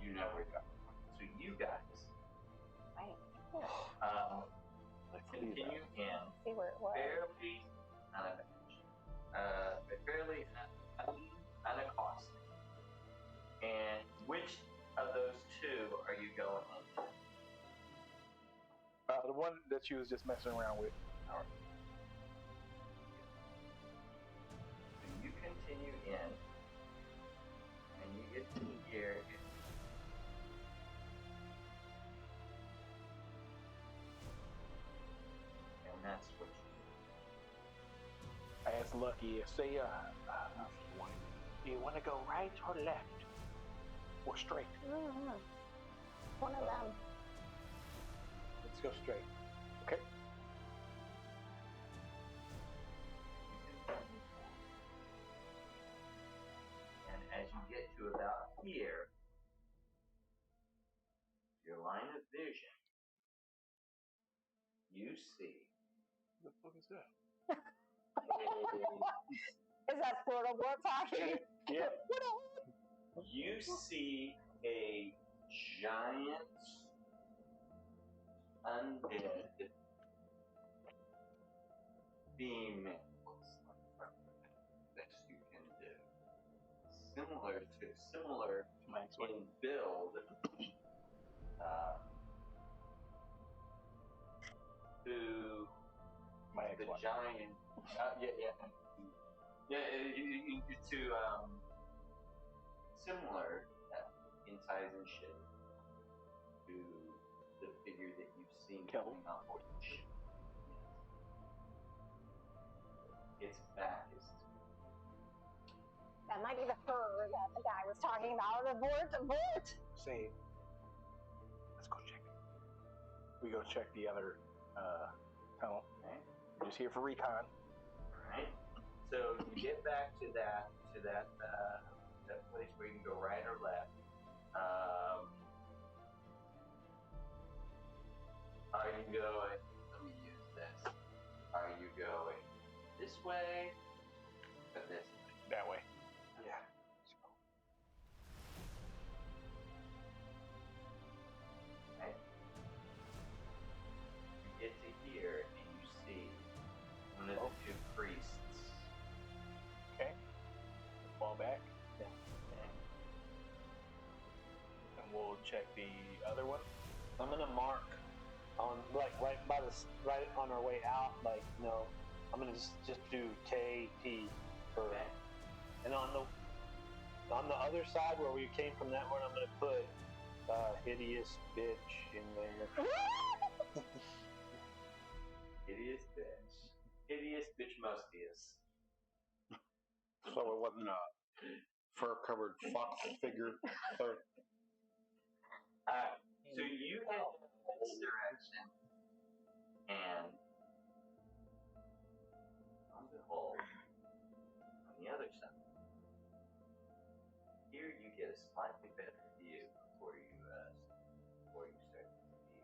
you know where you're going. So you guys continue in See where it was. fairly unaccosted. And which of those 2 are you going into? The one that you was just messing around with. All right. So you continue in, and you get to here. And that's what you I asked Lucky if say, do you want to go right or left or straight? Mm-hmm. One of them. Let's go straight. Okay. And as you get to about here, your line of vision, you see. What the fuck is that? Is that Squirtle Boy talking? Yeah. You see a giant undead female. Best you can do. Similar in build to the giant. To similar in size and shape to the figure that you've seen coming on board the ship. Yes. Its back is. That might be the fur that the guy was talking about. Abort. Say, let's go check. We go check the other tunnel. Okay. We're just here for recon. Right. So you get back to that place where you can go right or left. Are you going? Let me use this. Are you going this way or this way? That way. Yeah. Okay. You get to here and you see one of the 2 priests. Okay. Fall back. Yeah. Okay. And we'll check the other one. I'm gonna mark on right on our way out. I'm gonna just do KP for. Okay. And on the other side where we came from, that one, I'm gonna put hideous bitch in there. Hideous bitch. Hideous bitch mostius. So it wasn't a fur-covered fox figure. Alright, so you head in this direction, and on the whole, on the other side, here you get a slightly better view before you start to see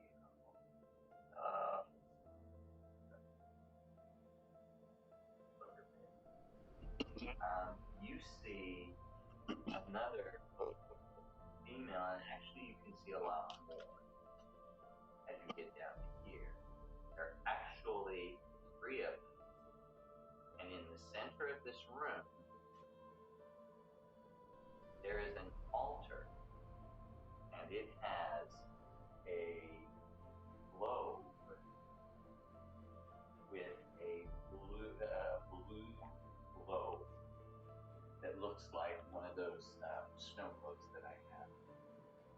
you see another female, and actually you can see a lot more as you get down to here. There are actually 3 of them, and in the center of this room looks like one of those snow globes that I have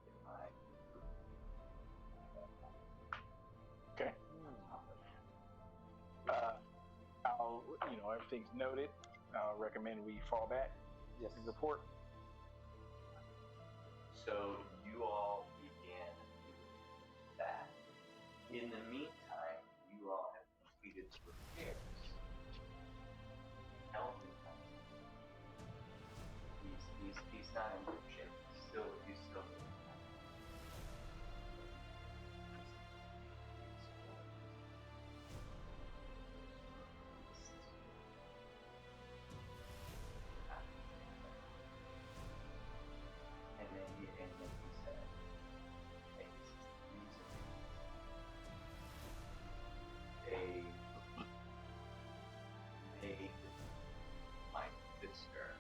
in my. Okay. Everything's noted. I'll recommend we fall back. Yes. And report. So you all begin doing that. In the meantime, you all have completed the repairs. Kelvin comes in. He's not in good shape. He's still and then he said, hey, this is the reason they made my sister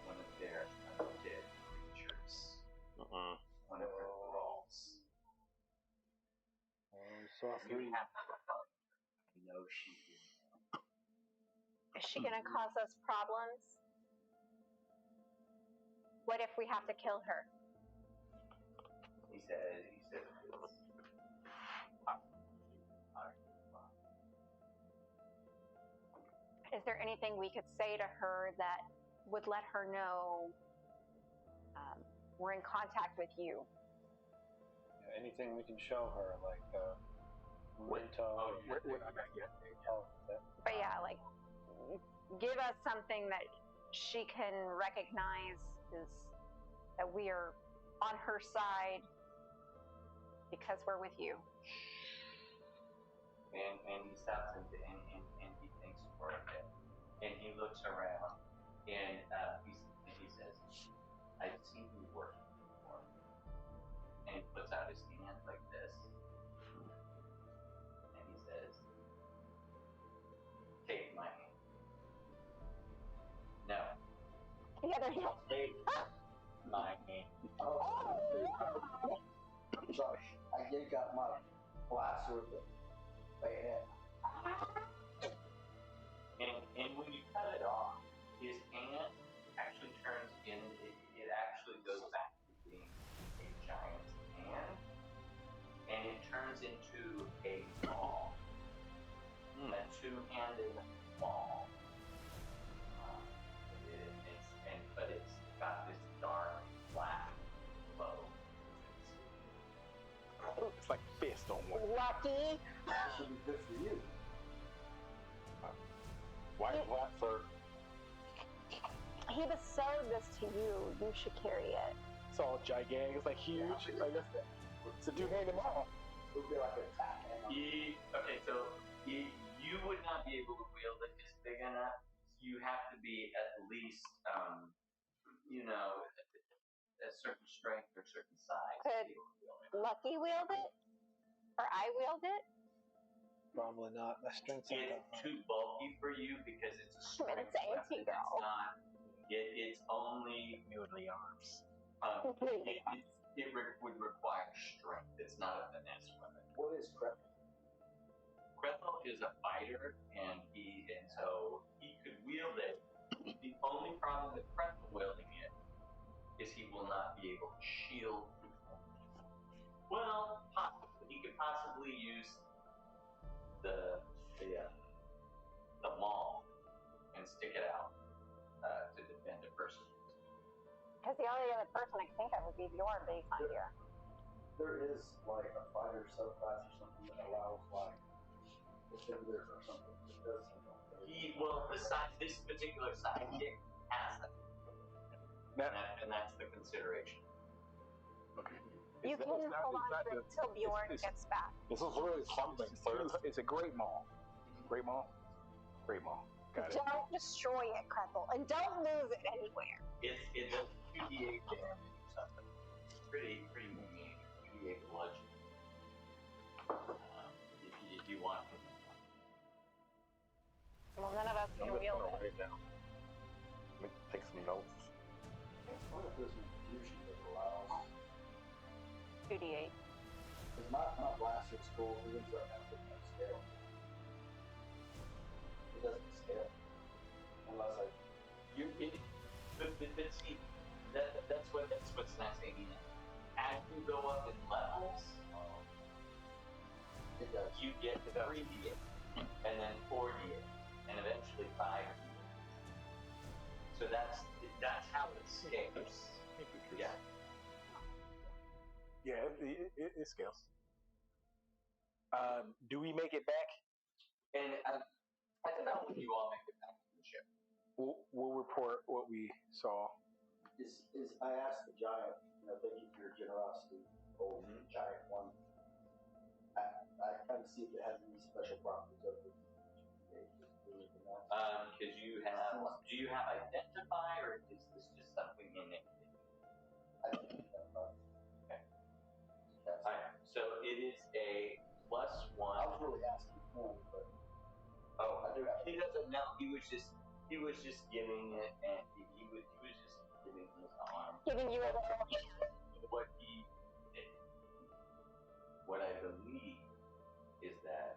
one of their undead creatures. One of her thralls. Saw three. You have to find her. I know she is. Is she going to cause us problems? What if we have to kill her? He said Is there anything we could say to her that would let her know we're in contact with you? Anything we can show her, like memento. We're not back yet. But yeah, like, give us something that she can recognize is that we are on her side because we're with you. And he stops and he thinks for a bit. And he looks around and he says, I've seen you working before. And he puts out his hand like this. And he says, take my hand. No. The other hand. Take my hand. I'm sorry. I yank out my blaster with the bayonet. And when you cut it off, his hand actually turns in, it actually goes back to being a giant's hand, and it turns into a maul, a two-handed maul. But it's got this dark black glow to it. It's like fist on one. Lucky. This would be good for you. Why sir? He bestowed this to you. You should carry it. It's all gigantic. It's like huge. Like it's a two-handed maul. It would be like a tap hand. You would not be able to wield it. It's big enough. You have to be at least, a certain strength or certain size. Could Lucky wield it? Or I wield it? Probably not. My strength's not that It's high. too bulky for you because it's a strength It's a weapon. antique girl. It's not. It's only Noodly arms. it would require strength. It's not a finesse weapon. What is crap? Krethel is a fighter, and so he could wield it. The only problem with Krethel wielding it is he will not be able to shield people. Well, possibly. He could possibly use the maul and stick it out to defend a person. Because the only other person I can think of would be Bjorn, but he's not here. There is like a fighter subclass or something that allows like defenders or something. It does seem like This particular sidekick has that. And that's the consideration. Okay. You can hold on to it until Bjorn gets back. This is really something, sir. It's a great maul. Great maul. Great maul. Got it. Don't destroy it, Krethel, and don't lose it anywhere. It does 2d8 damage or something. Pretty mean. 2d8 bludgeoning. If you want to. Well, none of us can wield it. Write it down. Let me take some notes. what if there's an infusion that allows? 2d8. Because my blaster's cool. It looks right now, it doesn't scale. It doesn't scale unless I. The get 3d8, and then 4d8, and eventually 5d8. So that's how it scales. Yeah. Yeah, it scales. Do we make it back? And that's about when you all make it back to the ship. We'll report what we saw. Is I asked the giant, thank you for your generosity, old giant one. I kind of see if it has any special properties over it. Because do you have identify, or is this just something innate? I think identify. Okay. Alright, so it is a +1. I was really asking for it, but I do have. He doesn't know. He was just giving it, and he was just giving his arm. Giving you a little. What I believe is that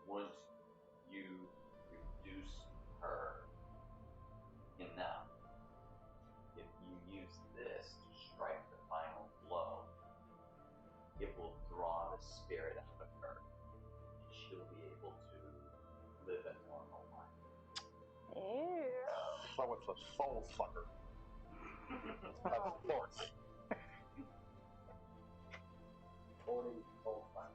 once you reduce her enough, if you use this to strike the final blow, it will draw the spirit out of her, and she'll be able to live a normal life. Ew. So it's a soul sucker. Of course. 40 old fire.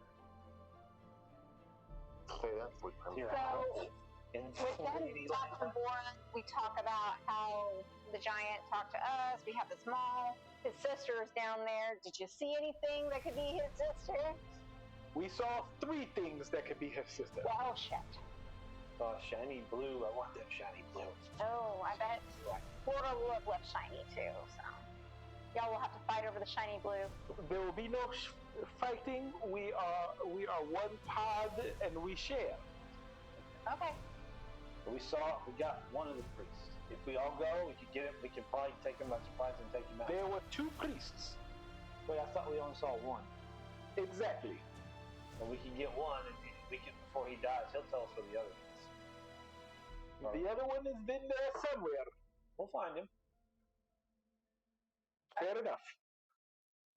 Say that's what comes So, out. with them on board, we talk about how the giant talked to us. We have the small. His sister is down there. Did you see anything that could be his sister? We saw 3 things that could be his sister. Well, shit. Shiny blue. I want that shiny blue. Oh, I bet Florida will have left shiny too. So, y'all will have to fight over the shiny blue. There will be no fighting. We are one pod and we share. Okay. We got one of the priests. If we all go, we could get it. We can probably take him by surprise and take him out. There were 2 priests. Wait, I thought we only saw one. Exactly. And we can get one, and we can, before he dies, he'll tell us where the other is. The other one has been there somewhere. We'll find him. Fair enough.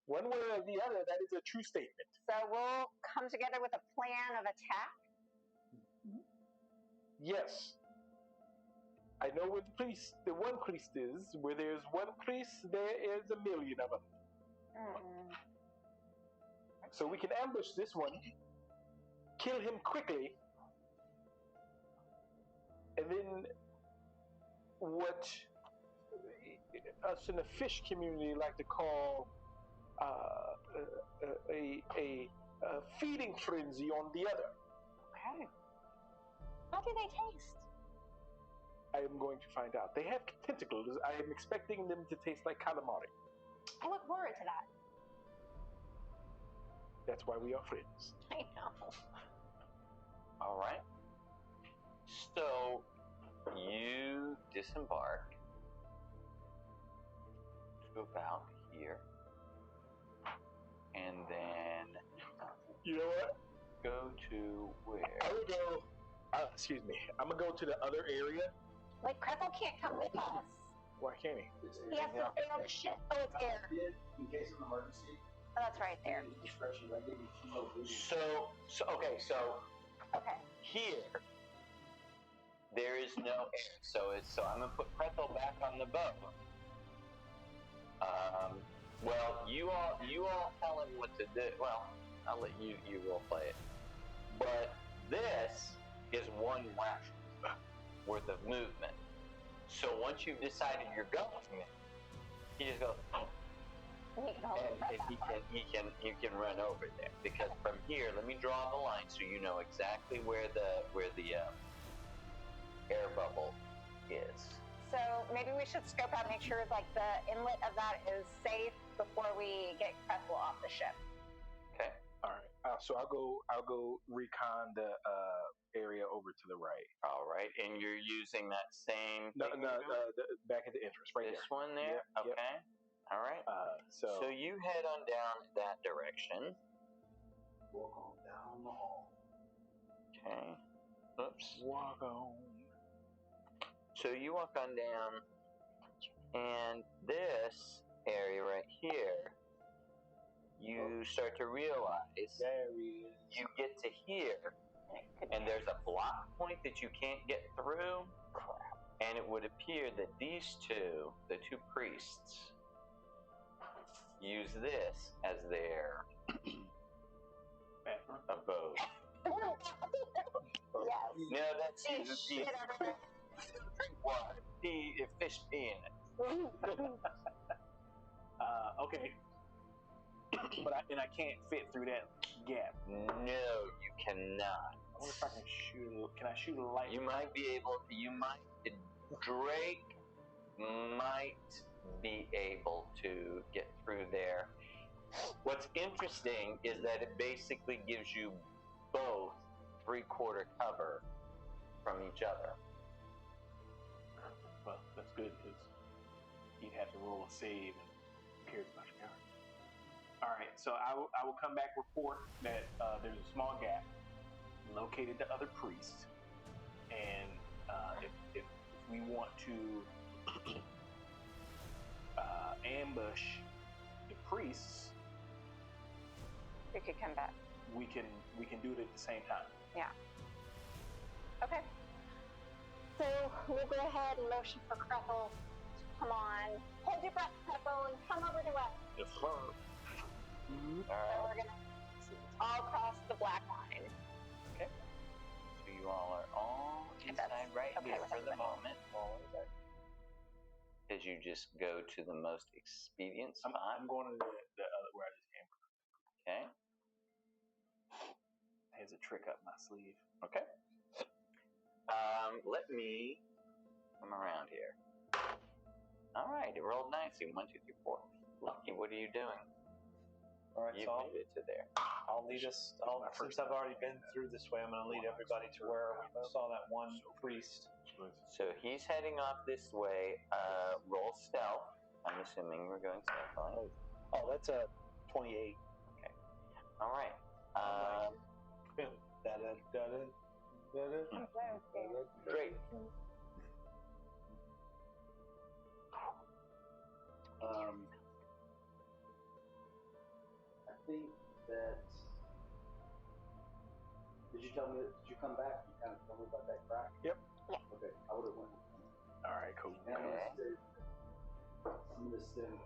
One way or the other, that is a true statement. So we'll come together with a plan of attack. Yes. I know where the one priest is. Where there's one priest, there is a million of them. So we can ambush this one, kill him quickly, and then what us in the fish community like to call a feeding frenzy on the other. Okay. How do they taste? I am going to find out. They have tentacles. I am expecting them to taste like calamari. I look forward to that. That's why we are friends. I know. All right. So you disembark to about here, and then You know what? go to where? I would go. Excuse me. I'm gonna go to the other area. Like, Kreppel can't come with us. Why can't he? He has to stay on the ship. Oh, it's air. In case of emergency. Oh, that's right there. Discretion. I gave you 2 more booties. So Okay. here there is no air. So I'm gonna put Kreppel back on the boat. Well, you all tell him what to do. Well, I'll let you role play it. But this is 1 round worth of movement. So once you've decided you're going, he just goes, You can hold it right and you can run over there, because from here, let me draw the line so you know exactly where the air bubble is. So maybe we should scope out, make sure like the inlet of that is safe before we get Kreppel off the ship. Okay. All right. So I'll go recon the area over to the right. All right, and you're using that same No, thing back at the entrance, right this there. one there? Yep, yep. Okay. All right. So you head on down that direction. Walk on down the hall. Okay. Oops. walk on. So you walk on down, and this area right here, you start to realize There he is. you get to here, and there's a block point that you can't get through. And it would appear that these two, the two priests, use this as their abode. Yes. No, that's Shit everywhere. drink water. Fish pee in it. Okay. But I can't fit through that gap. No, you cannot. I wonder if I can shoot. Can I shoot a light? You might be able to. Drake might be able to get through there. What's interesting is that it basically gives you both 3/4 cover from each other. Well, that's good because he'd have to roll a save and appear to my counter. All right, so I will come back report that there's a small gap, located the other priest, and if we want to ambush the priests, We could come back. we can do it at the same time. Yeah. Okay. So we'll go ahead and motion for Kreppel to come on. Hold your breath, Kreppel, and come over to us. Yes, sir. All So right. we're gonna all cross the black line. Okay. So you all are all inside right okay here with for the everybody. moment. As you just go to the most expedient spot. I'm going to the other where I just came from. Okay. Has a trick up my sleeve. Okay. Let me come around here. All right, it rolled nicely. 1, 2, 3, 4. Lucky, what are you doing? All right, You so made it to there. I'll lead us. Since I've already been through this way, I'm going to lead everybody to where we saw that one priest. So he's heading off this way. Roll stealth. I'm assuming we're going stealth. Oh, that's a 28. All right. Great. I think that. Did you come back? You kind of told me about that crack? Yep. Yeah. Okay, I would have went. All right, cool. And I'm gonna send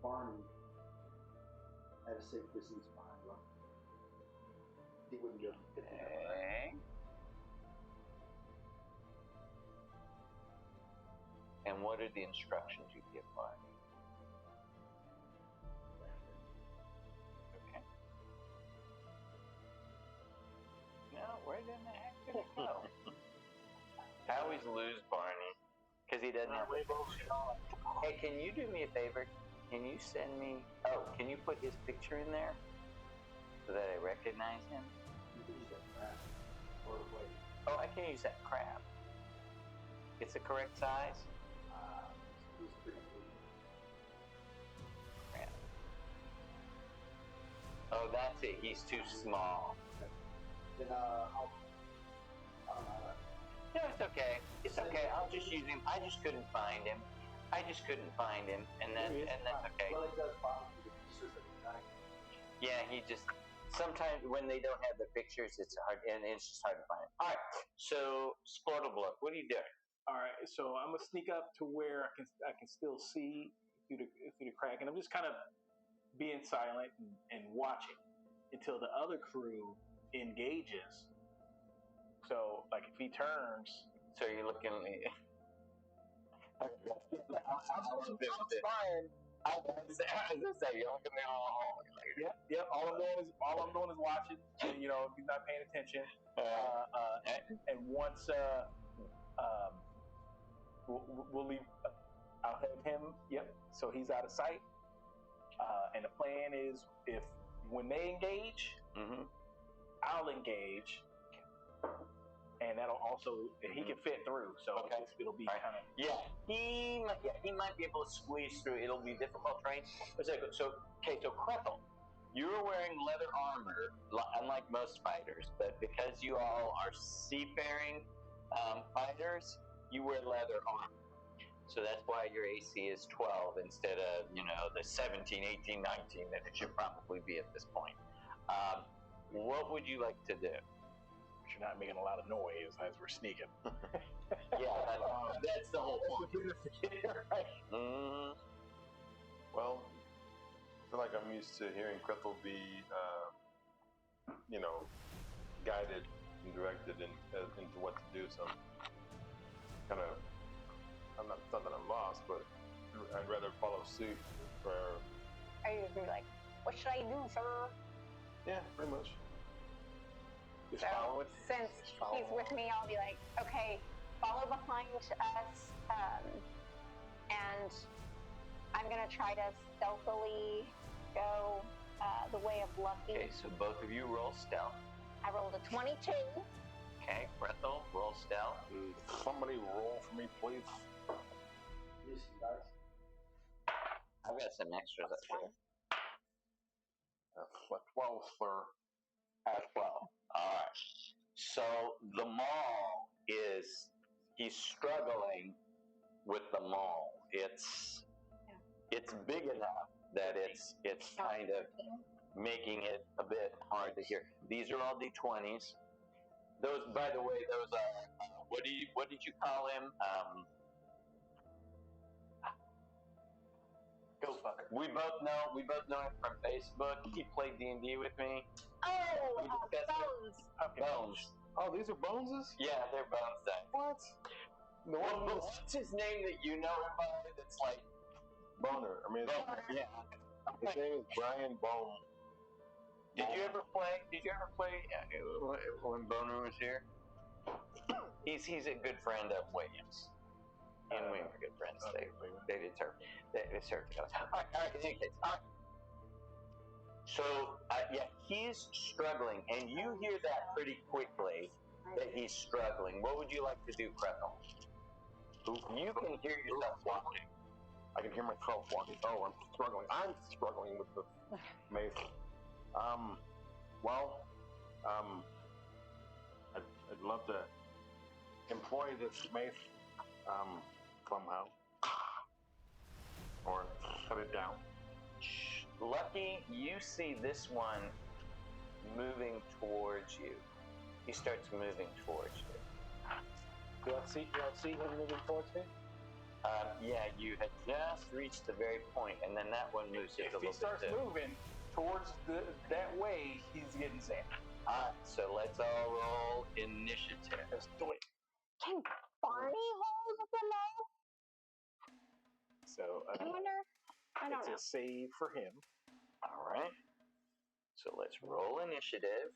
Barney at a safe distance behind him. He wouldn't be able to get there. Okay. And what are the instructions you give Barney? Okay. No, where the heck did it go? I always lose Barney because he doesn't have the picture. Hey, can you do me a favor? Can you send me? Oh, can you put his picture in there so that I recognize him? You can use that crack. Or wait. Oh, I can use that crab. It's the correct size. He's pretty cool. Crab. Oh, that's it. He's too small. Then I don't know. No, it's okay. It's okay. I'll just use him. I just couldn't find him. And that's okay. Well, it does bother me. It's just a night. Yeah, he just sometimes when they don't have the pictures, it's hard, and it's just hard to find. All right. So, Splortable, what are you doing? All right, so I'm gonna sneak up to where I can still see through the crack, and I'm just kind of being silent and watching until the other crew engages. So, like, if he turns, So you're looking. I'm fine. I was gonna say, you're looking at all. Yep. All I'm doing is watching. And, you know, if he's not paying attention. And once we'll leave. I'll have him. Yep. So he's out of sight. And the plan is, if when they engage, I'll engage, and that'll also he can fit through. So it'll be kind of he might be able to squeeze through. It'll be difficult terrain. So Kreppel, you're wearing leather armor, unlike most fighters, but because you all are seafaring fighters, you wear leather armor. So that's why your AC is 12 instead of, the 17, 18, 19 that it should probably be at this point. What would you like to do? not making a lot of noise as we're sneaking. Yeah, that's the whole point. Right? Mm-hmm. Well, I feel like I'm used to hearing Krethel be, guided and directed into what to do. So kind of, not that I'm lost, but I'd rather follow suit. Are you just gonna be like, what should I do, sir? Yeah, pretty much. Just So follow it. since he's with me, I'll be like, okay, follow behind us, and I'm gonna try to stealthily go the way of Lucky. Okay, so both of you roll stealth. I rolled a 22. Okay, Krethel, roll stealth. Somebody roll for me, please. Use some dice. I've got some extras up here. That's a 12, sir. At 12. All right. So the maul he's struggling with the maul. It's big enough that it's kind of making it a bit hard to hear. These are all D20s. Those, by the way, those are what did you call him? Go fucker. We both know him from Facebook. He played D&D with me. Oh, Bones. Bones. Oh, these are Boneses? Yeah, they're Bones dice. What? No one knows. What's his name that you know him by? That's like Boner. I mean, Boner. Yeah. his name is Brian Bone. Did you ever play when Boner was here? He's a good friend of Williams. He and William are good friends. They serve together. All right, in any case. All right. So, he's struggling, and you hear that pretty quickly, that he's struggling. What would you like to do, Krethel? You can hear yourself walking. I can hear myself walking. Oh, I'm struggling. I'm struggling with the mace. I'd love to employ this mace somehow, or shut it down. Lucky, you see this one moving towards you. He starts moving towards you. Do I see him moving towards me? Yeah, you had just reached the very point, and then that one moves just a little bit. If he starts moving towards that way, he's getting zapped. Alright, so let's all roll initiative. Let's do it. Can Barney hold the maul? So I wonder. I don't it's know. a save for him. Alright. So let's roll initiative.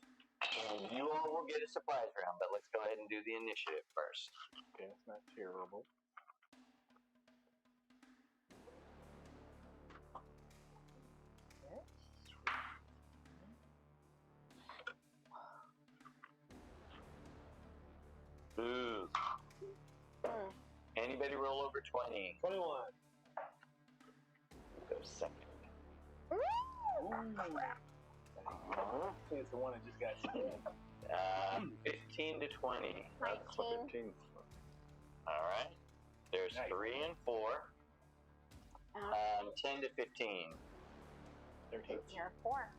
And you all will get a surprise round, but let's go ahead and do the initiative first. Okay, that's not terrible. Ooh. Anybody roll over 20? 21. Go second. It's the one that just got skinned. 15 to 20. 19. All right. There's Nice. 3 and 4. 10 to 15. 13. You're 4.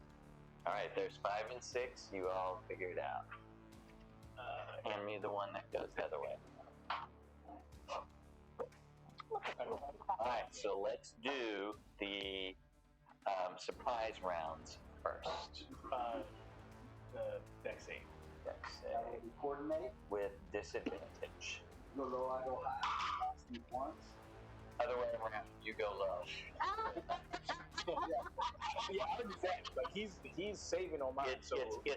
All right. There's 5 and 6. You all figure it out. Hand me the one that goes the other way. All right. So let's do the surprise rounds first. The deck save. Dex That will save be coordinate. with disadvantage. Go low, I go high. Last thing once. Other way around. You go low. Yeah, I would do that. Like he's saving on mine. It's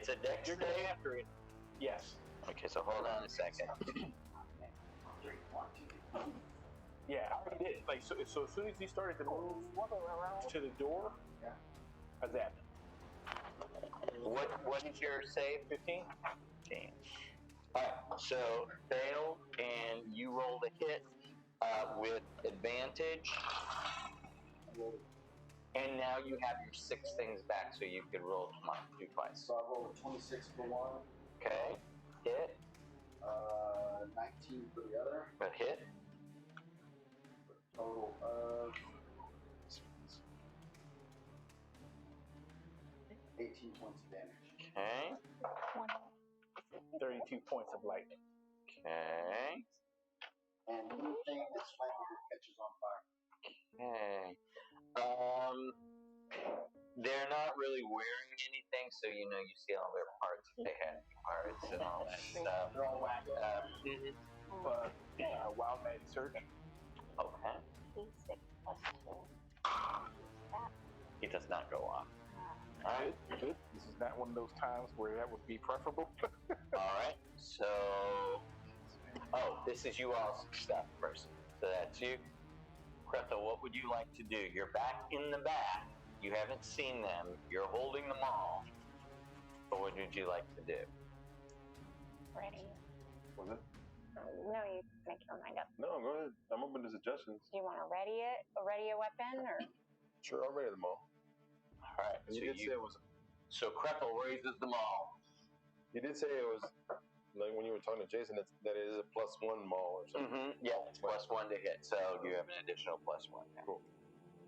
a dex you're going save. after it. Yes. Okay, so hold on a second. 3, 1, 2. Yeah, I already did. Like so as soon as he started to move to the door, Yeah. I zapped him. What is your save? 15. 15. All right, so fail, and you roll the hit with advantage. And now you have your 6 things back, so you can roll. Come on, do twice. So I rolled a 26 for one, Okay, hit, 19 for the other. a hit. Total of 18 points of damage. Okay, 32 points of lightning. Okay. And anything that's flammable catches on fire. Okay. They're not really wearing anything, so you see all their parts. If they had parts and all that stuff. They're all whacked up. Wild magic search. Okay. D6 plus 2. It does not go off. All right. Good. This is not one of those times where that would be preferable. All right. So, this is you all's stuff first. So that's you. Krethel, what would you like to do? You're back in the back. You haven't seen them. You're holding them all. But what would you like to do? Ready. Was it? No, you make your mind up. No, go ahead. I'm open to suggestions. Do you want to ready a weapon, or? Sure, I'll ready them all. All right. And you did say it was. So Krethel raises them all. You did say it was like when you were talking to Jason that it is a +1 maul or something. Mm-hmm. Yeah, it's +1 to hit, so you have an additional +1 now. Cool.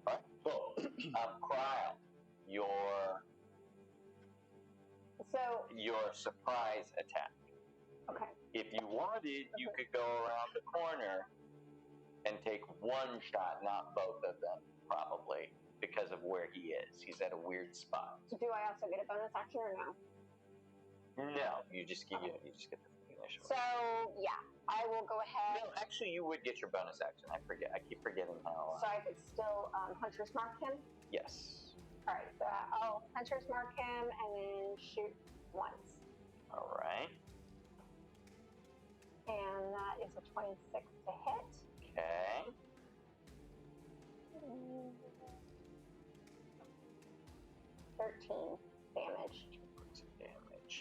All right. Cool. Cryle, your surprise attack. Okay. If you wanted, you could go around the corner and take one shot, not both of them, probably, because of where he is. He's at a weird spot. Do I also get a bonus action or no? No, you just get the initial. So yeah, I will go ahead. No, actually, you would get your bonus action. I forget. I keep forgetting how. So I could still hunter's mark him. Yes. All right. So I'll hunter's mark him and then shoot once. All right. And that is a 26 to hit. Okay. 13 damage. Damage.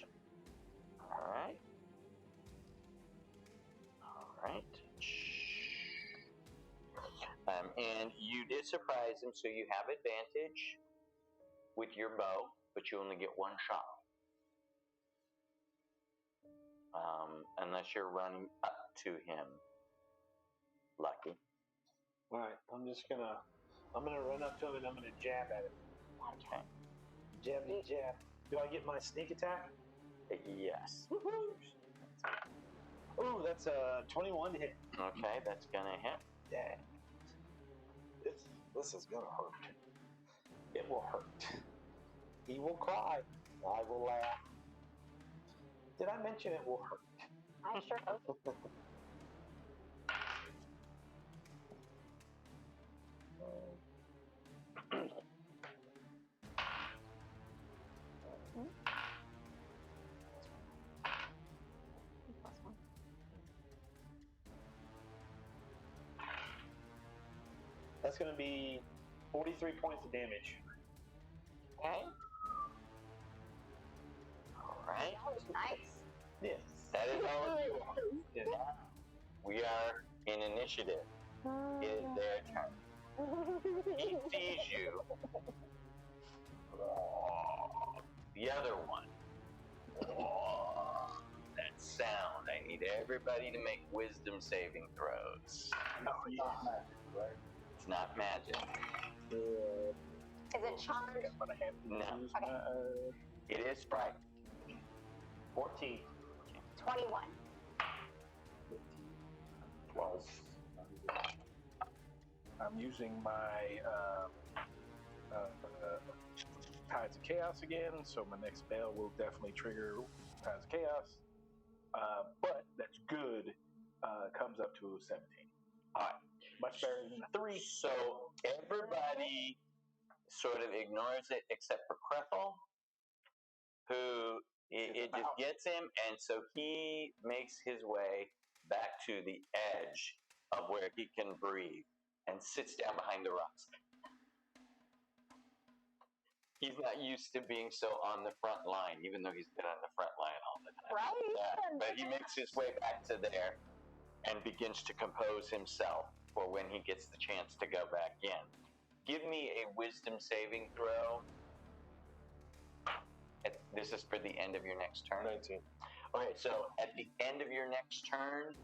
All right. And you did surprise him, so you have advantage with your bow, but you only get one shot. Unless you're running up to him, Lucky. All right, I'm gonna run up to him and I'm gonna jab at him. Okay. Jabby jab. Do I get my sneak attack? Yes. Ooh, that's a 21 to hit. Okay, that's gonna hit. Yeah. This is gonna hurt. It will hurt. He will cry. I will laugh. Did I mention it will hurt? I sure hope. That's going to be 43 points of damage. Okay. All right. That was nice. Yes. That is all of you. Yes. We are in initiative. It is their turn. He sees you. The other one. That sound. I need everybody to make wisdom saving throws. Not magic, right? It's not magic. Is it charmed? No. Okay. It is fright. 14. 21. 12. I'm using my Tides of Chaos again, so my next spell will definitely trigger Tides of Chaos. But that's good. Comes up to 17. All right. Much better than a 3. So everybody sort of ignores it except for Krethel, who it just gets him, and so he makes his way back to the edge of where he can breathe and sits down behind the rocks. He's not used to being so on the front line, even though he's been on the front line all the time. Right? Yeah, but he makes his way back to there and begins to compose himself for when he gets the chance to go back in. Give me a wisdom saving throw. This is for the end of your next turn. 19. Okay, so at the end of your next turn,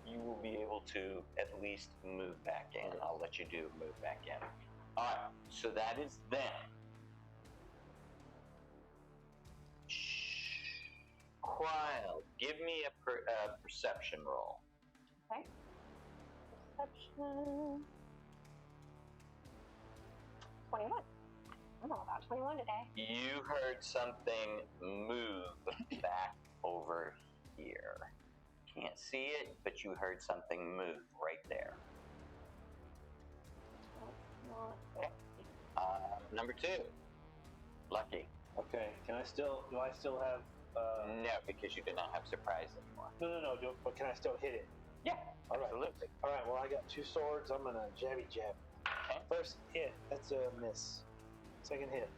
you will be able to at least move back in. I'll let you move back in. All right, so that is them. Cryle, give me a perception roll. Okay. Perception. 21. I'm all about 21 today. You heard something move back over here. Can't see it, but you heard something move right there. Okay. Number 2, Lucky. Okay. Do I still have? No, because you do not have surprise anymore. No. But can I still hit it? Yeah, All right. absolutely. All right. Well, I got 2 swords. I'm gonna jabby jab. Okay. First hit. That's a miss. Second hit.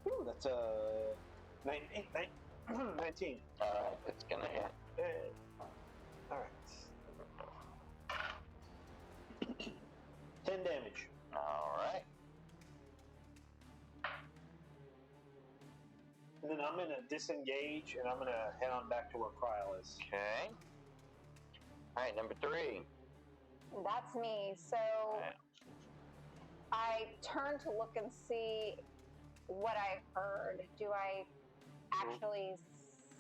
Ooh, that's a 19. All right, it's gonna hit. All right. 10 damage. All right. And then I'm gonna disengage, and I'm gonna head on back to where Cryle is. Okay. All right, number 3. That's me. So I turn to look and see what I heard. Do I actually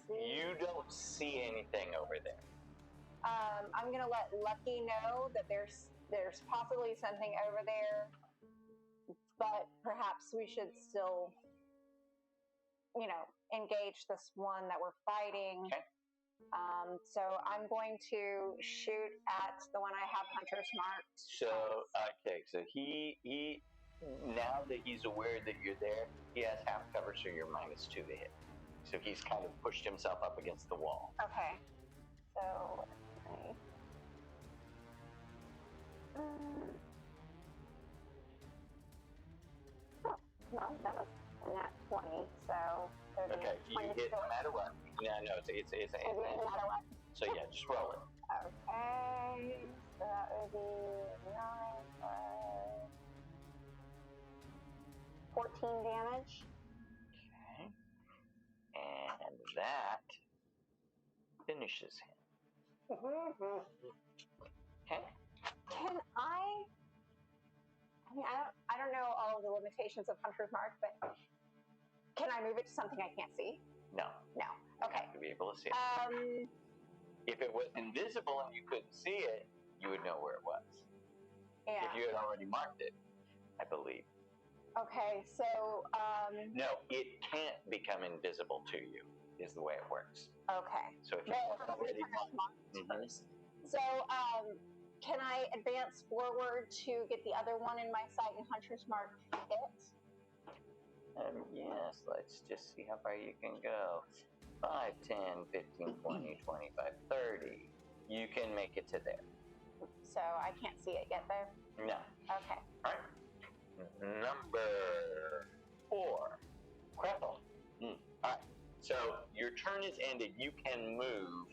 see? You don't see anything over there. I'm gonna let Lucky know that there's possibly something over there, but perhaps we should still, engage this one that we're fighting. Okay. So I'm going to shoot at the one I have hunter's marked. So he now that he's aware that you're there, he has half cover, so you're -2 to hit. So he's kind of pushed himself up against the wall. Okay. So okay. No, that was not 20. So Okay, you hit no matter what. No, it's no matter what. So yeah, just roll it. Okay, so that would be 9 plus 14 damage. Okay. And that finishes him. Okay. Can I don't know all of the limitations of Hunter's Mark, but can I move it to something I can't see? No. No. Okay. You have to be able to see it. If it was invisible and you couldn't see it, you would know where it was. Yeah. If you had already marked it, I believe. Okay, so No, it can't become invisible to you, is the way it works. okay. So if you already marked first. So can I advance forward to get the other one in my sight and Hunter's Mark hit? Yes, let's just see how far you can go. 5, 10, 15, 20, 25, 30. You can make it to there. So I can't see it yet, though? No. Okay. All right. Number 4. Crapple. All right. So your turn is ended. You can move.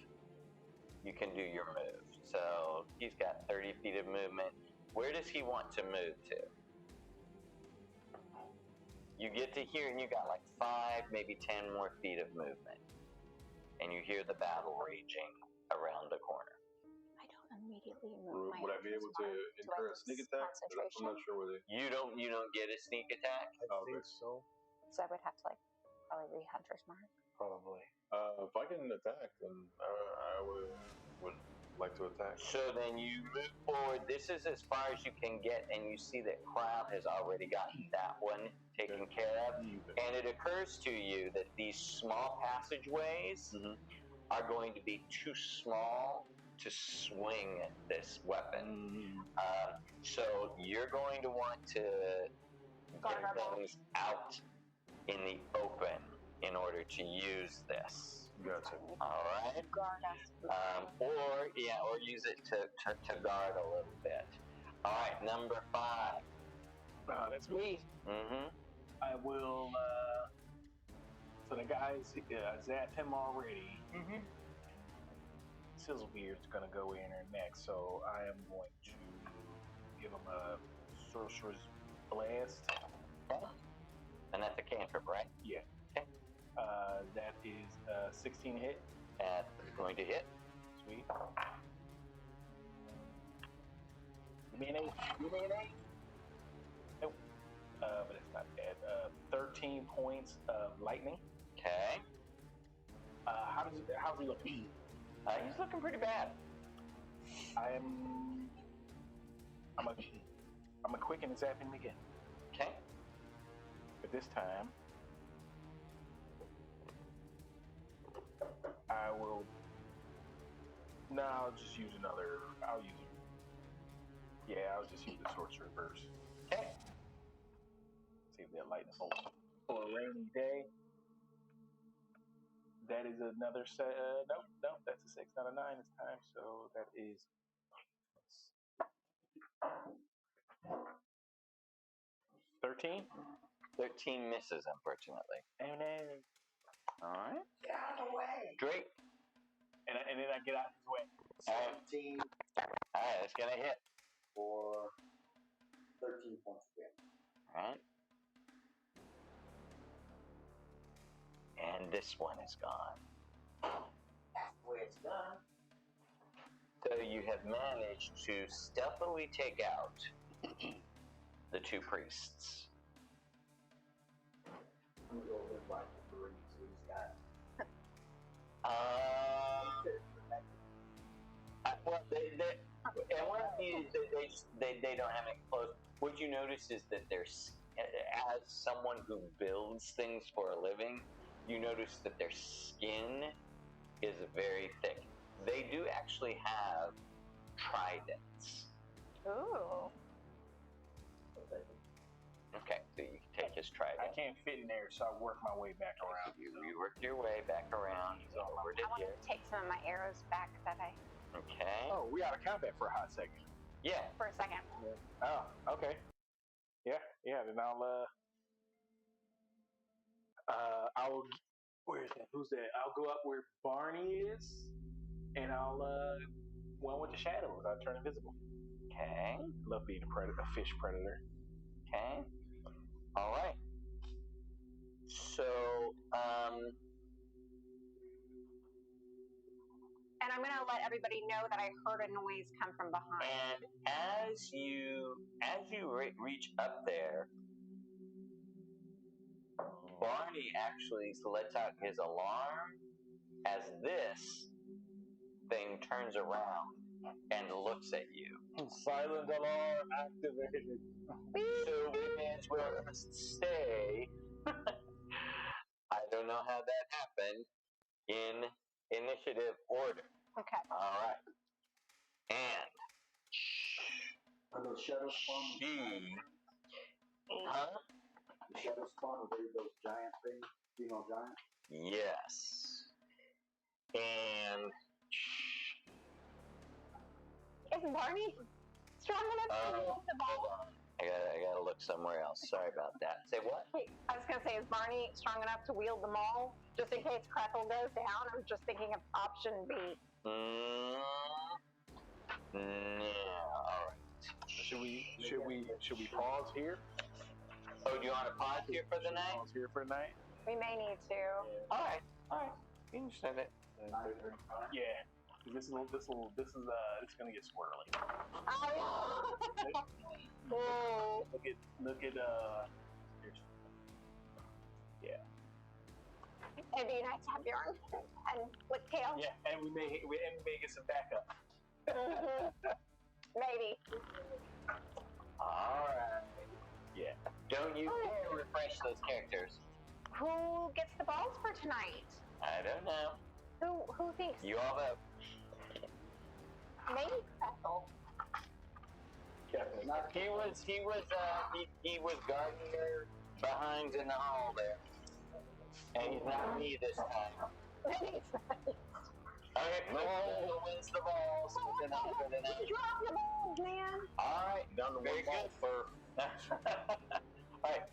You can do your move. So he's got 30 feet of movement. Where does he want to move to? You get to here and you got like 5, maybe 10 more feet of movement. And you hear the battle raging around the corner. I don't immediately move my Would I be able to incur a sneak attack? I'm not sure whether you don't get a sneak attack. I think so. So I would have to probably read Hunter's Mark. Probably. if I can attack, then I would like to attack. So then you move forward. This is as far as you can get, and you see that Crowd has already gotten that one taken care of. And it occurs to you that these small passageways are going to be too small to swing this weapon. So you're going to want to get things out in the open in order to use this. Gotcha. All right. Or use it to guard a little bit. All right, number 5. That's me. I will. So the guys zapped him already. Sizzlebeard's gonna go in there next, so I am going to give him a sorcerer's blast. And that's a cantrip, right? Yeah. Okay. That is 16 hit. That's going to hit. Sweet. Give me an 8. Give me an 8. Nope. But it's not bad. 13 points of lightning. Okay. How's he looking? He's looking pretty bad. I'm a quicken and zap him again. Okay. But this time, I will. No, I'll just use another. I'll just use the sorcerer first. Okay. See if that lightning bolt for a rainy day. That is another set. Nope, that's a 6, not a 9 this time. So that is 13. 13 misses, unfortunately. Oh no! All right. Get out of the way. Great. And then I get out of his way. 17 All right, it's gonna hit. for 13 points of damage. All right. And this one is gone. That's the way it's done. So you have managed to stealthily take out the 2 priests. I'm gonna go live like the Marine, so he's got. Well, and one of these, they don't have any clothes. What you notice is that there's, as someone who builds things for a living, you notice that their skin is very thick. They do actually have tridents. Ooh. Okay, so you can take his trident. I can't fit in there, so I work my way back around. You work your way back around over to I want here. to take some of my arrows back that I Okay. Oh, we out of combat for a hot second. Yeah. for a second. Oh, okay. Yeah. Then where's that? Who's that? I'll go up where Barney is, and I'll one with the shadows. I'll turn invisible. Okay. Love being a fish predator. Okay. All right. So, And I'm going to let everybody know that I heard a noise come from behind. and as you reach up there, Barney actually lets out his alarm as this thing turns around and looks at you. Silent alarm activated. So we may as well stay. I don't know how that happened in initiative order. Okay. All right. And Are those shadow spawn? huh? The shadow spawn, are they those giant things? Female giant? Yes. And Is Barney strong enough to wield the hold ball? on. I gotta look somewhere else. Sorry about that. Say what? Wait, I was going to say, is Barney strong enough to wield the maul? Just in case Crackle goes down, I'm just thinking of option B. No. All right. Should we pause here? Oh, do you want to pause here for the night? Pause here for the night. We may need to. All right. You can send it. Yeah. This is gonna get squirrely. Oh. Look at yeah. It'd be nice to have Bjorn and with tail. Yeah, and we may get some backup. Maybe. All right. Yeah. Don't you dare refresh those characters. Who gets the balls for tonight? I don't know. Who thinks? You all vote. Maybe Crackle. He was guarding their behinds in the hall there. And he's not me this time. Okay, who wins the balls for the night? Drop the balls, man. All right, very good. All right,